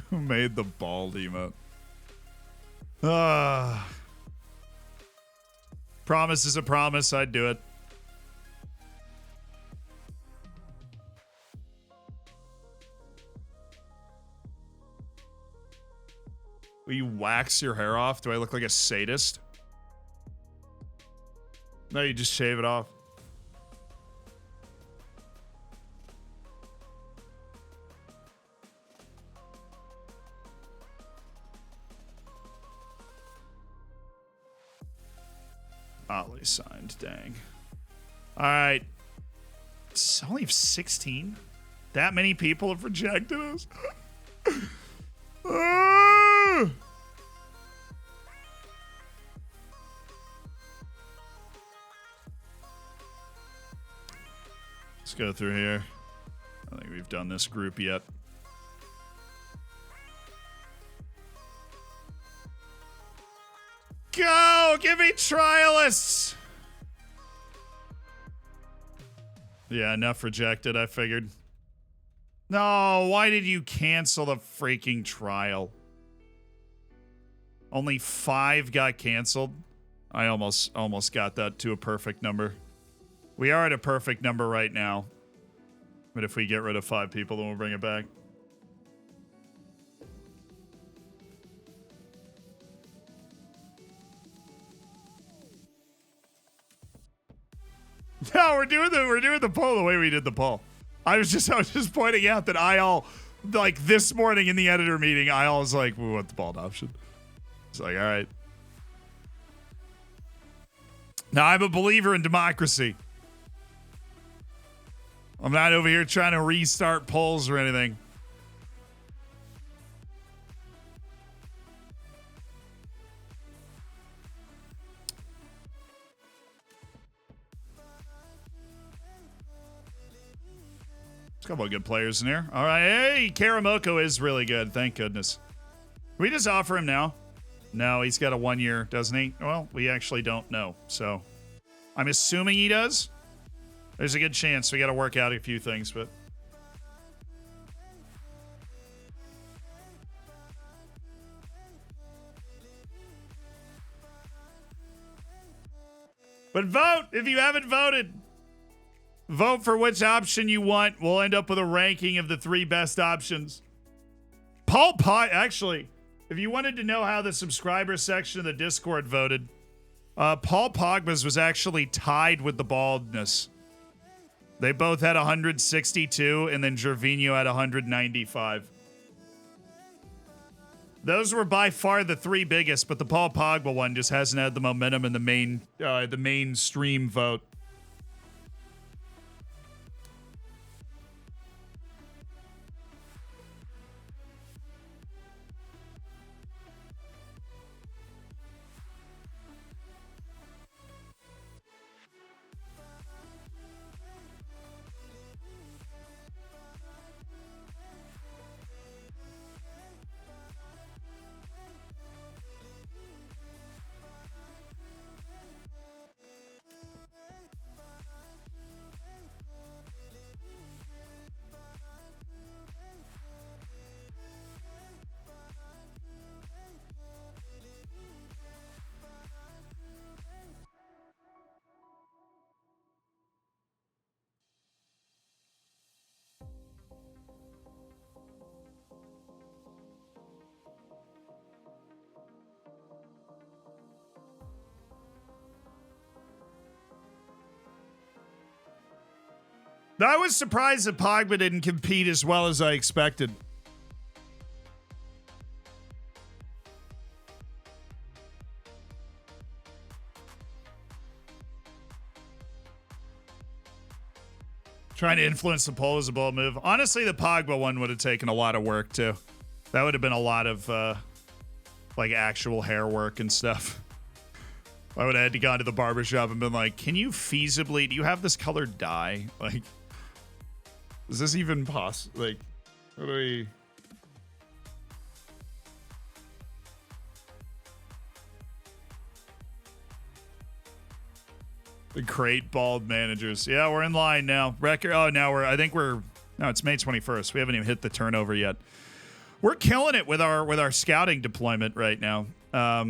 Who made the bald emote? Promise is a promise. I'd do it. Will you wax your hair off? Do I look like a sadist? No, you just shave it off. Ollie signed, dang. All right. It's only 16? That many people have rejected us? Let's go through here. I think we've done this group yet. Go! Give me trialists! Yeah, enough rejected, I figured. No, why did you cancel the freaking trial? Only 5 got canceled. I almost got that to a perfect number. We are at a perfect number right now. But if we get rid of 5 people, then we'll bring it back. No, we're doing the poll the way we did the poll. I was just pointing out that like this morning in the editor meeting, was like, we want the bald option. It's like, all right. Now I'm a believer in democracy. I'm not over here trying to restart polls or anything. Couple of good players in here. All right. Hey, Karamoko is really good. Thank goodness. Can we just offer him now? No, he's got a 1 year, doesn't he? Well, we actually don't know. So I'm assuming he does. There's a good chance. We got to work out a few things, but. But vote if you haven't voted. Vote for which option you want. We'll end up with a ranking of the 3 best options. Paul Pie, actually, if you wanted to know how the subscriber section of the Discord voted, Paul Pogba's was actually tied with the baldness. They both had 162, and then Gervinho had 195. Those were by far the 3 biggest, but the Paul Pogba one just hasn't had the momentum in the mainstream vote. I was surprised that Pogba didn't compete as well as I expected. Trying to influence the posable move. Honestly, the Pogba one would have taken a lot of work, too. That would have been a lot of, like, actual hair work and stuff. I would have had to go to the barbershop and been like, can you feasibly, do you have this colored dye? Like, is this even possible? Like, what do we... The great bald managers. Yeah, we're in line now. Record. Oh, now no, it's May 21st. We haven't even hit the turnover yet. We're killing it with our scouting deployment right now. Yeah,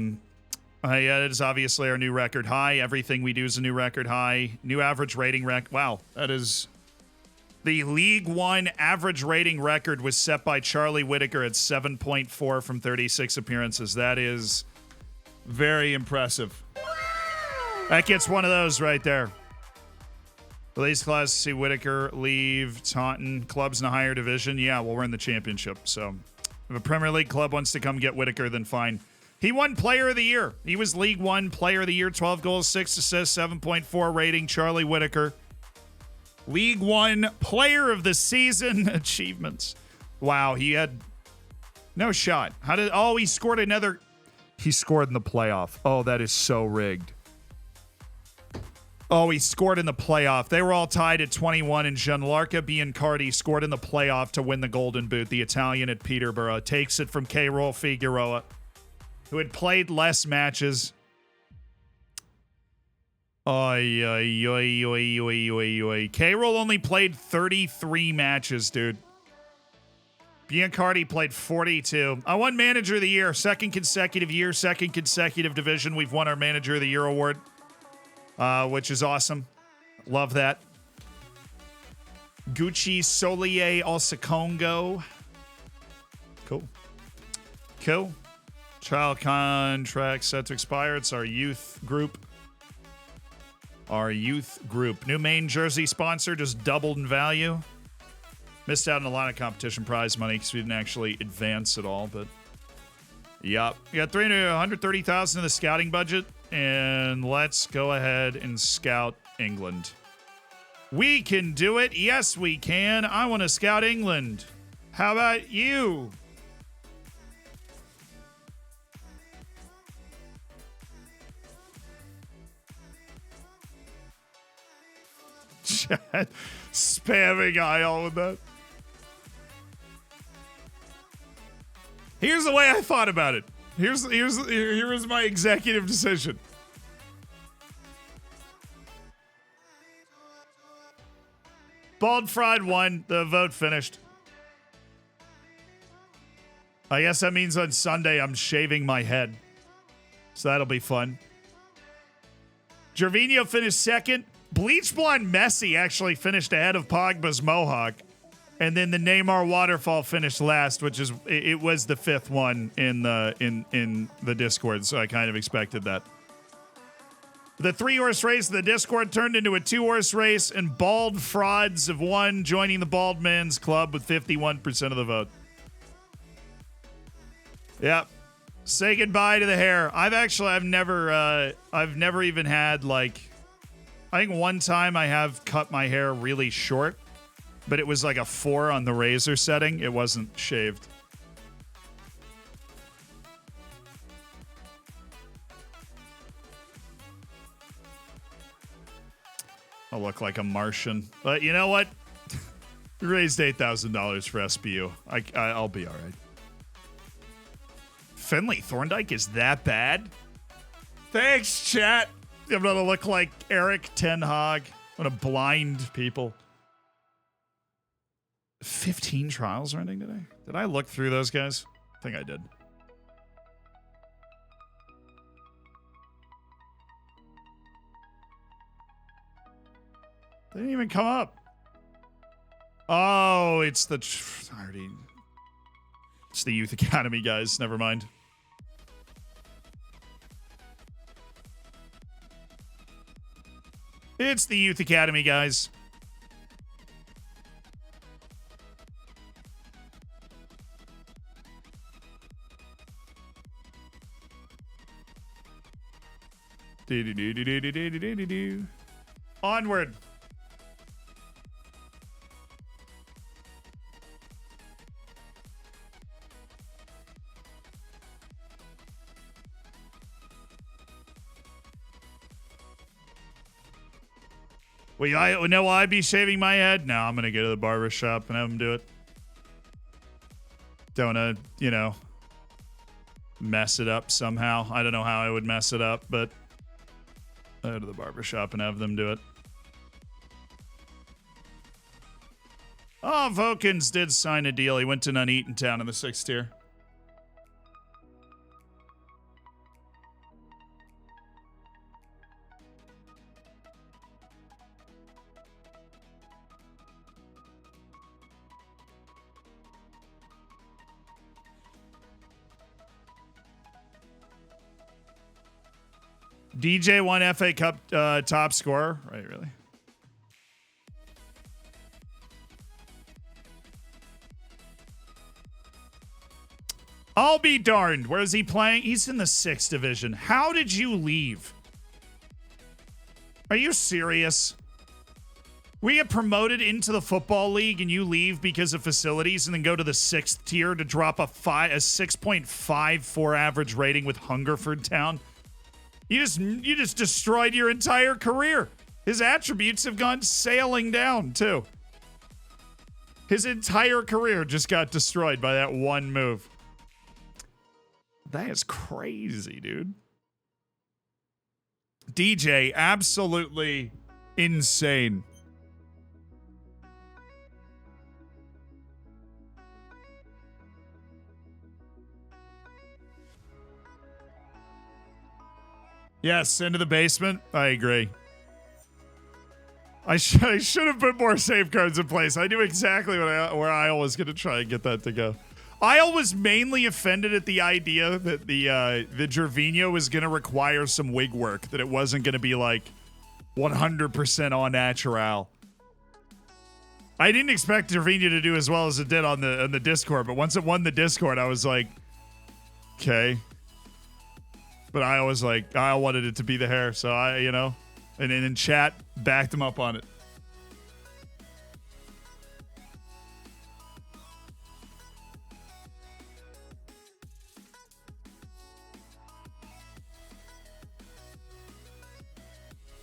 it is obviously our new record high. Everything we do is a new record high. New average rating Wow, that is... The League One average rating record was set by Charlie Whittaker at 7.4 from 36 appearances. That is very impressive. That gets one of those right there. Release class to see Whittaker leave Taunton. Clubs in a higher division. Yeah, well, we're in the championship. So if a Premier League club wants to come get Whittaker, then fine. He won Player of the Year. He was League One Player of the Year. 12 goals, 6 assists, 7.4 rating. Charlie Whittaker. League One Player of the Season achievements. Wow, he had no shot. He scored another. He scored in the playoff. Oh, that is so rigged. Oh, he scored in the playoff. They were all tied at 21, and Gianluca Biancardi scored in the playoff to win the Golden Boot. The Italian at Peterborough takes it from K-Roll Figueroa, who had played less matches. Oy, oy, oy, oy, oy, oy, oy. K-Roll only played 33 matches, dude. Biancardi played 42. I won Manager of the Year. Second consecutive year, second consecutive division. We've won our Manager of the Year award, which is awesome. Love that. Gucci Solier Alsacongo. Cool. Cool. Trial contract set to expire. It's our youth group. Our youth group. New main jersey sponsor just doubled in value. Missed out on a lot of competition prize money because we didn't actually advance at all. But, yep. We got $130,000 in the scouting budget. And let's go ahead and scout England. We can do it. Yes, we can. I want to scout England. How about you? Chat spamming Isle with that. Here's the way I thought about it. Here was my executive decision. Bald Fraud won. The vote finished. I guess that means on Sunday I'm shaving my head. So that'll be fun. Gervinho finished second. Bleach Blonde Messi actually finished ahead of Pogba's Mohawk. And then the Neymar Waterfall finished last, which is it was the fifth one in the Discord, so I kind of expected that. The 3-horse race of the Discord turned into a 2-horse race, and Bald Frauds have won, joining the Bald Men's Club with 51% of the vote. Yep. Say goodbye to the hair. I've never even had, like, I think one time I have cut my hair really short, but it was like a 4 on the razor setting. It wasn't shaved. I'll look like a Martian. But you know what? We raised $8,000 for SBU. I'll be all right. Finley Thorndike is that bad? Thanks, chat. I'm going to look like Eric Ten Hag. I'm going to blind people. 15 trials are ending today? Did I look through those guys? I think I did. They didn't even come up. Oh, it's the it's the Youth Academy guys. Never mind. It's the Youth Academy guys. Onward. Will I be shaving my head? No, I'm going to go to the barber shop and have them do it. Don't want to, mess it up somehow. I don't know how I would mess it up, but I'll go to the barber shop and have them do it. Oh, Vokins did sign a deal. He went to Nuneaton Town in the 6th tier. DJ won FA Cup top scorer. Right, really? I'll be darned. Where is he playing? He's in the 6th division. How did you leave? Are you serious? We get promoted into the football league and you leave because of facilities and then go to the 6th tier to drop a 6.54 average rating with Hungerford Town? You just destroyed your entire career. His attributes have gone sailing down, too. His entire career just got destroyed by that one move. That is crazy, dude. DJ, absolutely insane. Yes, into the basement. I agree. I should have put more safeguards in place. I knew exactly where Isle was going to try and get that to go. Isle was mainly offended at the idea that the Gervinho was going to require some wig work, that it wasn't going to be like 100% au natural. I didn't expect Gervinho to do as well as it did on the Discord, but once it won the Discord, I was like, okay. But I was like, I wanted it to be the hair, so and then in chat, backed him up on it.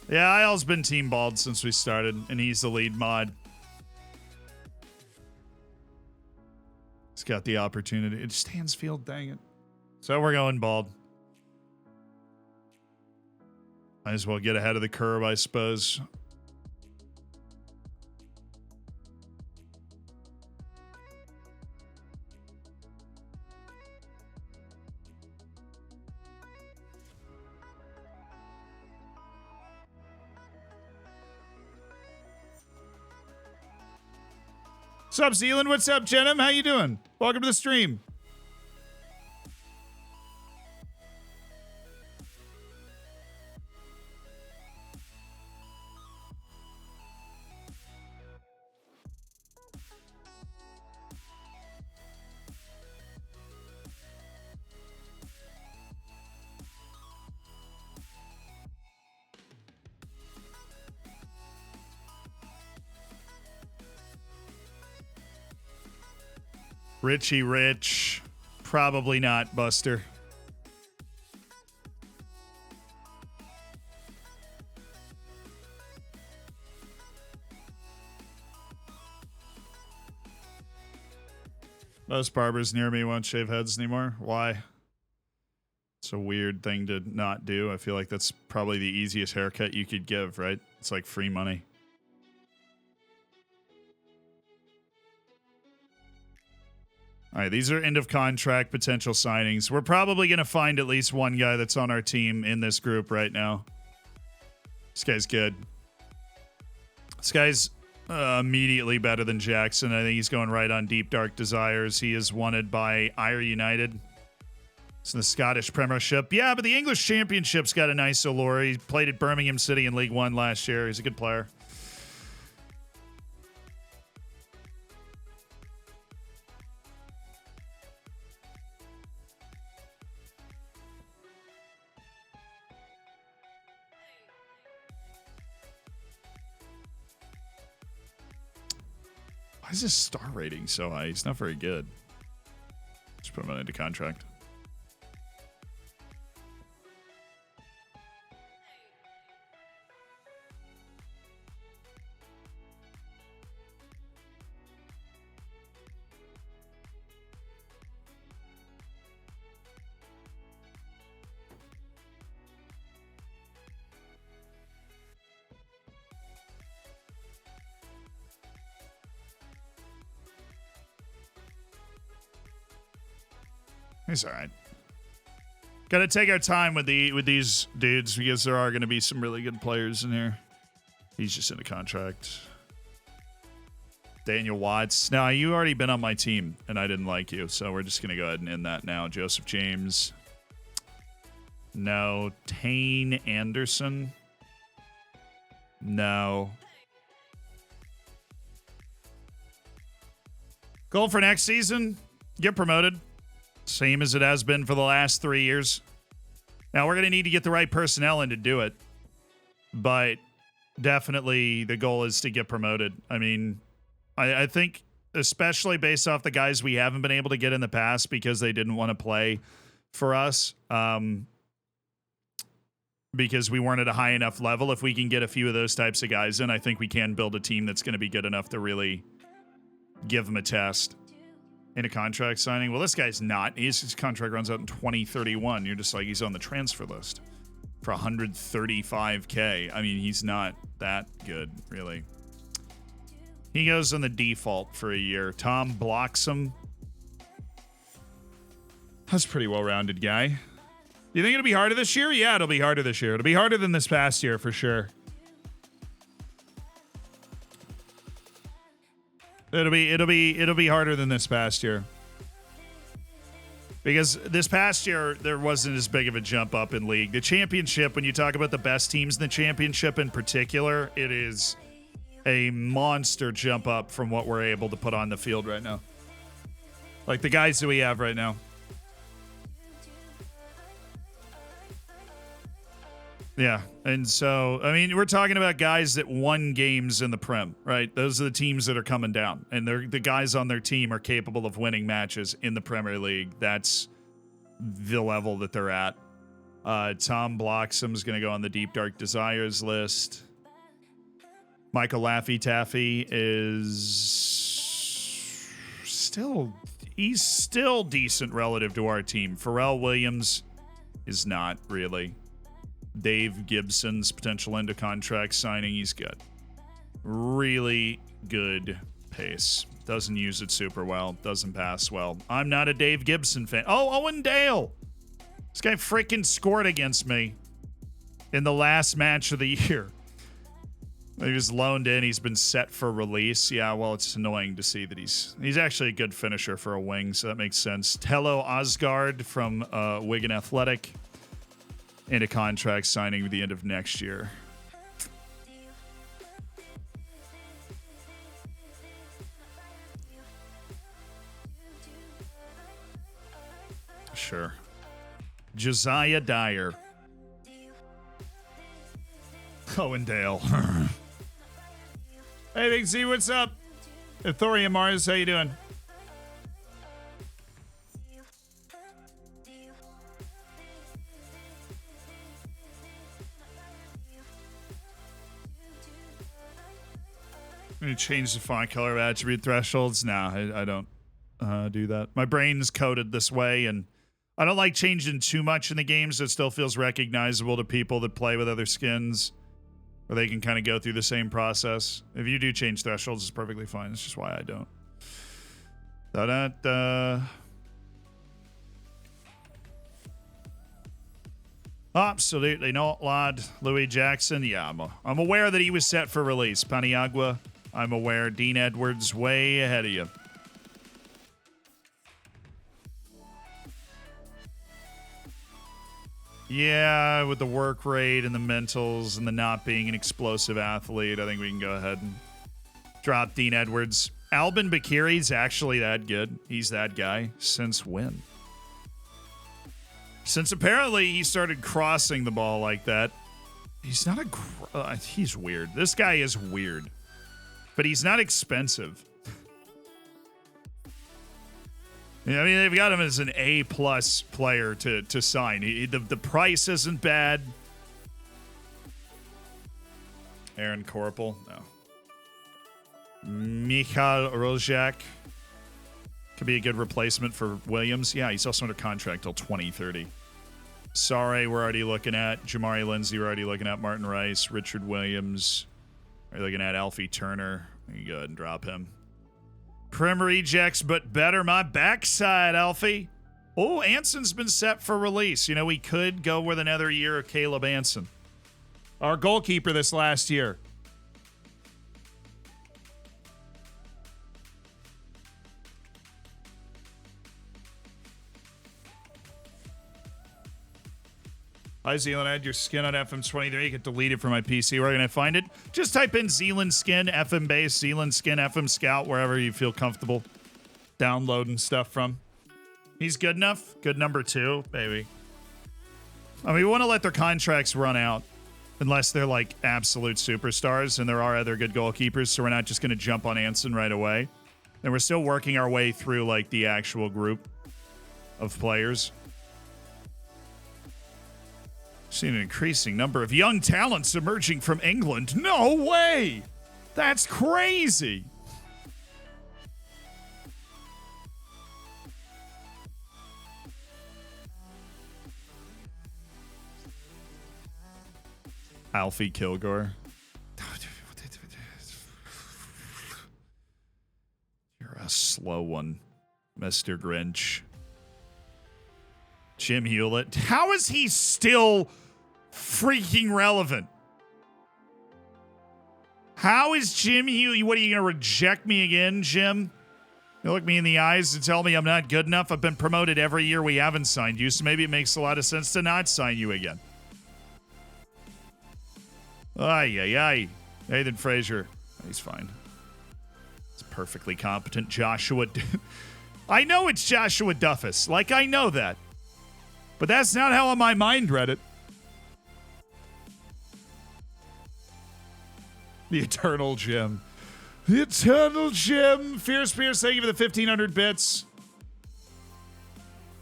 Yeah, Isle's been team bald since we started, and he's the lead mod. He's got the opportunity. It's Stansfield, dang it. So we're going bald. Might as well get ahead of the curve, I suppose. What's up, Zealand? What's up, Jenham? How you doing? Welcome to the stream. Richie Rich. Probably not, Buster. Most barbers near me won't shave heads anymore. Why? It's a weird thing to not do. I feel like that's probably the easiest haircut you could give, right? It's like free money. All right, these are end of contract potential signings. We're probably going to find at least one guy that's on our team in this group right now. This guy's good. This guy's immediately better than Jackson. I think he's going right on Deep Dark Desires. He is wanted by Ayr United. It's in the Scottish Premiership. Yeah, but the English Championship's got a nice allure. He played at Birmingham City in League One last year. He's a good player. Why is his star rating so high? He's not very good. Just put him on into contract. He's all right. Got to take our time with these dudes because there are going to be some really good players in here. He's just in a contract. Daniel Watts. Now, you already been on my team, and I didn't like you, so we're just going to go ahead and end that now. Joseph James. No. Tane Anderson. No. Goal for next season. Get promoted. Same as it has been for the last 3 years. Now, we're going to need to get the right personnel in to do it. But definitely the goal is to get promoted. I mean, I think especially based off the guys we haven't been able to get in the past because they didn't want to play for us. Because we weren't at a high enough level. If we can get a few of those types of guys in, I think we can build a team that's going to be good enough to really give them a test. In a contract signing? Well, this guy's not. His contract runs out in 2031. You're just like, he's on the transfer list for 135K. I mean, he's not that good, really. He goes on the default for a year. Tom Bloxham. That's a pretty well-rounded guy. You think it'll be harder this year? Yeah, it'll be harder this year. It'll be harder than this past year for sure. It'll be harder than this past year. Because this past year, there wasn't as big of a jump up in league. The championship, when you talk about the best teams in the championship in particular, it is a monster jump up from what we're able to put on the field right now. Like the guys that we have right now. Yeah, and so, I mean, we're talking about guys that won games in the Prem, right? Those are the teams that are coming down, and the guys on their team are capable of winning matches in the Premier League. That's the level that they're at. Tom Bloxham is going to go on the Deep Dark Desires list. Michael Laffy Taffy is still he's still decent relative to our team. Pharrell Williams is not really. Dave Gibson's potential end of contract signing, he's good. Really good pace. Doesn't use it super well. Doesn't pass well. I'm not a Dave Gibson fan. Oh, Owen Dale. This guy freaking scored against me in the last match of the year. He was loaned in. He's been set for release. Yeah, well, it's annoying to see that he's actually a good finisher for a wing, so that makes sense. Tello Osgard from Wigan Athletic. And a contract signing at the end of next year. Sure. Josiah Dyer. Owen Dale. Hey, Big Z, what's up? Thorium Mars, how you doing? You change the font color of attribute thresholds? Nah, I don't do that. My brain's coded this way, and I don't like changing too much in the game so it still feels recognizable to people that play with other skins, where they can kind of go through the same process. If you do change thresholds, it's perfectly fine. It's just why I don't. Da-da-da. Absolutely not, lad. Louis Jackson, yeah, I'm aware that he was set for release. Paniagua, I'm aware. Dean Edwards, way ahead of you. Yeah, with the work rate and the mentals and the not being an explosive athlete, I think we can go ahead and drop Dean Edwards. Albin Bakiri's actually that good. He's that guy. Since when? Since apparently he started crossing the ball like that. He's not a... he's weird. This guy is weird. But he's not expensive. Yeah, I mean, they've got him as an A-plus player to sign. The price isn't bad. Aaron Corpel? No. Michal Rozak. Could be a good replacement for Williams. Yeah, he's also under contract till 2030. Sorry, we're already looking at. Jamari Lindsay, we're already looking at. Martin Rice, Richard Williams. We're looking at Alfie Turner. You go ahead and drop him. Prim rejects, but better my backside, Alfie. Oh, Anson's been set for release. You know, we could go with another year of Caleb Anson. Our goalkeeper this last year. Hi, Zealand. Add your skin on FM23. You get deleted from my PC. Where are you going to find it? Just type in Zealand Skin, FM Base, Zealand Skin, FM Scout, wherever you feel comfortable downloading stuff from. He's good enough. Good number 2, baby. I mean, we want to let their contracts run out unless they're like absolute superstars, and there are other good goalkeepers, so we're not just going to jump on Anson right away. And we're still working our way through like the actual group of players. Seen an increasing number of young talents emerging from England. No way! That's crazy! Alfie Kilgore. You're a slow one, Mr. Grinch. Jim Hewlett. How is he still freaking relevant? How is Jim Hewlett? What, are you going to reject me again, Jim? You look me in the eyes and tell me I'm not good enough? I've been promoted every year we haven't signed you, so maybe it makes a lot of sense to not sign you again. Ay, ay, ay. Nathan Frazier. He's fine. It's perfectly competent. Joshua. I know it's Joshua Duffus. Like, I know that. But that's not how my mind read it. The Eternal Gem. The Eternal Gem. Fierce Pierce, thank you for the 1,500 bits.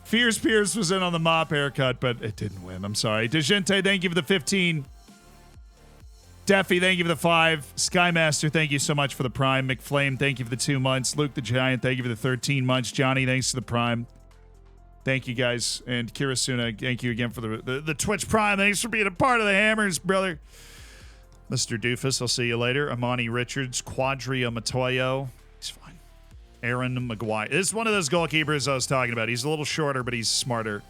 Fierce Pierce was in on the mop haircut, but it didn't win. I'm sorry. DeGente, thank you for the 15. Deffy, thank you for the 5. Skymaster, thank you so much for the Prime. McFlame, thank you for the 2 months. Luke the Giant, thank you for the 13 months. Johnny, thanks for the Prime. Thank you, guys. And Kirasuna, thank you again for the Twitch Prime. Thanks for being a part of the Hammers, brother. Mr. Doofus, I'll see you later. Amani Richards, Quadria Matoyo. He's fine. Aaron McGuire. This is one of those goalkeepers I was talking about. He's a little shorter, but he's smarter.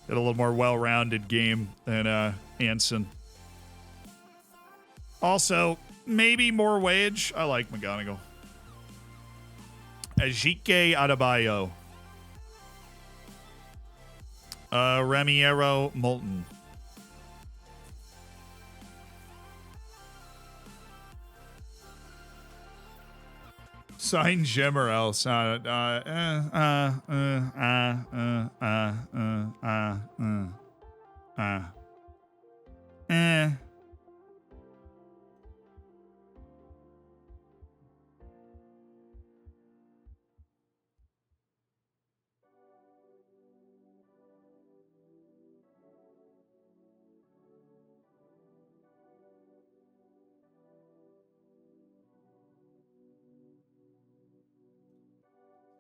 Got a little more well-rounded game than Anson. Also, maybe more wage. I like McGonigal. Ajike Adebayo. Ramiero Moulton. Sign Jim or else.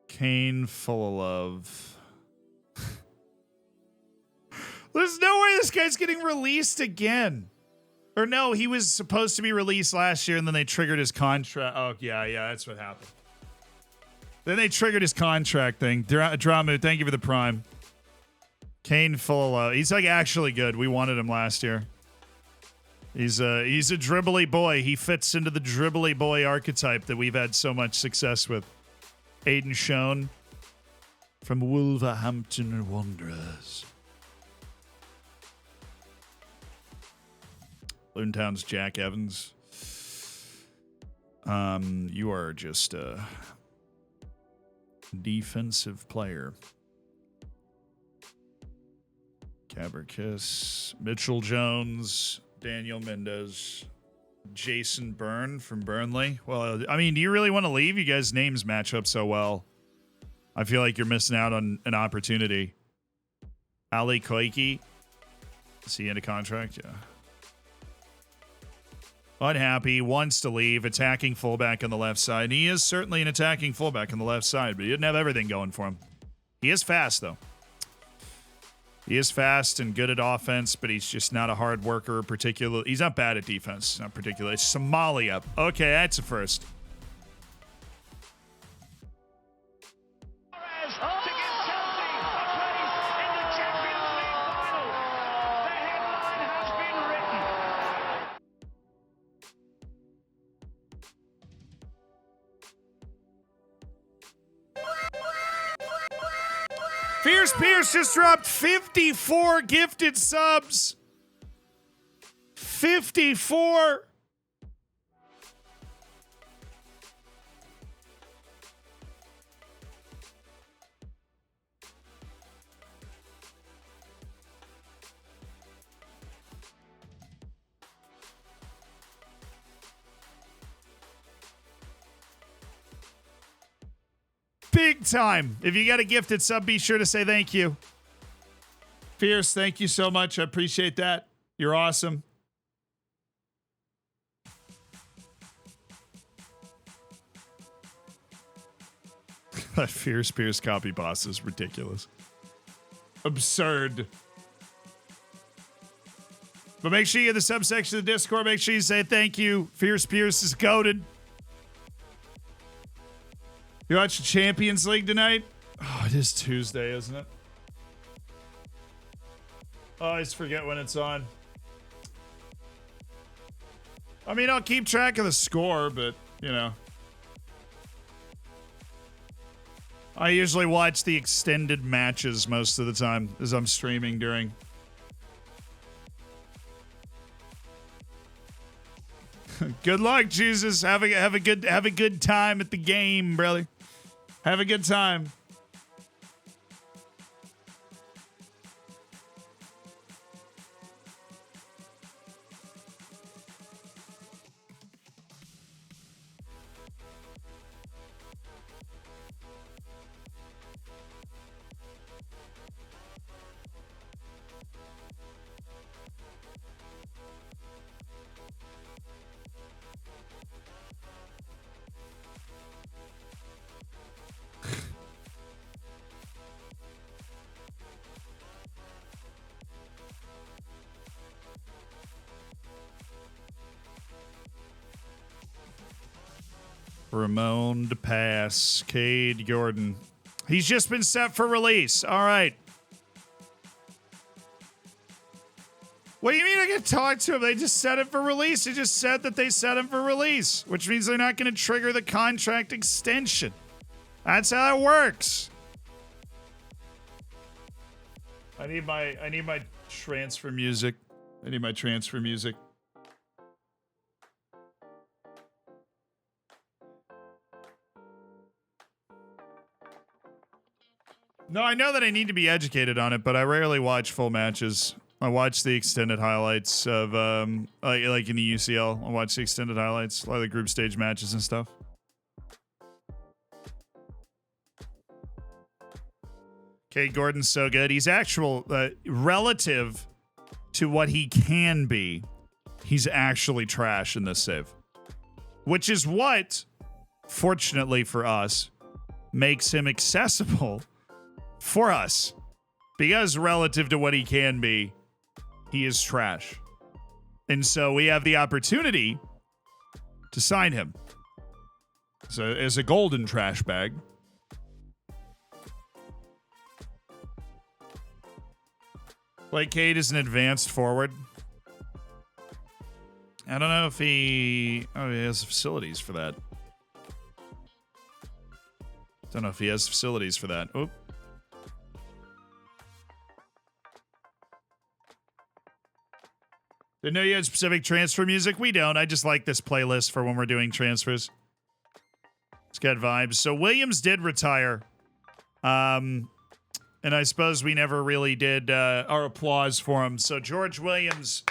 Kane full of love. There's no way this guy's getting released again. Or no, he was supposed to be released last year and then they triggered his contract. Oh, yeah, that's what happened. Then they triggered his contract thing. Dramu, thank you for the Prime. Kane full of love. He's like actually good. We wanted him last year. He's a dribbly boy. He fits into the dribbly boy archetype that we've had so much success with. Aiden Schoen from Wolverhampton Wanderers. Loontown's Jack Evans. You are just a defensive player. Caberkiss. Mitchell Jones. Daniel Mendez. Jason Byrne from Burnley. Well, I mean, do you really want to leave? You guys' names match up so well. I feel like you're missing out on an opportunity. Ali Koike. Is he in a contract? Yeah. Unhappy, wants to leave, attacking fullback on the left side. He is certainly an attacking fullback on the left side, but he didn't have everything going for him. He is fast, though. He is fast and good at offense, but he's just not a hard worker. Particularly, he's not bad at defense. Not particularly. Somalia. Okay, that's a first. Fierce Pierce just dropped 54 gifted subs. 54. Big time. If you got a gifted sub, be sure to say thank you. Fierce, thank you so much. I appreciate that. You're awesome. That Fierce Pierce copy boss is ridiculous. Absurd. But make sure you get the subsection of the Discord. Make sure you say thank you. Fierce Pierce is goated. You watch the Champions League tonight? Oh, it is Tuesday, isn't it? I always forget when it's on. I mean, I'll keep track of the score, but, you know. I usually watch the extended matches most of the time as I'm streaming during. Good luck, Jesus. Have a good time at the game, brother. Have a good time. Ramon to pass. Cade Gordon. He's just been set for release. All right. What do you mean I can talk to him? They just set it for release. They just said that they set him for release, which means they're not going to trigger the contract extension. That's how it works. I need my transfer music. I need my transfer music. No, I know that I need to be educated on it, but I rarely watch full matches. I watch the extended highlights of, like in the UCL. I watch the extended highlights, a lot of the group stage matches and stuff. Cade Gordon's so good. He's relative to what he can be, he's actually trash in this save. Which is what, fortunately for us, makes him accessible for us. Because relative to what he can be, he is trash. And so we have the opportunity to sign him as a golden trash bag. Blake Cade is an advanced forward. I don't know if he has facilities for that. Don't know if he has facilities for that. Oop. Didn't know you had specific transfer music. We don't. I just like this playlist for when we're doing transfers. It's got vibes. So Williams did retire. And I suppose we never really did our applause for him. So George Williams.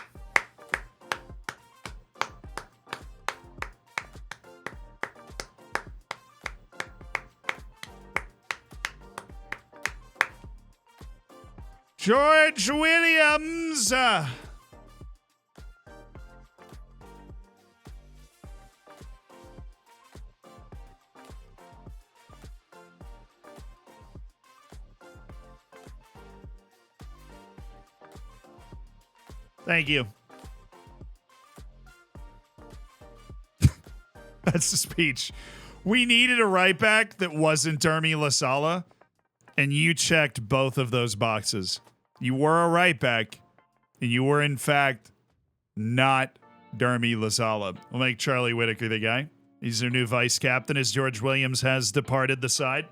George Williams. Thank you. That's the speech. We needed a right back that wasn't Dermy Lasala, and you checked both of those boxes. You were a right back, and you were, in fact, not Dermy Lasala. We'll make Charlie Whitaker the guy. He's their new vice captain as George Williams has departed the side.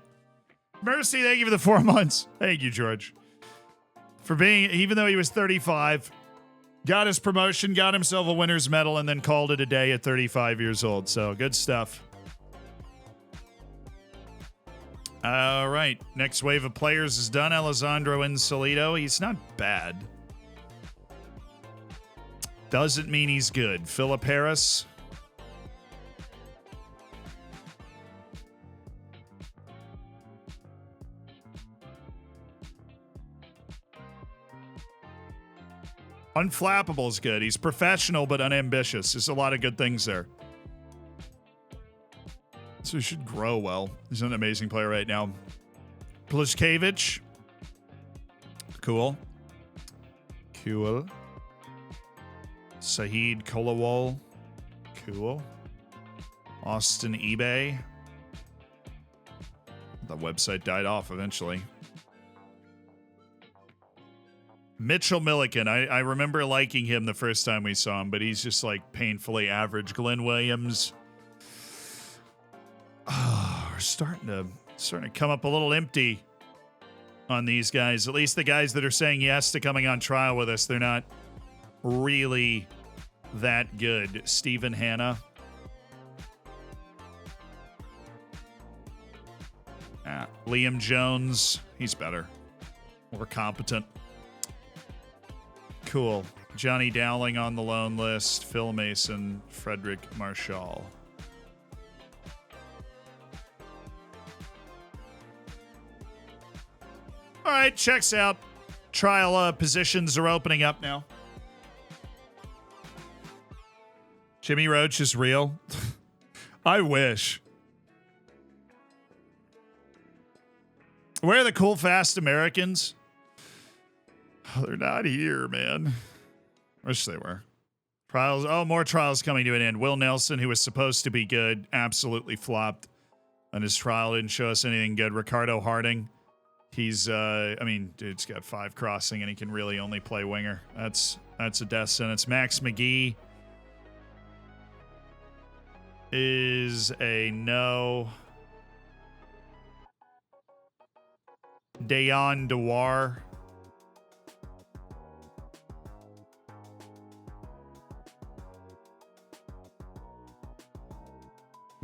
Mercy, thank you for the 4 months. Thank you, George. For being, even though he was 35, got his promotion, got himself a winner's medal, and then called it a day at 35 years old. So, good stuff. All right. Next wave of players is done. Alessandro Insolito. He's not bad. Doesn't mean he's good. Philip Harris. Unflappable is good. He's professional but unambitious. There's a lot of good things there. So he should grow well. He's an amazing player right now. Plishkevich. Cool. Cool. Saeed Kolawol. Cool. Austin eBay. The website died off eventually. Mitchell Milliken. I remember liking him the first time we saw him, but he's just like painfully average. Glenn Williams. Oh, we're starting to come up a little empty on these guys. At least the guys that are saying yes to coming on trial with us, they're not really that good. Stephen Hanna. Liam Jones. He's better. More competent. Cool. Johnny Dowling on the loan list. Phil Mason. Frederick Marshall. All right, checks out. Trial positions are opening up now. Jimmy Roach is real. I wish. Where are the cool, fast Americans? Oh, they're not here, man. Wish they were. Trials. Oh, more trials coming to an end. Will Nelson, who was supposed to be good, absolutely flopped on his trial. Didn't show us anything good. Ricardo Harding. He's, I mean, dude's got 5 crossing and he can really only play winger. That's a death sentence. Max McGee is a no. Dayon Dewar.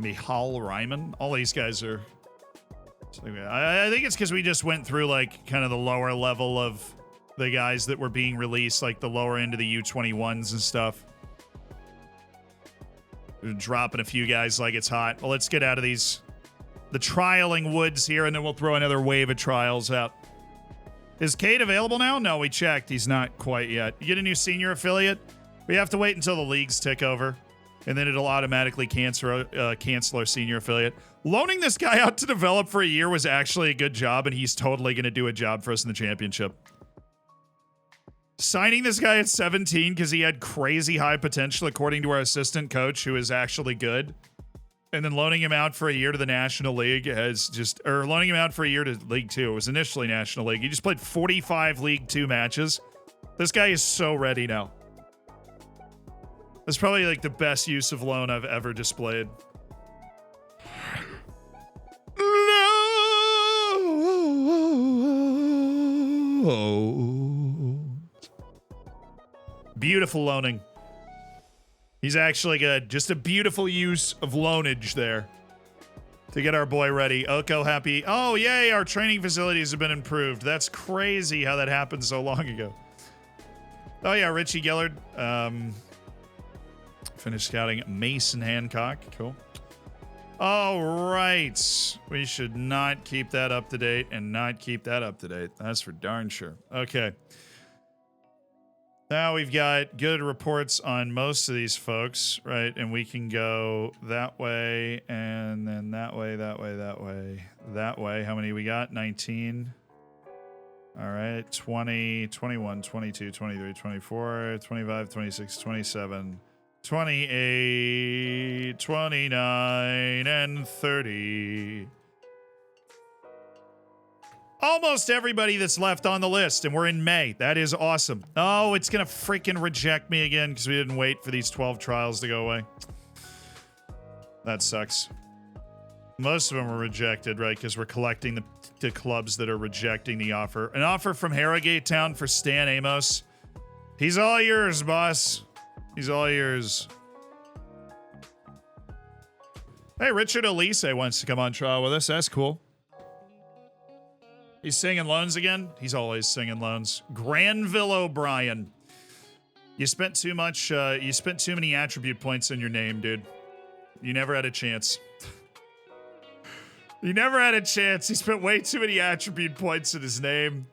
Mihal Ryman. All these guys are... I think it's because we just went through, like, kind of the lower level of the guys that were being released, like the lower end of the U21s and stuff. We're dropping a few guys like it's hot. Well, let's get out of the trialing woods here, and then we'll throw another wave of trials out. Is Cade available now? No, we checked. He's not quite yet. You get a new senior affiliate? We have to wait until the leagues tick over, and then it'll automatically cancel our senior affiliate. Loaning this guy out to develop for a year was actually a good job, and he's totally going to do a job for us in the championship. Signing this guy at 17 because he had crazy high potential, according to our assistant coach, who is actually good, and then loaning him out for a year to the National League loaning him out for a year to League 2. It was initially National League. He just played 45 League 2 matches. This guy is so ready now. That's probably like the best use of loan I've ever displayed. Beautiful loaning. He's actually good. Just a beautiful use of loanage there to get our boy ready. Oko happy. Oh, yay, our training facilities have been improved. That's crazy how that happened so long ago. Oh, yeah, Richie Gillard. Finished scouting Mason Hancock. Cool. All right. We should not keep that up to date and not keep that up to date. That's for darn sure. Okay. Now we've got good reports on most of these folks, right? And we can go that way and then that way, that way, that way, that way. How many we got? 19. All right. 20, 21, 22, 23, 24, 25, 26, 27, 28, 29, and 30. Almost everybody that's left on the list, and we're in May. That is awesome. Oh, it's going to freaking reject me again because we didn't wait for these 12 trials to go away. That sucks. Most of them were rejected, right? Because we're collecting the clubs that are rejecting the offer. An offer from Harrogate Town for Stan Amos. He's all yours, boss. He's all yours. Hey, Richard Elise wants to come on trial with us. That's cool. He's singing loans again? He's always singing loans. Granville O'Brien. You spent too many attribute points in your name, dude. You never had a chance. You never had a chance. He spent way too many attribute points in his name.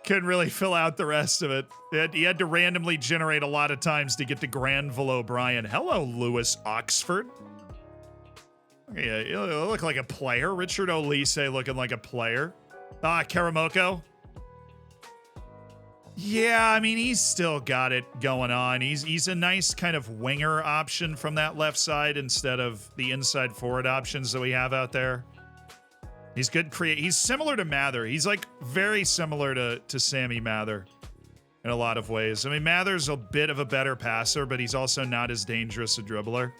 Couldn't really fill out the rest of it. He had to randomly generate a lot of times to get to Granville O'Brien. Hello, Lewis Oxford. Yeah, you look like a player. Richard Olise looking like a player. Karamoko. Yeah, I mean, he's still got it going on. He's a nice kind of winger option from that left side instead of the inside forward options that we have out there. He's good he's similar to Mather. He's like very similar to Sammy Mather in a lot of ways. I mean, Mather's a bit of a better passer, but he's also not as dangerous a dribbler.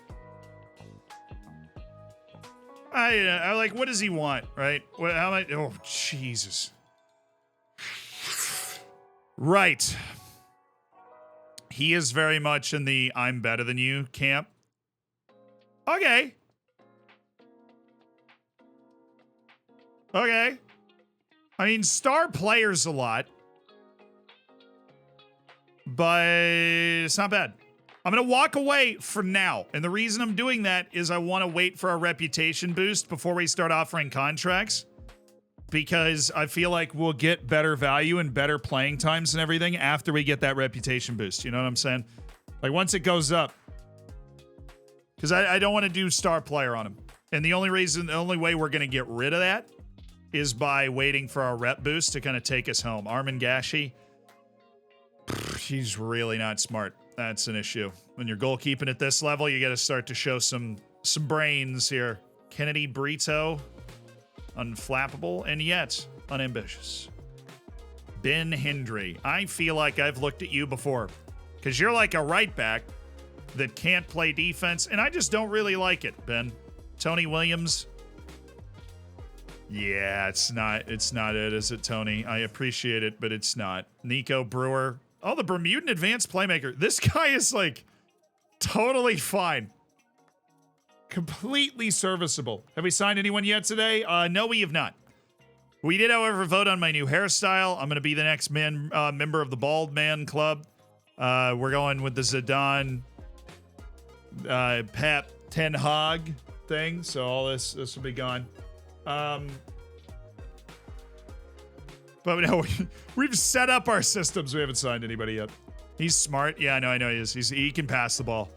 I like, what does he want, right? Oh, Jesus. Right. He is very much in the I'm better than you camp. Okay. Okay. I mean, star players a lot. But it's not bad. I'm going to walk away for now. And the reason I'm doing that is I want to wait for a reputation boost before we start offering contracts. Because I feel like we'll get better value and better playing times and everything after we get that reputation boost. You know what I'm saying? Like once it goes up. Because I don't want to do star player on him. And the only way we're going to get rid of that is by waiting for our rep boost to kind of take us home. Armin Gashi. He's really not smart. That's an issue. When you're goalkeeping at this level, you got to start to show some brains here. Kennedy Brito, unflappable, and yet unambitious. Ben Hendry. I feel like I've looked at you before because you're like a right back that can't play defense, and I just don't really like it, Ben. Tony Williams. Yeah, it's not it, is it, Tony? I appreciate it, but it's not. Nico Brewer. Oh, the Bermudan advanced playmaker. This guy is like totally fine. Completely serviceable. Have we signed anyone yet today? No, we have not. We did, however, vote on my new hairstyle. I'm going to be the next member of the Bald Man Club. We're going with the Zidane, Pep, Ten Hag thing. So all this will be gone. But no, we've set up our systems. We haven't signed anybody yet. He's smart. Yeah, I know he is. He can pass the ball.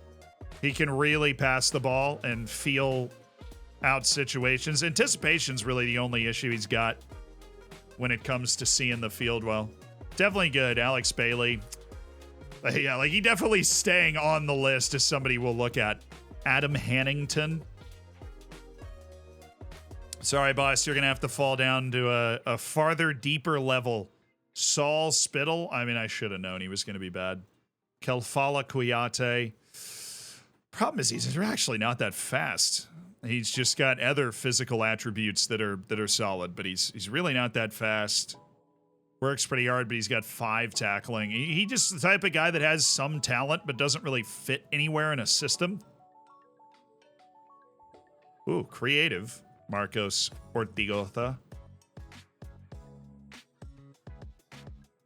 He can really pass the ball and feel out situations. Anticipation's really the only issue he's got when it comes to seeing the field well. Definitely good. Alex Bailey. Yeah, like he definitely staying on the list as somebody we'll look at. Adam Hannington. Sorry, boss, you're going to have to fall down to a farther, deeper level. Saul Spittle. I mean, I should have known he was going to be bad. Kelfala Kuyate. Problem is, he's actually not that fast. He's just got other physical attributes that are solid, but he's really not that fast. Works pretty hard, but he's got 5 tackling. He just the type of guy that has some talent, but doesn't really fit anywhere in a system. Ooh, creative. Marcos Ortigoza.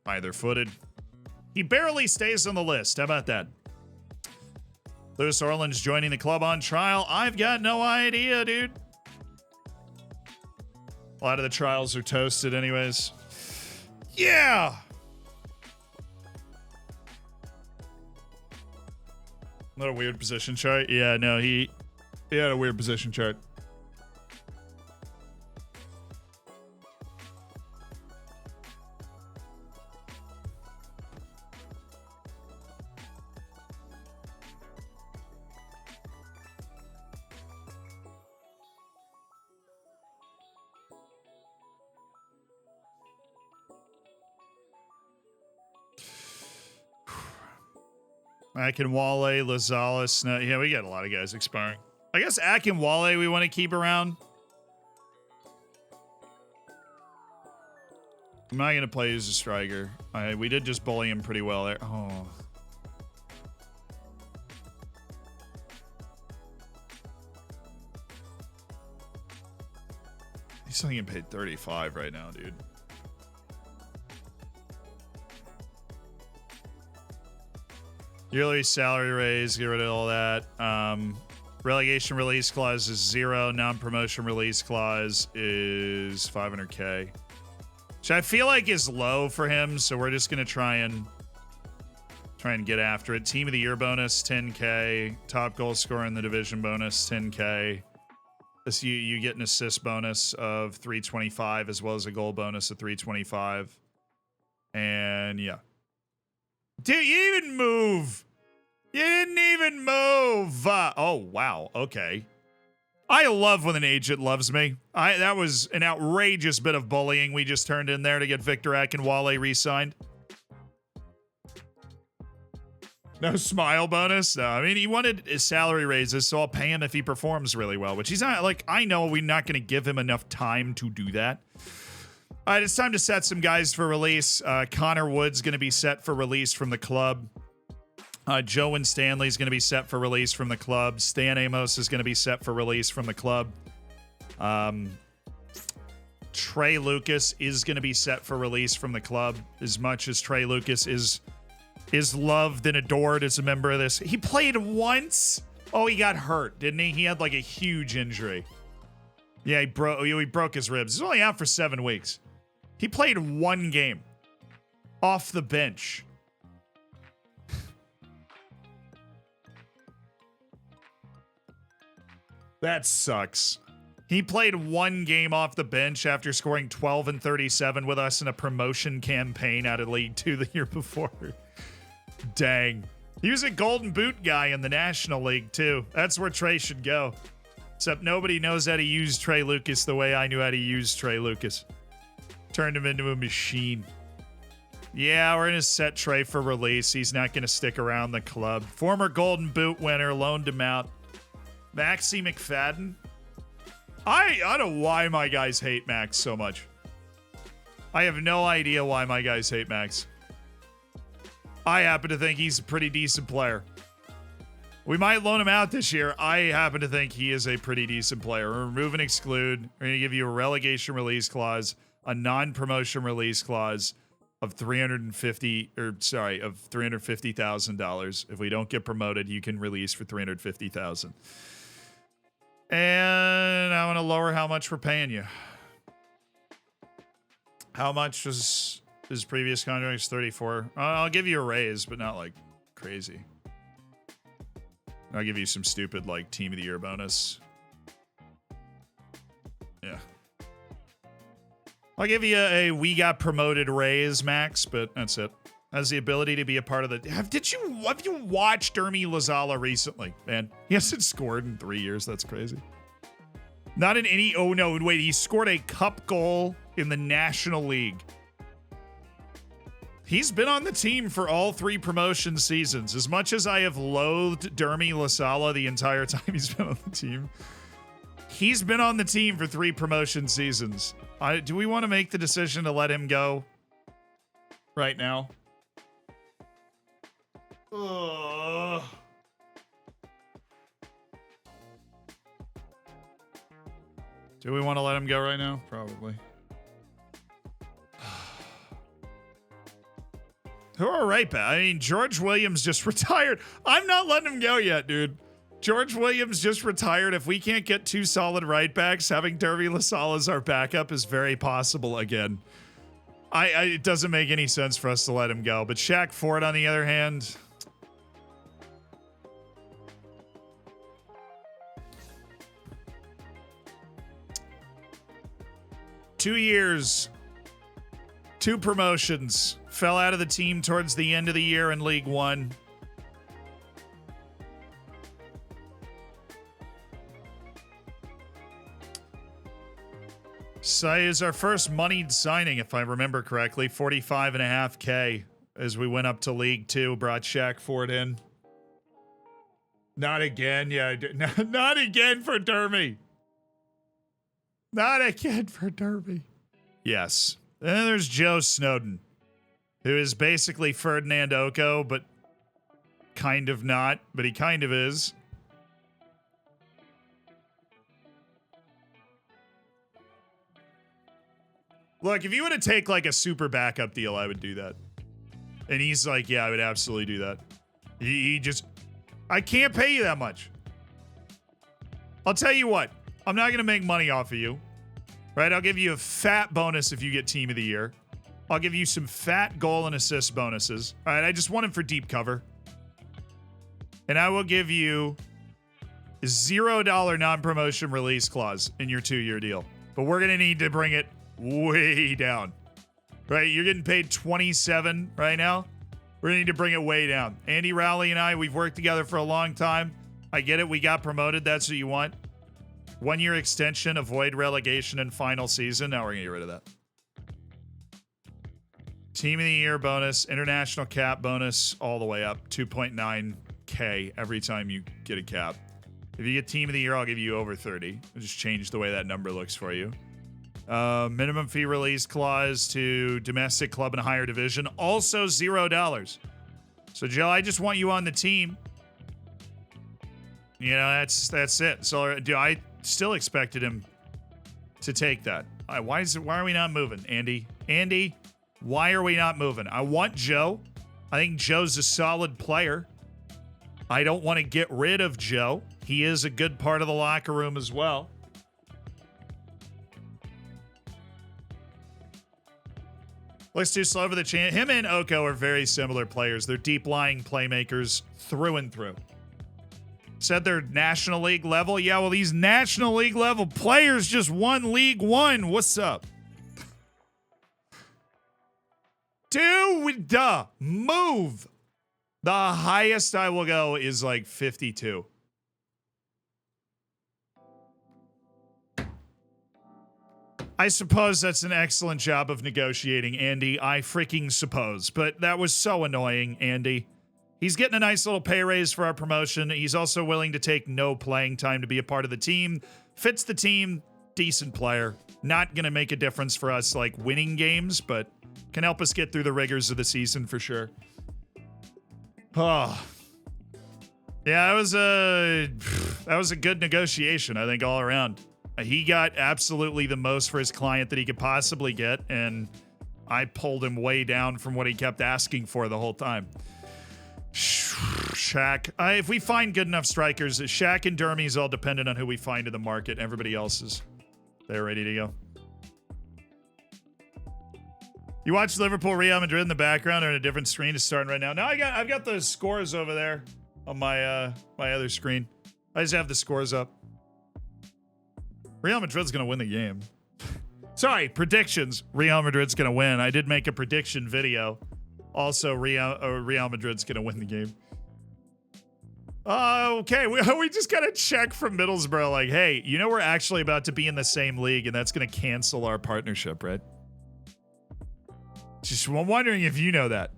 Either-footed. He barely stays on the list. How about that? Lewis Orland's joining the club on trial. I've got no idea, dude. A lot of the trials are toasted anyways. Yeah! What a weird position chart. Yeah, no, he had a weird position chart. Akinwale, Lazales. No, yeah, we got a lot of guys expiring. I guess Akinwale we want to keep around. I'm not going to play as a striker. We did just bully him pretty well there. Oh. He's only getting paid 35 right now, dude. Yearly salary raise, get rid of all that. Relegation release clause is 0. Non-promotion release clause is 500K. Which I feel like is low for him, so we're just going to try and get after it. Team of the year bonus, 10K. Top goal scorer in the division bonus, 10K. This you get an assist bonus of 325 as well as a goal bonus of 325. And yeah. Dude, you didn't even move. You didn't even move. Oh, wow. Okay. I love when an agent loves me. That was an outrageous bit of bullying we just turned in there to get Victor Akinwale re-signed. No smile bonus? No, I mean, he wanted his salary raises, so I'll pay him if he performs really well, which he's not, like, I know we're not going to give him enough time to do that. All right, it's time to set some guys for release. Connor Wood's going to be set for release from the club. Joe and Stanley's going to be set for release from the club. Stan Amos is going to be set for release from the club. Trey Lucas is going to be set for release from the club. As much as Trey Lucas is loved and adored as a member of this. He played once. Oh, he got hurt, didn't he? He had like a huge injury. Yeah, he broke his ribs. He's only out for 7 weeks. He played 1 game off the bench. That sucks. He played 1 game off the bench after scoring 12 and 37 with us in a promotion campaign out of League 2 the year before. Dang. He was a Golden Boot guy in the National League, too. That's where Trey should go. Except nobody knows how to use Trey Lucas the way I knew how to use Trey Lucas. Turned him into a machine. Yeah, we're going to set Trey for release. He's not going to stick around the club. Former Golden Boot winner, loaned him out. Maxie McFadden. I don't know why my guys hate Max so much. I have no idea why my guys hate Max. I happen to think he's a pretty decent player. We might loan him out this year. I happen to think he is a pretty decent player. We're remove and exclude. We're going to give you a relegation release clause, a non-promotion release clause of $350,000. If we don't get promoted, you can release for $350,000. And I want to lower how much we're paying you. How much was his previous contract? Is 34. I'll give you a raise, but not like crazy. I'll give you some stupid like team of the year bonus. Yeah. I'll give you a we got promoted raise, Max, but that's it. Has the ability to be a part of the. Have you watched Dermy Lazala recently, man? He hasn't scored in 3 years. That's crazy. Not in any. Oh no! Wait, he scored a cup goal in the National League. He's been on the team for all 3 promotion seasons. As much as I have loathed Dermy Lazala the entire time he's been on the team, he's been on the team for 3 promotion seasons. Do we want to make the decision to let him go right now? Ugh. Do we want to let him go right now? Probably. Who are right back? I mean, George Williams just retired. I'm not letting him go yet, dude. George Williams just retired. If we can't get 2 solid right backs, having Derby LaSalle as our backup is very possible again. It doesn't make any sense for us to let him go. But Shaq Ford, on the other hand... Two years, 2 promotions, fell out of the team towards the end of the year in League One. So it was our first moneyed signing, if I remember correctly, $45.5K as we went up to League Two, brought Shaq Ford in. Not again, yeah, not again for Dermy. Not again for Derby. Yes. And then there's Joe Snowden, who is basically Ferdinand Oko, but kind of not, but he kind of is. Look, if you were to take like a super backup deal, I would do that. And he's like, yeah, I would absolutely do that. He just, I can't pay you that much. I'll tell you what. I'm not going to make money off of you, right? I'll give you a fat bonus if you get Team of the Year. I'll give you some fat goal and assist bonuses. All right, I just want him for deep cover. And I will give you a $0 non-promotion release clause in your 2-year deal. But we're going to need to bring it way down, right? You're getting paid 27 right now. We're going to need to bring it way down. Andy Rowley and I, we've worked together for a long time. I get it. We got promoted. That's what you want. 1-year extension, avoid relegation and final season. Now we're going to get rid of that. Team of the Year bonus, international cap bonus, all the way up. 2.9K every time you get a cap. If you get Team of the Year, I'll give you over 30. I'll just change the way that number looks for you. Minimum fee release clause to domestic club and higher division, also $0. So, Joe, I just want you on the team. You know, that's it. So, I still expected him to take that. Why are we not moving, Andy? Andy, why are we not moving? I want Joe. I think Joe's a solid player. I don't want to get rid of Joe. He is a good part of the locker room as well. Let's do slow over the chance. Him and Oko are very similar players. They're deep-lying playmakers through and through. Said they're National League level. Yeah, well, these National League level players just won League One. What's up? Dude, move. The highest I will go is like 52. I suppose that's an excellent job of negotiating, Andy. I freaking suppose. But that was so annoying, Andy. He's getting a nice little pay raise for our promotion. He's also willing to take no playing time to be a part of the team. Fits the team. Decent player. Not going to make a difference for us, like, winning games, but can help us get through the rigors of the season for sure. Oh. Yeah, that was a good negotiation, I think, all around. He got absolutely the most for his client that he could possibly get, and I pulled him way down from what he kept asking for the whole time. Shaq. If we find good enough strikers, Shaq and Dermy is all dependent on who we find in the market. Everybody else is they're ready to go. You watch Liverpool Real Madrid in the background or in a different screen is starting right now. No, I've got the scores over there on my my other screen. I just have the scores up. Real Madrid's going to win the game. Sorry, predictions. Real Madrid's going to win. I did make a prediction video. Also, Real Madrid's going to win the game. Okay, we just got a check from Middlesbrough like, hey, you know we're actually about to be in the same league and that's going to cancel our partnership, right? Just I'm wondering if you know that.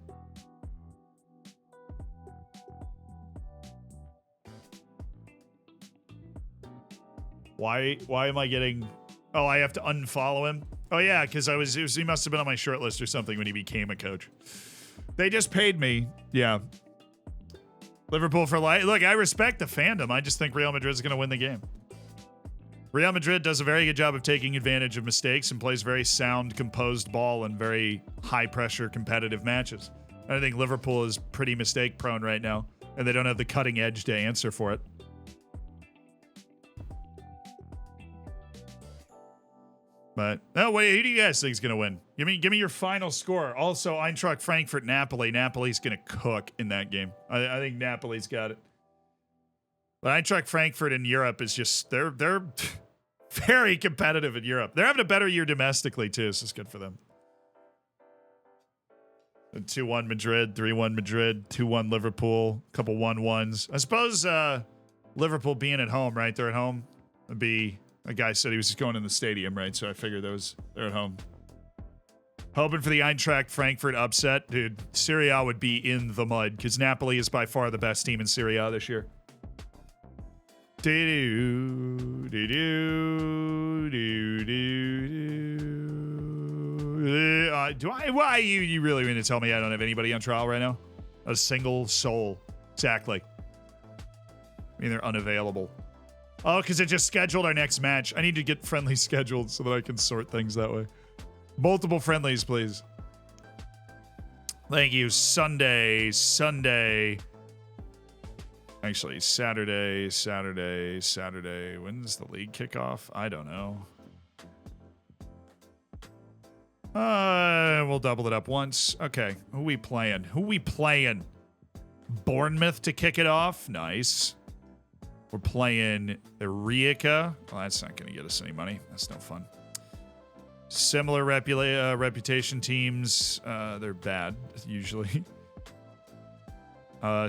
Why am I getting... Oh, I have to unfollow him? Oh, yeah, because he must have been on my short list or something when he became a coach. They just paid me. Yeah. Liverpool for life. Look, I respect the fandom. I just think Real Madrid's going to win the game. Real Madrid does a very good job of taking advantage of mistakes and plays very sound, composed ball in very high-pressure, competitive matches. I think Liverpool is pretty mistake-prone right now, and they don't have the cutting edge to answer for it. But no, wait, who do you guys think is going to win? Give me your final score. Also, Eintracht Frankfurt, Napoli. Napoli's going to cook in that game. I think Napoli's got it. But Eintracht Frankfurt in Europe is just they're very competitive in Europe. They're having a better year domestically too, so it's good for them. 2-1 Madrid, 3-1 Madrid, 2-1 Liverpool, a couple 1-1s. I suppose Liverpool being at home, right? They're at home. Would be. A guy said he was just going in the stadium, right? So I figured they're at home. Hoping for the Eintracht Frankfurt upset. Dude, Serie A would be in the mud because Napoli is by far the best team in Serie A this year. Why you really mean to tell me I don't have anybody on trial right now? A single soul. Exactly. I mean, they're unavailable. Oh, because it just scheduled our next match. I need to get friendlies scheduled so that I can sort things that way. Multiple friendlies, please. Thank you. Sunday. Actually, Saturday. When's the league kickoff? I don't know. We'll double it up once. Okay. Who we playing? Bournemouth to kick it off. Nice. We're playing Rijeka. Well, that's not going to get us any money. That's no fun. Similar reputation teams. They're bad, usually.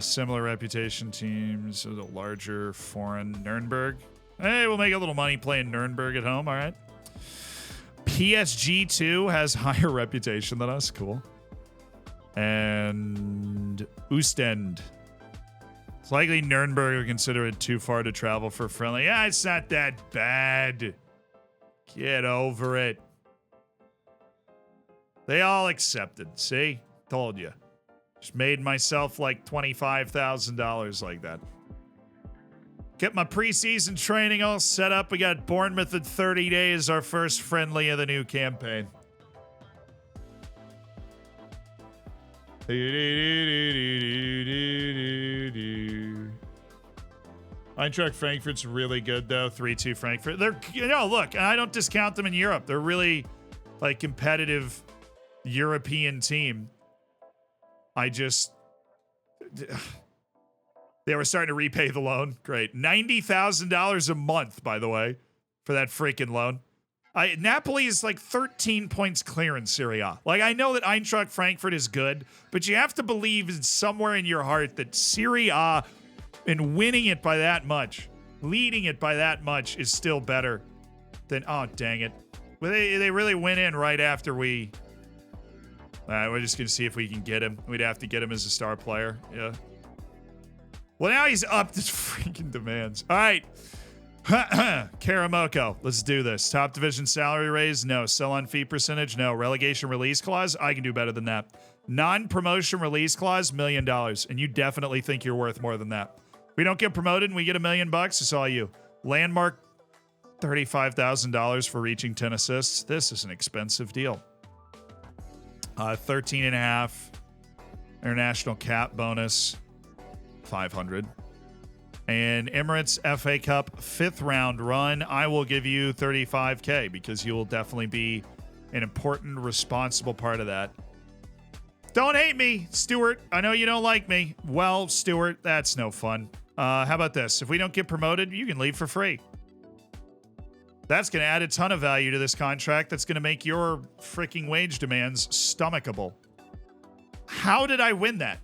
Similar reputation teams. A larger foreign Nuremberg. Hey, we'll make a little money playing Nuremberg at home. All right. PSG 2 has higher reputation than us. Cool. And Ostend. It's likely Nuremberg would consider it too far to travel for friendly. Yeah, it's not that bad. Get over it. They all accepted. See? Told you. Just made myself like $25,000 like that. Get my preseason training all set up. We got Bournemouth in 30 days, our first friendly of the new campaign. Eintracht Frankfurt's really good though. 3-2 Frankfurt. They're look, I don't discount them in Europe. They're really like competitive European team. They were starting to repay the loan. Great. $90,000 a month, by the way, for that freaking loan. Napoli is like 13 points clear in Serie A. Like, I know that Eintracht Frankfurt is good, but you have to believe somewhere in your heart that Serie A and winning it by that much, leading it by that much is still better than, oh, dang it. Well, they really went in right after we... we're just going to see if we can get him. We'd have to get him as a star player. Yeah. Well, now he's up to freaking demands. All right. Karamoko, let's do this. Top division salary raise? No. Sell on fee percentage? No. Relegation release clause? I can do better than that. Non-promotion release clause? $1 million. And you definitely think you're worth more than that. We don't get promoted and we get $1 million bucks. It's all you. Landmark, $35,000 for reaching 10 assists. This is an expensive deal. 13.5 international cap bonus, 500. And Emirates FA Cup 5th round run, I will give you 35K because you will definitely be an important, responsible part of that. Don't hate me, Stuart. I know you don't like me. Well, Stuart, that's no fun. How about this? If we don't get promoted, you can leave for free. That's going to add a ton of value to this contract. That's going to make your freaking wage demands stomachable. How did I win that?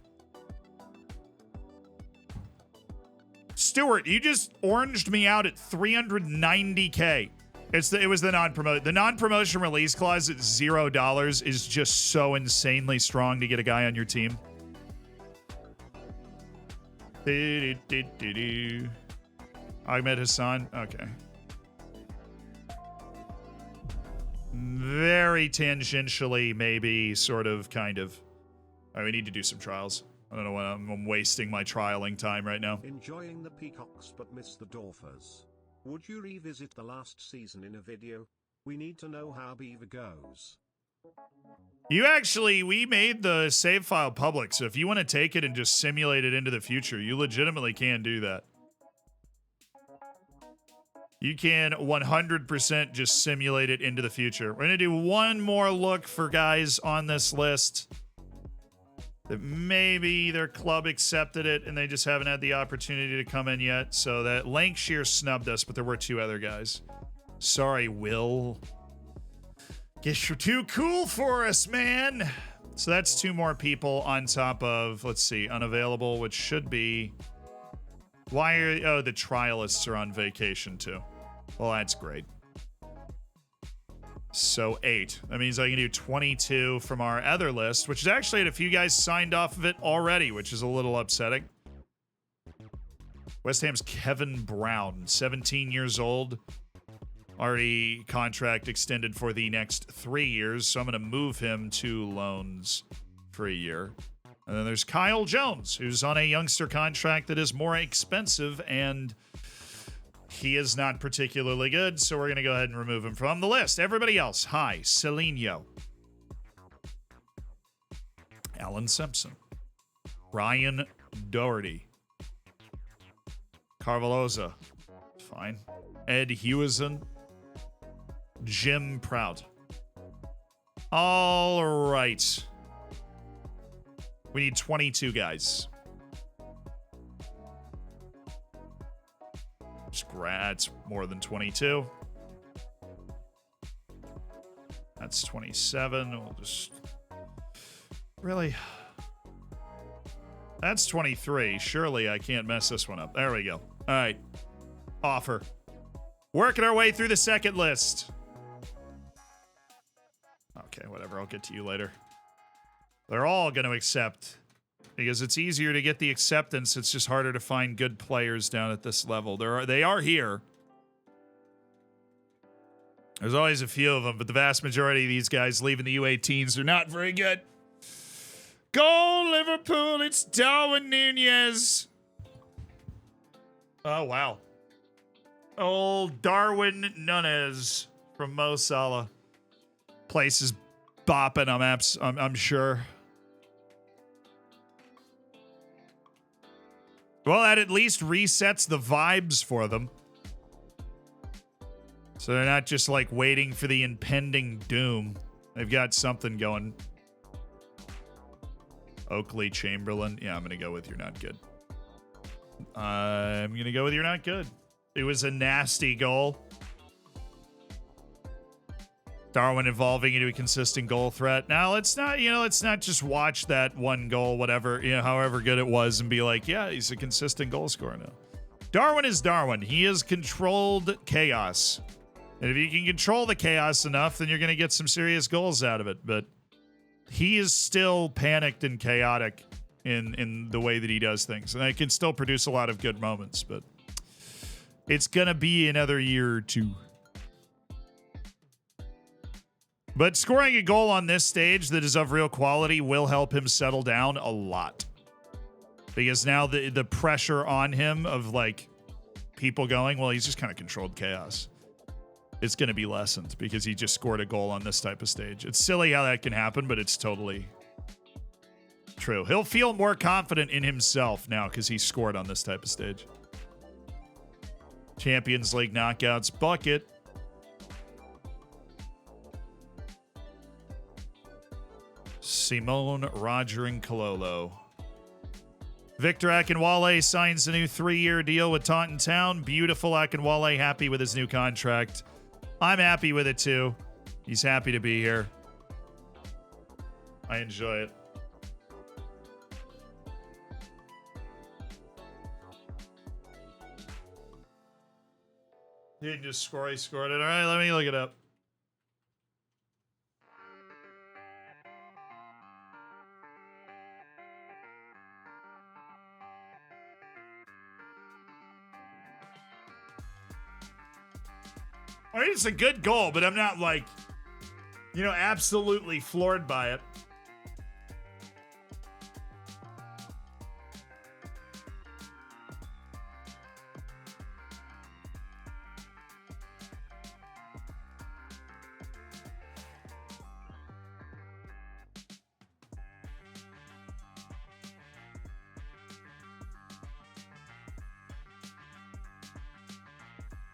Stuart, you just oranged me out at 390K. It was the non-promote. The non-promotion release clause at $0 is just so insanely strong to get a guy on your team. Ahmed Hassan. Okay. Very tangentially, maybe, sort of, kind of. All right, we need to do some trials. I don't know when I'm wasting my trialing time right now. Enjoying the peacocks but miss the dolphins. Would you revisit the last season in a video? We need to know how Beaver goes. We made the save file public, so if you want to take it and just simulate it into the future, you legitimately can do that. You can 100% just simulate it into the future. We're going to do one more look for guys on this list that maybe their club accepted it and they just haven't had the opportunity to come in yet. So that Lancashire snubbed us, but there were 2 other guys. Sorry, Will. Guess you're too cool for us, man. So that's 2 more people on top of, let's see, unavailable, which should be... the trialists are on vacation too. Well, that's great. So 8. That means I can do 22 from our other list, which is actually had a few guys signed off of it already, which is a little upsetting. West Ham's Kevin Brown, 17 years old. Already contract extended for the next 3 years, so I'm going to move him to loans for a year. And then there's Kyle Jones, who's on a youngster contract that is more expensive, and he is not particularly good, so we're going to go ahead and remove him from the list. Everybody else, hi, Celinho, Alan Simpson, Ryan Doherty, Carvalhoza, fine, Ed Hewison, Jim Prout. All right. We need 22 guys. That's more than 22. That's 27. We'll just... Really? That's 23. Surely I can't mess this one up. There we go. All right. Offer. Working our way through the second list. Okay, whatever. I'll get to you later. They're all going to accept because it's easier to get the acceptance. It's just harder to find good players down at this level. They are here. There's always a few of them, but the vast majority of these guys leaving the U18s are not very good. Go Liverpool! It's Darwin Nunez. Oh wow. Old Darwin Nunez from Mo Salah. Place is bopping. I'm sure. Well, that at least resets the vibes for them. So they're not just like waiting for the impending doom. They've got something going. Oakley Chamberlain. Yeah, I'm going to go with you're not good. I'm going to go with you're not good. It was a nasty goal. Darwin evolving into a consistent goal threat. Now, let's not just watch that one goal, whatever, however good it was, and be like, yeah, he's a consistent goal scorer now. Darwin is Darwin. He has controlled chaos. And if you can control the chaos enough, then you're going to get some serious goals out of it. But he is still panicked and chaotic in the way that he does things. And it can still produce a lot of good moments, but it's going to be another year or two. But scoring a goal on this stage that is of real quality will help him settle down a lot. Because now the pressure on him of like people going, well, he's just kind of controlled chaos. It's going to be lessened because he just scored a goal on this type of stage. It's silly how that can happen, but it's totally true. He'll feel more confident in himself now because he scored on this type of stage. Champions League knockouts bucket. Simone, Roger, and Kololo. Victor Akinwale signs a new 3-year deal with Taunton Town. Beautiful Akinwale, happy with his new contract. I'm happy with it too. He's happy to be here. I enjoy it. He didn't just score, he scored it. All right, let me look it up. I mean, it's a good goal, but I'm not like, absolutely floored by it.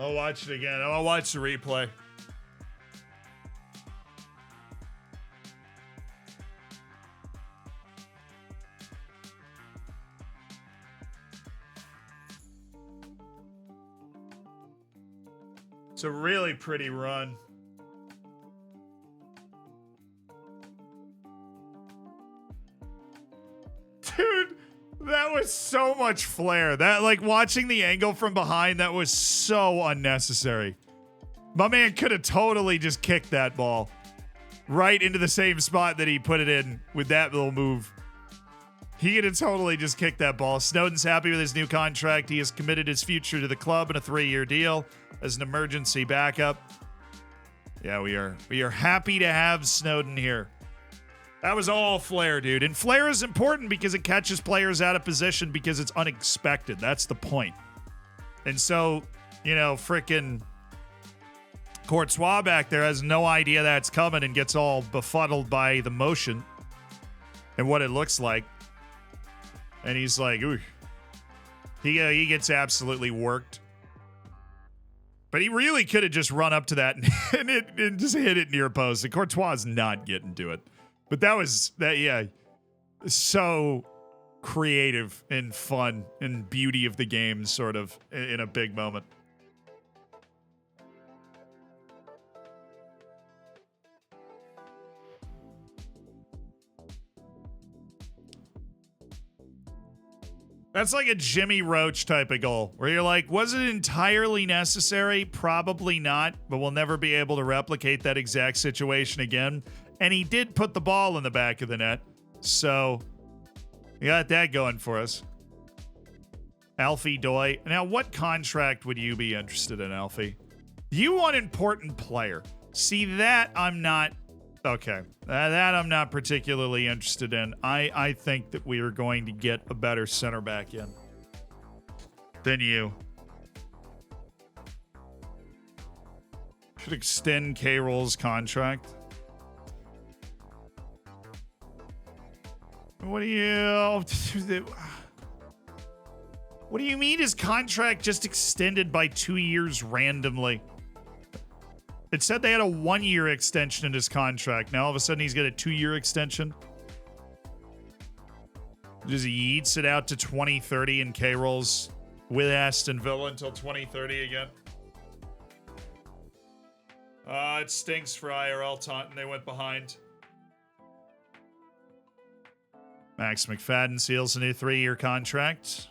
I'll watch it again. I'll watch the replay. It's a really pretty run. Dude, that was so much flair. That, like, watching the angle from behind, that was so unnecessary. My man could have totally just kicked that ball right into the same spot that he put it in with that little move. He could have totally just kicked that ball. Snowden's happy with his new contract. He has committed his future to the club in a 3-year deal as an emergency backup. Yeah, we are happy to have Snowden here. That was all flair, dude. And flair is important because it catches players out of position because it's unexpected. That's the point. And so, frickin' Courtois back there has no idea that's coming and gets all befuddled by the motion and what it looks like. And he's like, ooh. He gets absolutely worked. But he really could have just run up to that and just hit it near post. And Courtois is not getting to it. But so creative and fun and beauty of the game, sort of, in a big moment. That's like a Jimmy Roach type of goal, where you're like, was it entirely necessary? Probably not, but we'll never be able to replicate that exact situation again. And he did put the ball in the back of the net. So, we got that going for us. Alfie Doy. Now, what contract would you be interested in, Alfie? You want important player. See, that I'm not... Okay. That I'm not particularly interested in. I think that we are going to get a better center back in than you. Should extend K-Roll's contract. What do you mean his contract just extended by 2 years randomly? It said they had a 1-year extension in his contract. Now all of a sudden he's got a 2-year extension. Just yeets it out to 2030 and K-Rolls with Aston Villa until 2030 again. It stinks for IRL Taunton. They went behind. Max McFadden seals a new 3-year contract.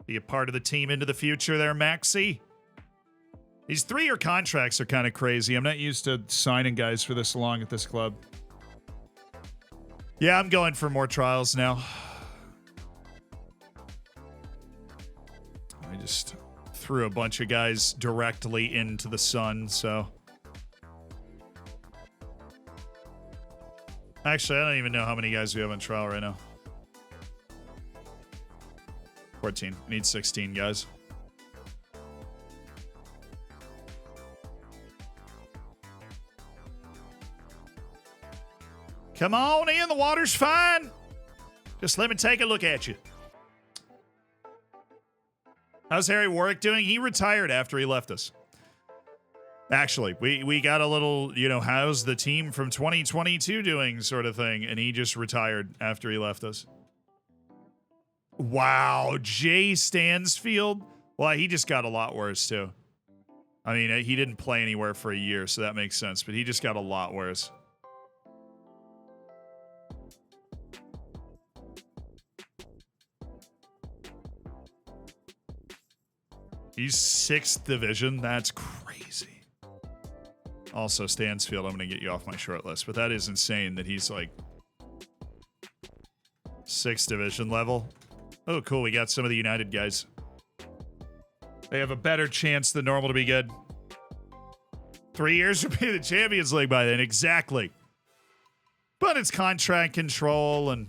Be a part of the team into the future there, Maxie. These 3-year contracts are kind of crazy. I'm not used to signing guys for this long at this club. Yeah, I'm going for more trials now. I just threw a bunch of guys directly into the sun, so. Actually, I don't even know how many guys we have on trial right now. 14. I need 16 guys. Come on in, the water's fine. Just let me take a look at you. How's Harry Warwick doing? He retired after he left us. Actually, we got a little, how's the team from 2022 doing sort of thing, and he just retired after he left us. Wow, Jay Stansfield? Well, he just got a lot worse, too. I mean, he didn't play anywhere for a year, so that makes sense, but he just got a lot worse. He's 6th division. That's crazy. Also, Stansfield, I'm going to get you off my short list, but that is insane that he's like 6th division level. Oh, cool. We got some of the United guys. They have a better chance than normal to be good. 3 years to be the Champions League by then. Exactly. But it's contract control and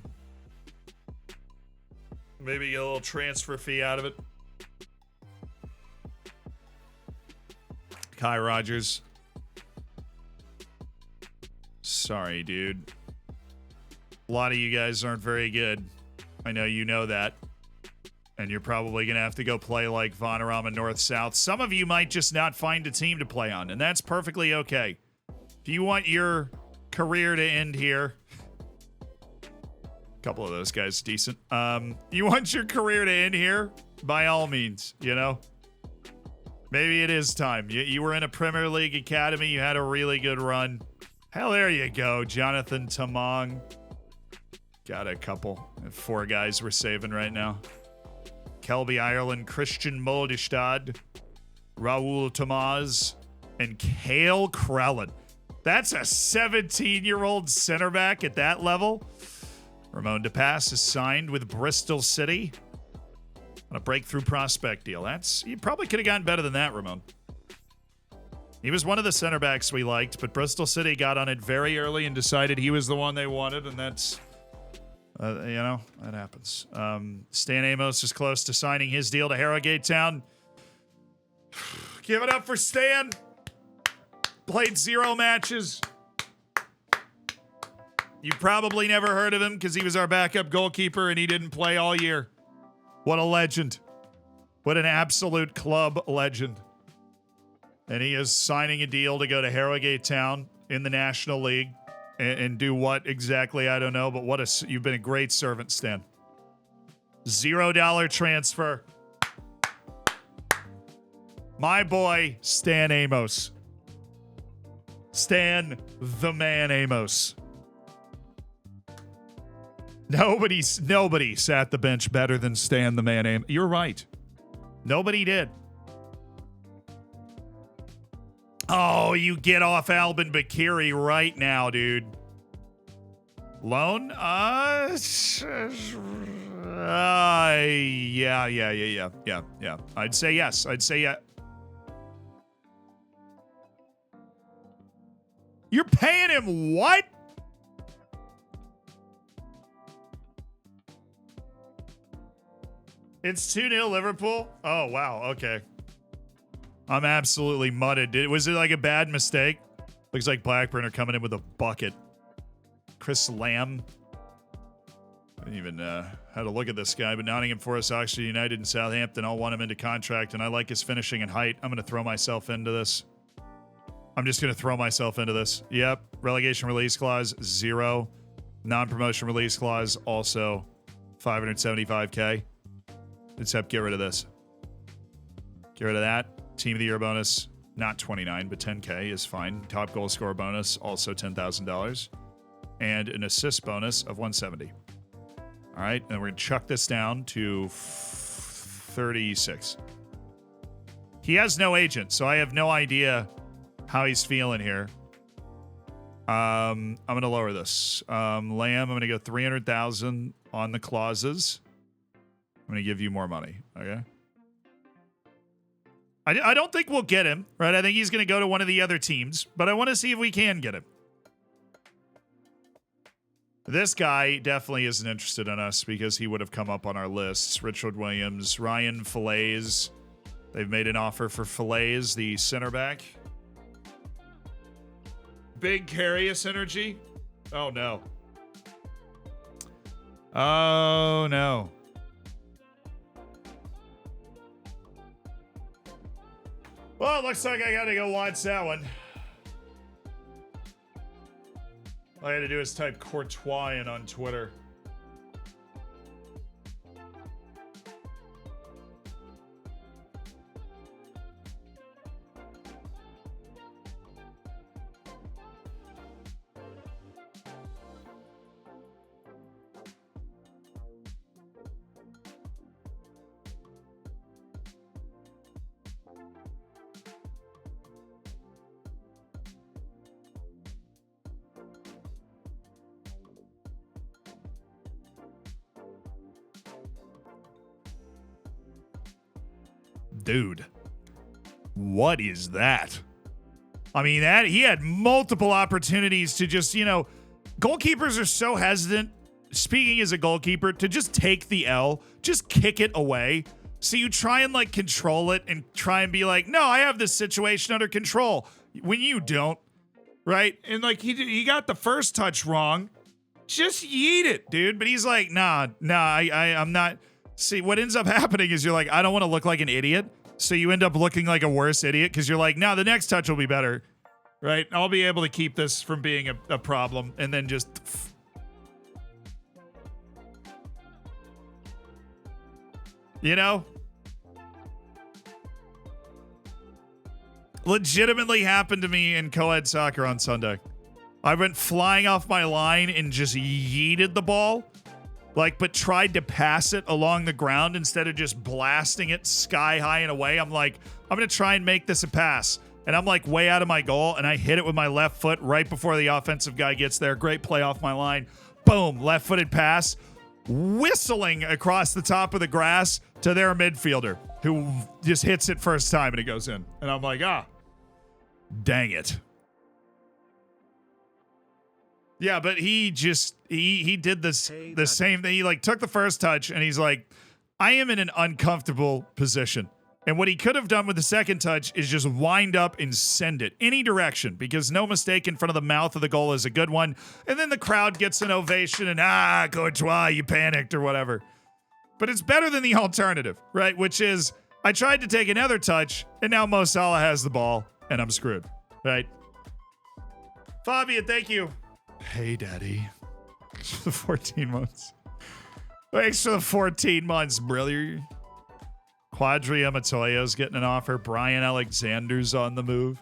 maybe get a little transfer fee out of it. Kai Rogers. Sorry, dude. A lot of you guys aren't very good. I know you know that. And you're probably going to have to go play like Vanarama North-South. Some of you might just not find a team to play on, and that's perfectly okay. If you want your career to end here, a couple of those guys decent. You want your career to end here? By all means, Maybe it is time. You were in a Premier League academy. You had a really good run. Hell, there you go. Jonathan Tamong. Got a couple. 4 guys we're saving right now. Kelby Ireland, Christian Moldestad, Raul Tomaz, and Cale Krellin. That's a 17-year-old center back at that level. Ramon DePass is signed with Bristol City on a breakthrough prospect deal. You probably could have gotten better than that, Ramon. He was one of the center backs we liked, but Bristol City got on it very early and decided he was the one they wanted, and that's, that happens. Stan Amos is close to signing his deal to Harrogate Town. Give it up for Stan. Played 0 matches. You probably never heard of him because he was our backup goalkeeper and he didn't play all year. What a legend. What an absolute club legend. And he is signing a deal to go to Harrogate Town in the National League and do what exactly, I don't know, but you've been a great servant, Stan. $0 transfer. My boy, Stan Amos. Stan the man Amos. Nobody sat the bench better than Stan the man Amos. You're right. Nobody did. Oh, you get off Albin Bakiri right now, dude. Loan? Yeah. I'd say yes. You're paying him what? It's 2-0 Liverpool? Oh, wow. Okay. I'm absolutely mudded. Was it like a bad mistake? Looks like Blackburn are coming in with a bucket. Chris Lamb. I didn't even had a look at this guy, but Nottingham Forest, Oxford United, and Southampton all want him into contract, and I like his finishing and height. I'm going to throw myself into this. I'm just going to throw myself into this. Yep. Relegation release clause, 0. Non-promotion release clause, also $575K. Except get rid of this. Get rid of that. Team of the Year bonus. Not 29, but 10K is fine. Top goal scorer bonus, also $10,000. And an assist bonus of 170. All right, and we're going to chuck this down to 36. He has no agent, so I have no idea how he's feeling here. I'm going to lower this. Lamb, I'm going to go 300,000 on the clauses. I'm going to give you more money, okay? I don't think we'll get him, right? I think he's going to go to one of the other teams, but I want to see if we can get him. This guy definitely isn't interested in us because he would have come up on our lists. Richard Williams, Ryan Fillets. They've made an offer for Fillets, the center back. Big Carius energy. Oh, no. Oh, no. Well, it looks like I got to go watch that one. All I had to do is type Courtois in on Twitter. Dude, what is that? I mean, that he had multiple opportunities to just, goalkeepers are so hesitant, speaking as a goalkeeper, to just take the L, just kick it away. So you try and control it and try and be like, no, I have this situation under control. When you don't, right? And he got the first touch wrong. Just yeet it, dude. But he's like, nah, I'm not. See, what ends up happening is you're like, I don't want to look like an idiot. So you end up looking like a worse idiot because you're like, no, the next touch will be better. Right? I'll be able to keep this from being a problem. And then just... Legitimately happened to me in co-ed soccer on Sunday. I went flying off my line and just yeeted the ball. But tried to pass it along the ground instead of just blasting it sky high and away. I'm like, I'm going to try and make this a pass. And I'm way out of my goal. And I hit it with my left foot right before the offensive guy gets there. Great play off my line. Boom, left-footed pass. Whistling across the top of the grass to their midfielder who just hits it first time and it goes in. And I'm like, dang it. Yeah, but he did the same thing. He took the first touch and he's like, I am in an uncomfortable position. And what he could have done with the second touch is just wind up and send it any direction because no mistake in front of the mouth of the goal is a good one. And then the crowd gets an ovation and, Courtois, you panicked or whatever. But it's better than the alternative, right? Which is I tried to take another touch and now Mo Salah has the ball and I'm screwed, right? Fabian, thank you. Hey, Daddy. For the 14 months. Thanks for the 14 months, brother. Quadri Amatoyo's getting an offer. Brian Alexander's on the move.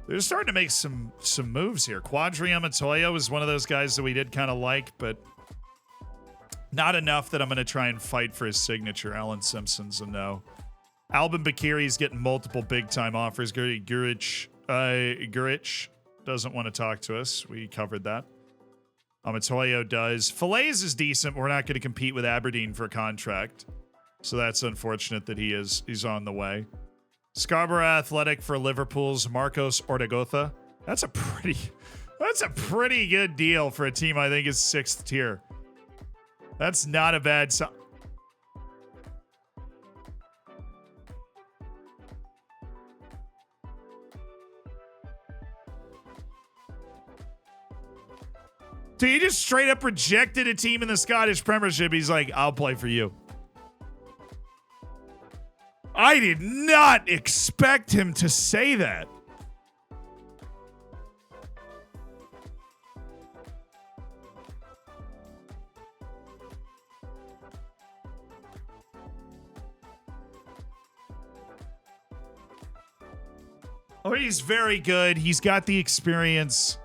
They're starting to make some moves here. Quadri Amatoyo is one of those guys that we did kind of like, but not enough that I'm going to try and fight for his signature. Alan Simpson's a no. Alban Bakiri's getting multiple big-time offers. Gurich doesn't want to talk to us. We covered that. Amatoyo does. Fillets is decent. We're not going to compete with Aberdeen for a contract. So that's unfortunate that he's on the way. Scarborough Athletic for Liverpool's Marcos Ortegotha. That's a pretty good deal for a team I think is 6th tier. That's not a bad sign. So he just straight up rejected a team in the Scottish Premiership. He's like, I'll play for you. I did not expect him to say that. Oh, he's very good. He's got the experience.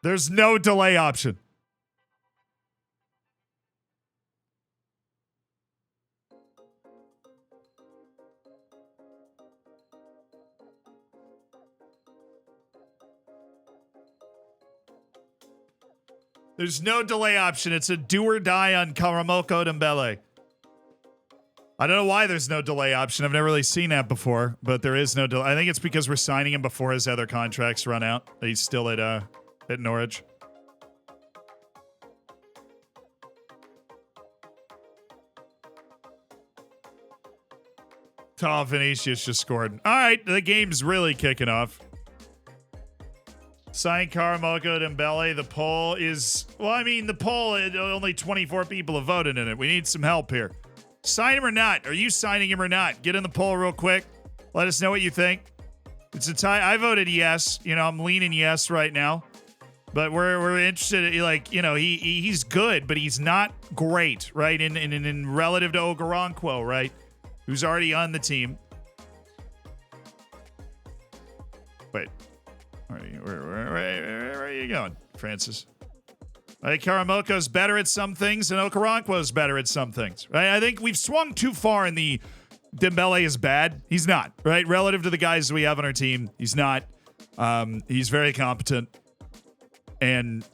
There's no delay option. There's no delay option. It's a do or die on Karamoko Dembele. I don't know why there's no delay option. I've never really seen that before, but there is no delay. I think it's because we're signing him before his other contracts run out. He's still at Norwich. Oh, Vinicius just scored. All right, the game's really kicking off. Sign Karamoko Dembele. The poll is... Well, I mean, the poll, only 24 people have voted in it. We need some help here. Sign him or not? Are you signing him or not? Get in the poll real quick. Let us know what you think. It's a tie. I voted yes. You know, I'm leaning yes right now. But we're interested. Like, you know, he's good, but he's not great, right? In relative to Ogarankwo, right? Who's already on the team. Wait. Where are you going, Francis? I think Karamoko's better at some things and Okoronkwo's better at some things, right? I think we've swung too far in the Dembele is bad. He's not, right? Relative to the guys we have on our team, he's not. He's very competent. And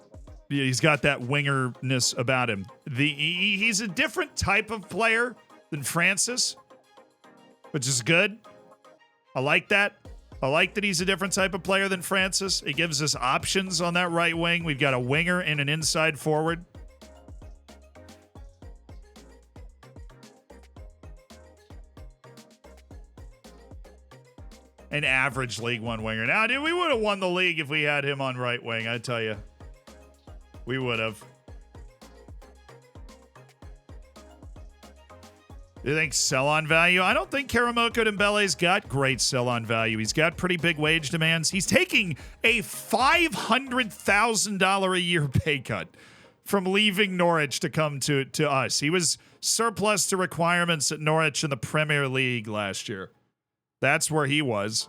he's got that wingerness about him. He's a different type of player than Francis, which is good. I like that. I like that he's a different type of player than Francis. It gives us options on that right wing. We've got a winger and an inside forward. An average League One winger. Now, dude, we would have won the league if we had him on right wing, I tell you. We would have. You think sell-on value? I don't think Karamoko Dembele's got great sell-on value. He's got pretty big wage demands. He's taking a $500,000 a year pay cut from leaving Norwich to come to us. He was surplus to requirements at Norwich in the Premier League last year. That's where he was.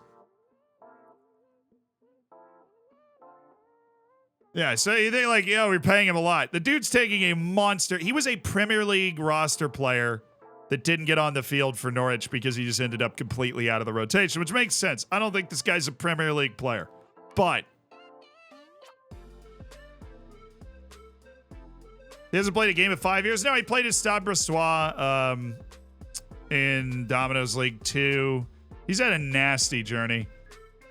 Yeah, so you think like, we're paying him a lot. The dude's taking a monster. He was a Premier League roster player that didn't get on the field for Norwich because he just ended up completely out of the rotation, which makes sense. I don't think this guy's a Premier League player, but he hasn't played a game in 5 years. No, he played at Stade Brestois in Domino's League 2. He's had a nasty journey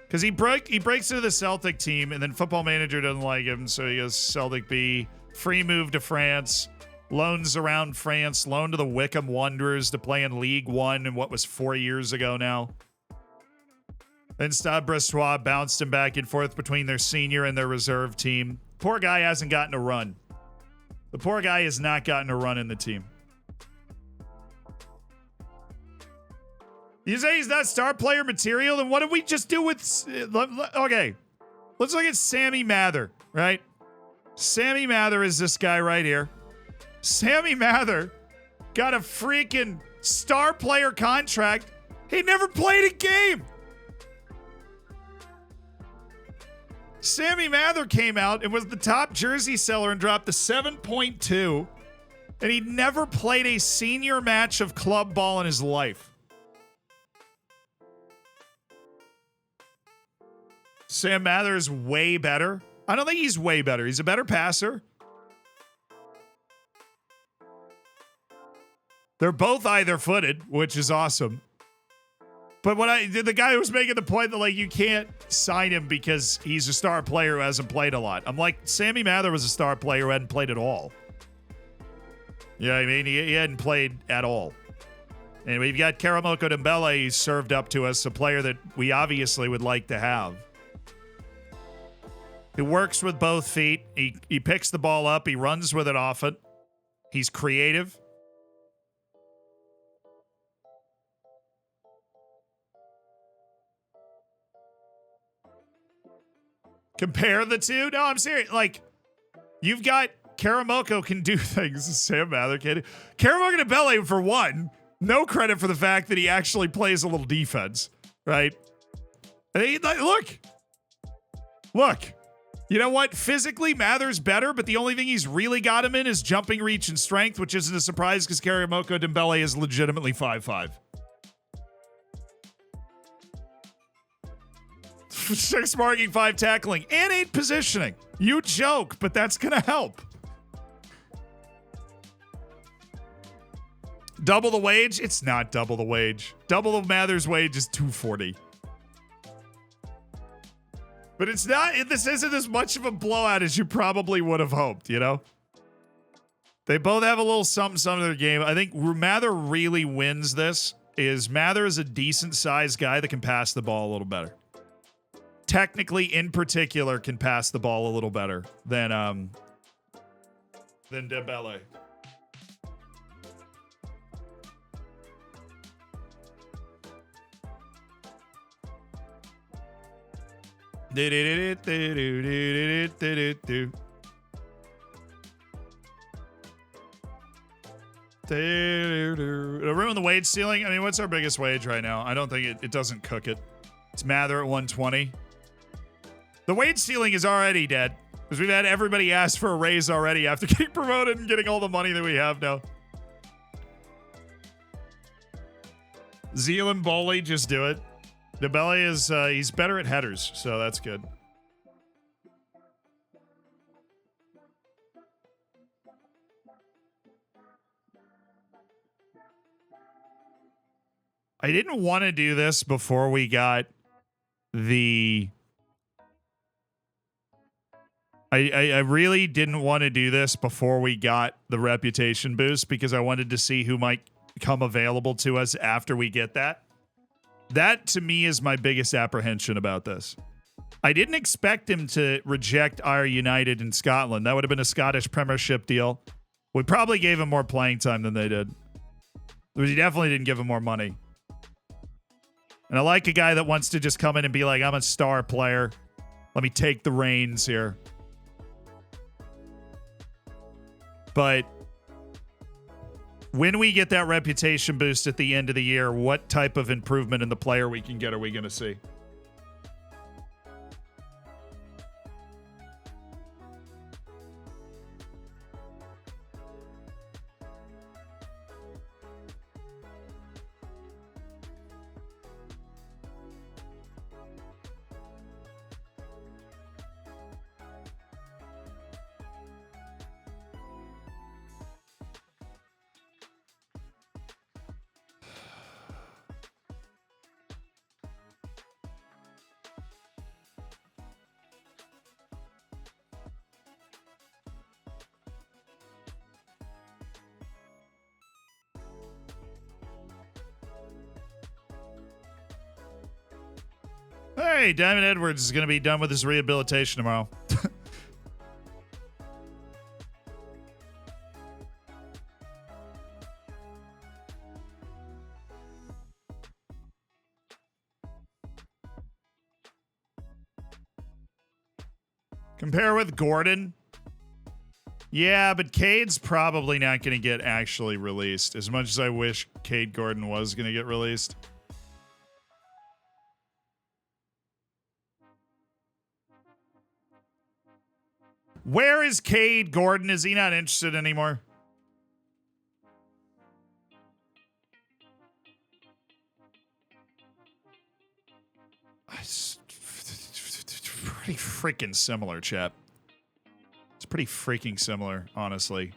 because he breaks into the Celtic team, and then Football Manager doesn't like him, so he goes Celtic B, free move to France. Loans around France, loan to the Wickham Wanderers to play in League One in what was 4 years ago now. Then Stade Brestois bounced him back and forth between their senior and their reserve team. Poor guy hasn't gotten a run. The poor guy has not gotten a run in the team. You say he's not star player material? Then what did we just do with... Okay, let's look at Sammy Mather, right? Sammy Mather is this guy right here. Sammy Mather got a freaking star player contract. He never played a game. Sammy Mather came out and was the top jersey seller and dropped to 7.2. And he never played a senior match of club ball in his life. Sam Mather is way better. I don't think he's way better. He's a better passer. They're both either-footed, which is awesome. But the guy was making the point that like you can't sign him because he's a star player who hasn't played a lot. I'm like, Sammy Mather was a star player who hadn't played at all. Yeah, I mean, he hadn't played at all. And we've got Karamoko Dembele served up to us, a player that we obviously would like to have. He works with both feet. He picks the ball up. He runs with it often. He's creative. Compare the two? No, I'm serious. Like, you've got Karamoko can do things. Sam Mather can. Karamoko Dembele, for one, No credit for the fact that he actually plays a little defense, right? Look. You know what? Physically, Mather's better, but the only thing he's really got him in is jumping reach and strength, which isn't a surprise because Karamoko Dembele is legitimately 5'5". 6 marking, 5 tackling, and 8 positioning. You joke, but that's going to help. Double the wage? It's not double the wage. Double the Mather's wage is $240. But it's not, this isn't as much of a blowout as you probably would have hoped, you know? They both have a little something in their game. I think Mather really wins this. Mather is a decent sized guy that can pass the ball a little better. Technically, in particular, can pass the ball a little better than Dembele. Ruin the wage ceiling. I mean, what's our biggest wage right now? I don't think it doesn't cook it. It's Mather at 120. The wage ceiling is already dead because we've had everybody ask for a raise already after getting promoted and getting all the money that we have now. Zeal and Boley, just do it. Dembele is he's better at headers, so that's good. I didn't want to do this before we got the... I really didn't want to do this before we got the reputation boost because I wanted to see who might come available to us after we get that. That, to me, is my biggest apprehension about this. I didn't expect him to reject our United in Scotland. That would have been a Scottish Premiership deal. We probably gave him more playing time than they did. We definitely didn't give him more money. And I like a guy that wants to just come in and be like, I'm a star player. Let me take the reins here. But when we get that reputation boost at the end of the year, what type of improvement in the player we can get are we going to see? Hey, Diamond Edwards is going to be done with his rehabilitation tomorrow. Compare with Gordon. Yeah, but Cade's probably not going to get actually released. As much as I wish Cade Gordon was going to get released. Where is Cade Gordon? Is he not interested anymore? It's pretty freaking similar, chap. It's pretty freaking similar, honestly.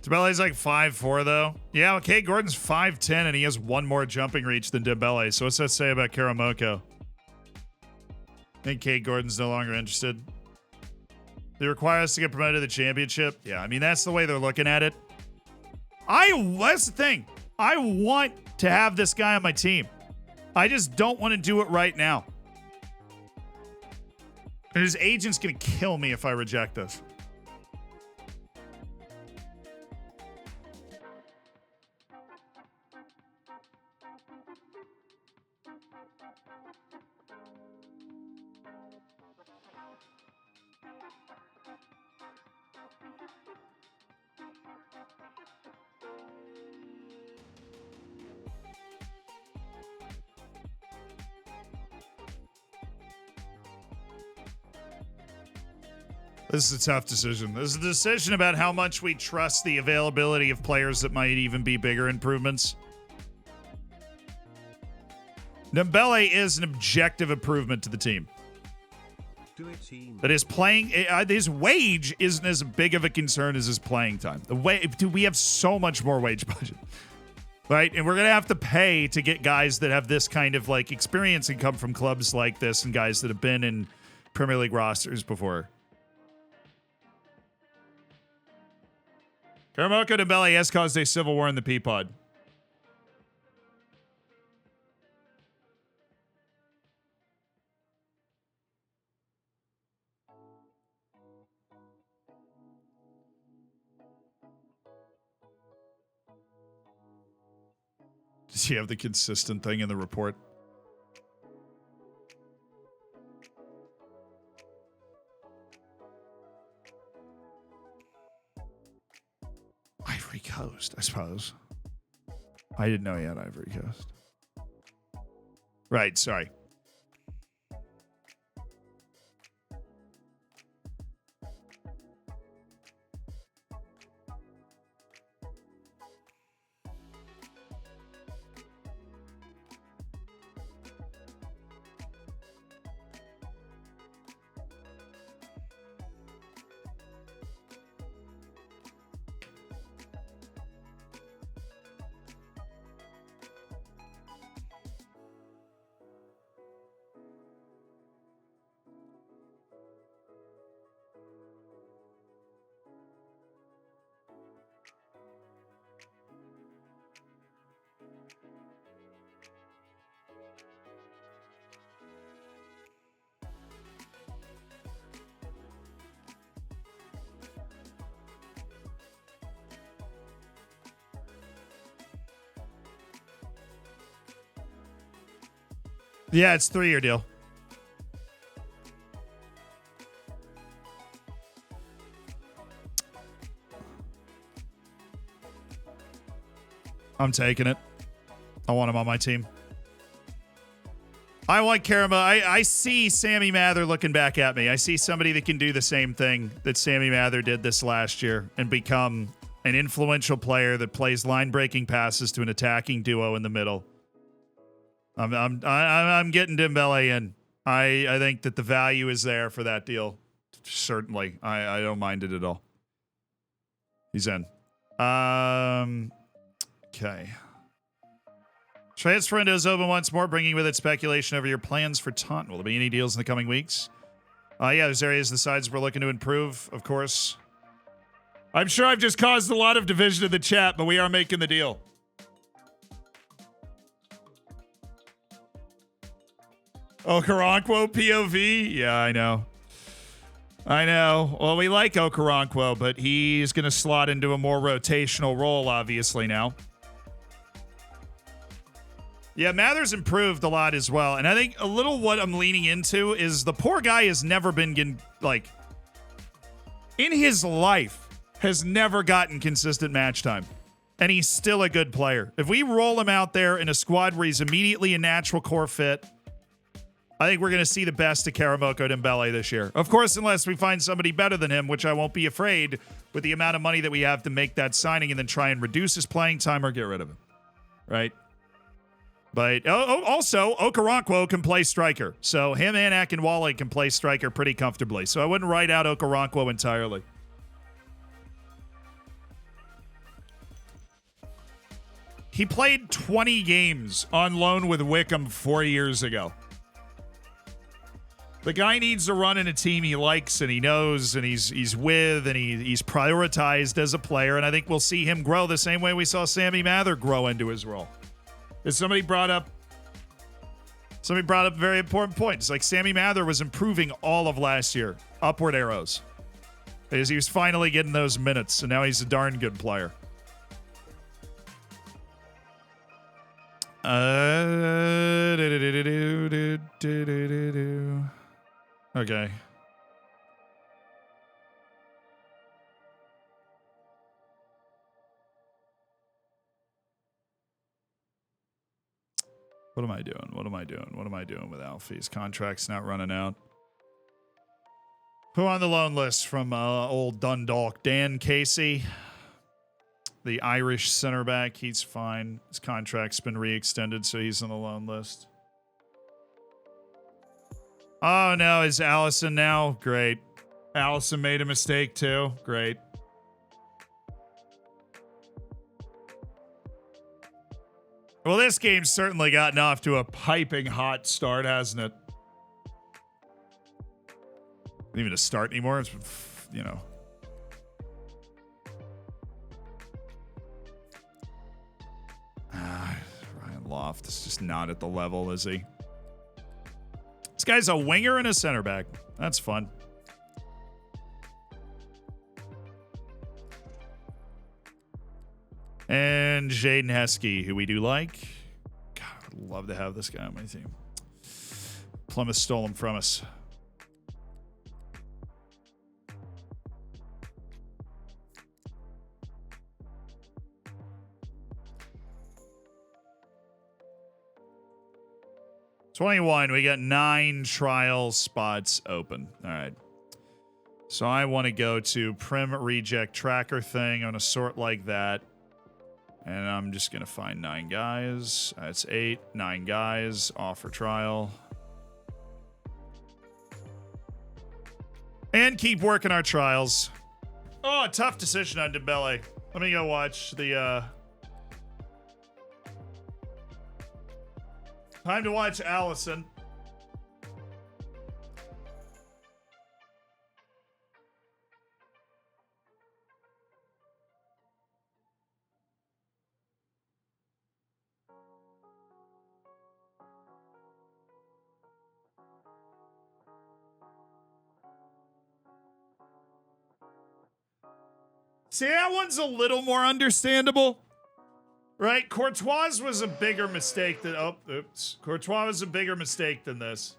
Dembele's like 5'4", though. Yeah, okay, Gordon's 5'10", and he has one more jumping reach than Dembele. So what's that say about Karamoko? I think Cade Gordon's no longer interested. They require us to get promoted to the championship. Yeah, I mean, that's the way they're looking at it. That's the thing. I want to have this guy on my team. I just don't want to do it right now. And his agent's going to kill me if I reject this. This is a tough decision. This is a decision about how much we trust the availability of players that might even be bigger improvements. Dembele is an objective improvement to the team. But his wage isn't as big of a concern as his playing time. Dude, we have so much more wage budget, right? And we're gonna have to pay to get guys that have this kind of like experience and come from clubs like this, and guys that have been in Premier League rosters before. Karamoko Dembele has caused a civil war in the Peapod. Does he have the consistent thing in the report? Ivory Coast, I suppose. I didn't know he had Ivory Coast. Right, sorry. Yeah, it's 3-year deal. I'm taking it. I want him on my team. I want Karama. I see Sammy Mather looking back at me. I see somebody that can do the same thing that Sammy Mather did this last year and become an influential player that plays line-breaking passes to an attacking duo in the middle. I'm getting Dembele in. I think that the value is there for that deal. Certainly. I don't mind it at all. He's in. Okay. Transfer window is open once more, bringing with it speculation over your plans for Taunt. Will there be any deals in the coming weeks? Yeah, there's areas the sides we're looking to improve, of course. I'm sure I've just caused a lot of division in the chat, but we are making the deal. Okoronkwo POV? Yeah, I know. I know. Well, we like Okoronkwo, but he's going to slot into a more rotational role, obviously, now. Yeah, Mather's improved a lot as well. And I think a little what I'm leaning into is the poor guy has never been getting, like, in his life, has never gotten consistent match time. And he's still a good player. If we roll him out there in a squad where he's immediately a natural core fit, I think we're going to see the best of Karamoko Dembele this year. Of course, unless we find somebody better than him, which I won't be afraid with the amount of money that we have to make that signing and then try and reduce his playing time or get rid of him. Right? But also, Okoronkwo can play striker. So him and Akinwale can play striker pretty comfortably. So I wouldn't write out Okoronkwo entirely. He played 20 games on loan with Wickham 4 years ago. The guy needs to run in a team he likes and he knows and he's with and he's prioritized as a player. And I think we'll see him grow the same way we saw Sammy Mather grow into his role. As somebody brought up a very important point. It's like Sammy Mather was improving all of last year. Upward arrows. As he was finally getting those minutes. And now he's a darn good player. Okay. What am I doing? What am I doing? What am I doing with Alfie's contract's not running out? Who on the loan list from old Dundalk? Dan Casey, the Irish center back. He's fine. His contract's been re-extended, so he's on the loan list. Oh, no. Is Allison now? Great. Allison made a mistake, too. Great. Well, this game's certainly gotten off to a piping hot start, hasn't it? Not even a start anymore. It's, you know. Ryan Loft is just not at the level, is he? This guy's a winger and a center back. That's fun. And Jaden Heskey, who we do like. God, I'd love to have this guy on my team. Plymouth stole him from us. $21. We got 9 trial spots open. All right. So I want to go to Prim Reject Tracker thing on a sort like that. And I'm just going to find 9 guys. That's 8. 9 guys. Offer trial. And keep working our trials. Oh, a tough decision on Dembele. Let me go watch the... Time to watch Allison. See, that one's a little more understandable. Right? Courtois was a bigger mistake than... Oh, oops. Courtois was a bigger mistake than this.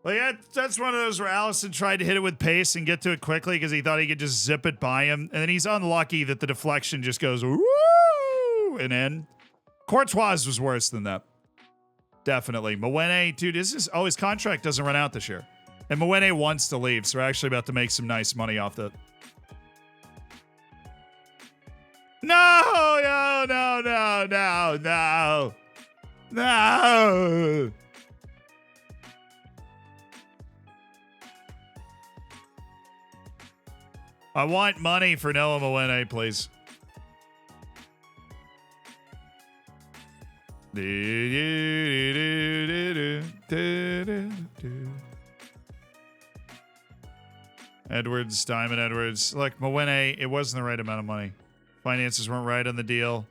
Like, that's one of those where Allison tried to hit it with pace and get to it quickly because he thought he could just zip it by him. And then he's unlucky that the deflection just goes, woo, and in. Courtois was worse than that. Definitely. Mwene, dude, his contract doesn't run out this year. And Mwene wants to leave, so we're actually about to make some nice money off that. No. I want money for Noah Mwene, please. Edwards, Diamond Edwards. Look, Mwene, it wasn't the right amount of money. Finances weren't right on the deal.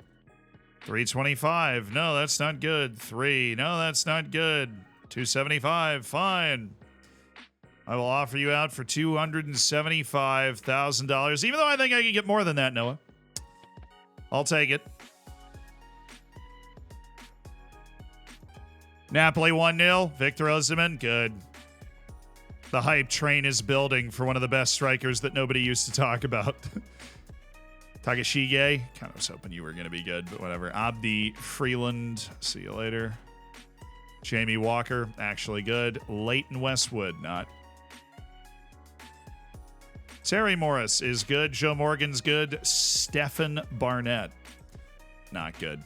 325. No, that's not good. 3. No, that's not good. 275. Fine. I will offer you out for $275,000, even though I think I can get more than that, Noah. I'll take it. Napoli 1-0. Victor Osimhen. Good. The hype train is building for one of the best strikers that nobody used to talk about. Takashige, kind of was hoping you were going to be good, but whatever. Abdi Freeland, see you later. Jamie Walker, actually good. Leighton Westwood, not. Terry Morris is good. Joe Morgan's good. Stephen Barnett, not good.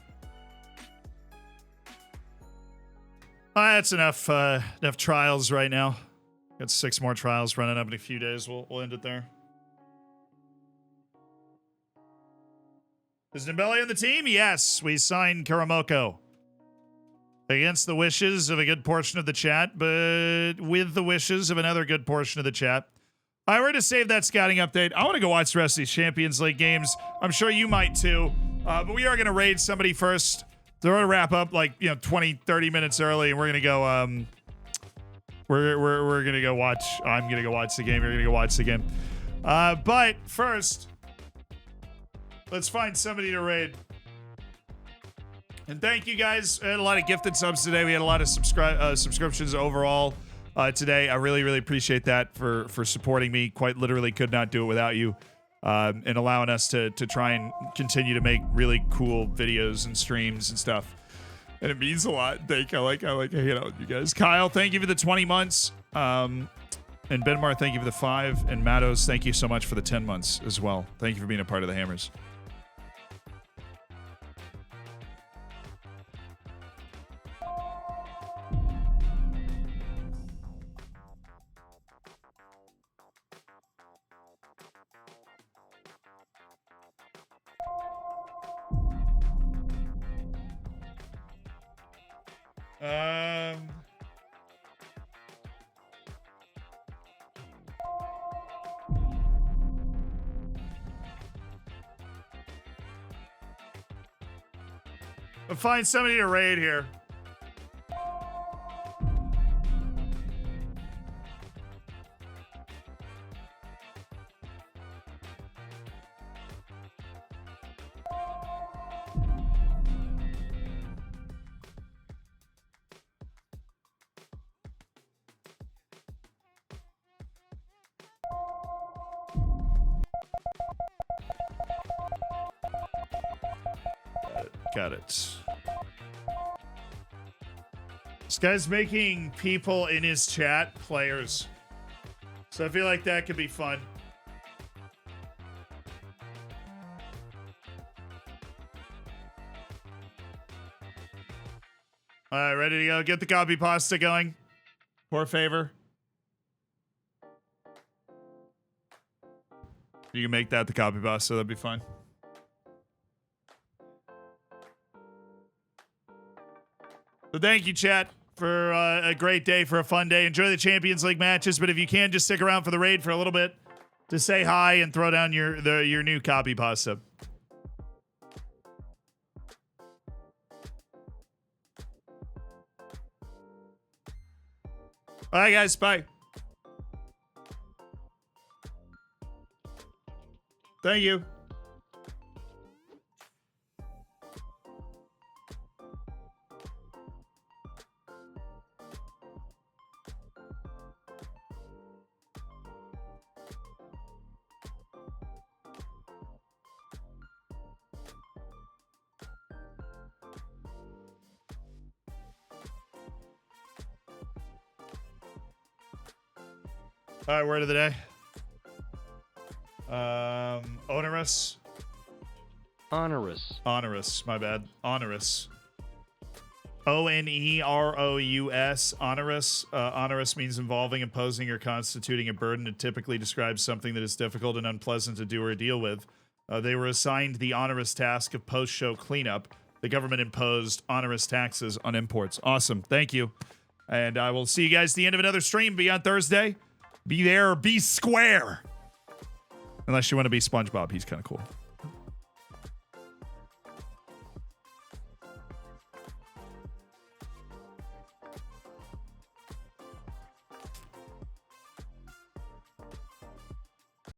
That's enough trials right now. Got 6 more trials running up in a few days. We'll end it there. Is Dembele on the team? Yes, we signed Karamoko. Against the wishes of a good portion of the chat, but with the wishes of another good portion of the chat. I were to save that scouting update. I want to go watch the rest of these Champions League games. I'm sure you might too. But we are going to raid somebody first. They're going to wrap up 20, 30 minutes early, and we're going to go we're going to go watch. I'm going to go watch the game. You're going to go watch the game. But first, let's find somebody to raid. And thank you guys. I had a lot of gifted subs today. We had a lot of subscriptions overall today. I really, really appreciate that for supporting me. Quite literally could not do it without you. And allowing us to try and continue to make really cool videos and streams and stuff. And it means a lot. I like hanging out with you guys. Kyle, thank you for the 20 months. And Benmar, thank you for the 5. And Mattos, thank you so much for the 10 months as well. Thank you for being a part of the Hammers. I'll find somebody to raid here. Got it. This guy's making people in his chat players. So I feel like that could be fun. All right, ready to go. Get the copy pasta going. For favor. You can make that the copy pasta. That'd be fine. So thank you, chat, for a great day, for a fun day. Enjoy the Champions League matches, but if you can, just stick around for the raid for a little bit to say hi and throw down your new copy pasta. All right, guys, bye. Thank you. All right, word of the day. Onerous. Onerous. Onerous, my bad. Onerous. O-N-E-R-O-U-S. Onerous. Onerous means involving, imposing, or constituting a burden. It typically describes something that is difficult and unpleasant to do or deal with. They were assigned the onerous task of post-show cleanup. The government imposed onerous taxes on imports. Awesome. Thank you. And I will see you guys at the end of another stream. Be on Thursday. Be there or be square. Unless you want to be SpongeBob. He's kind of cool.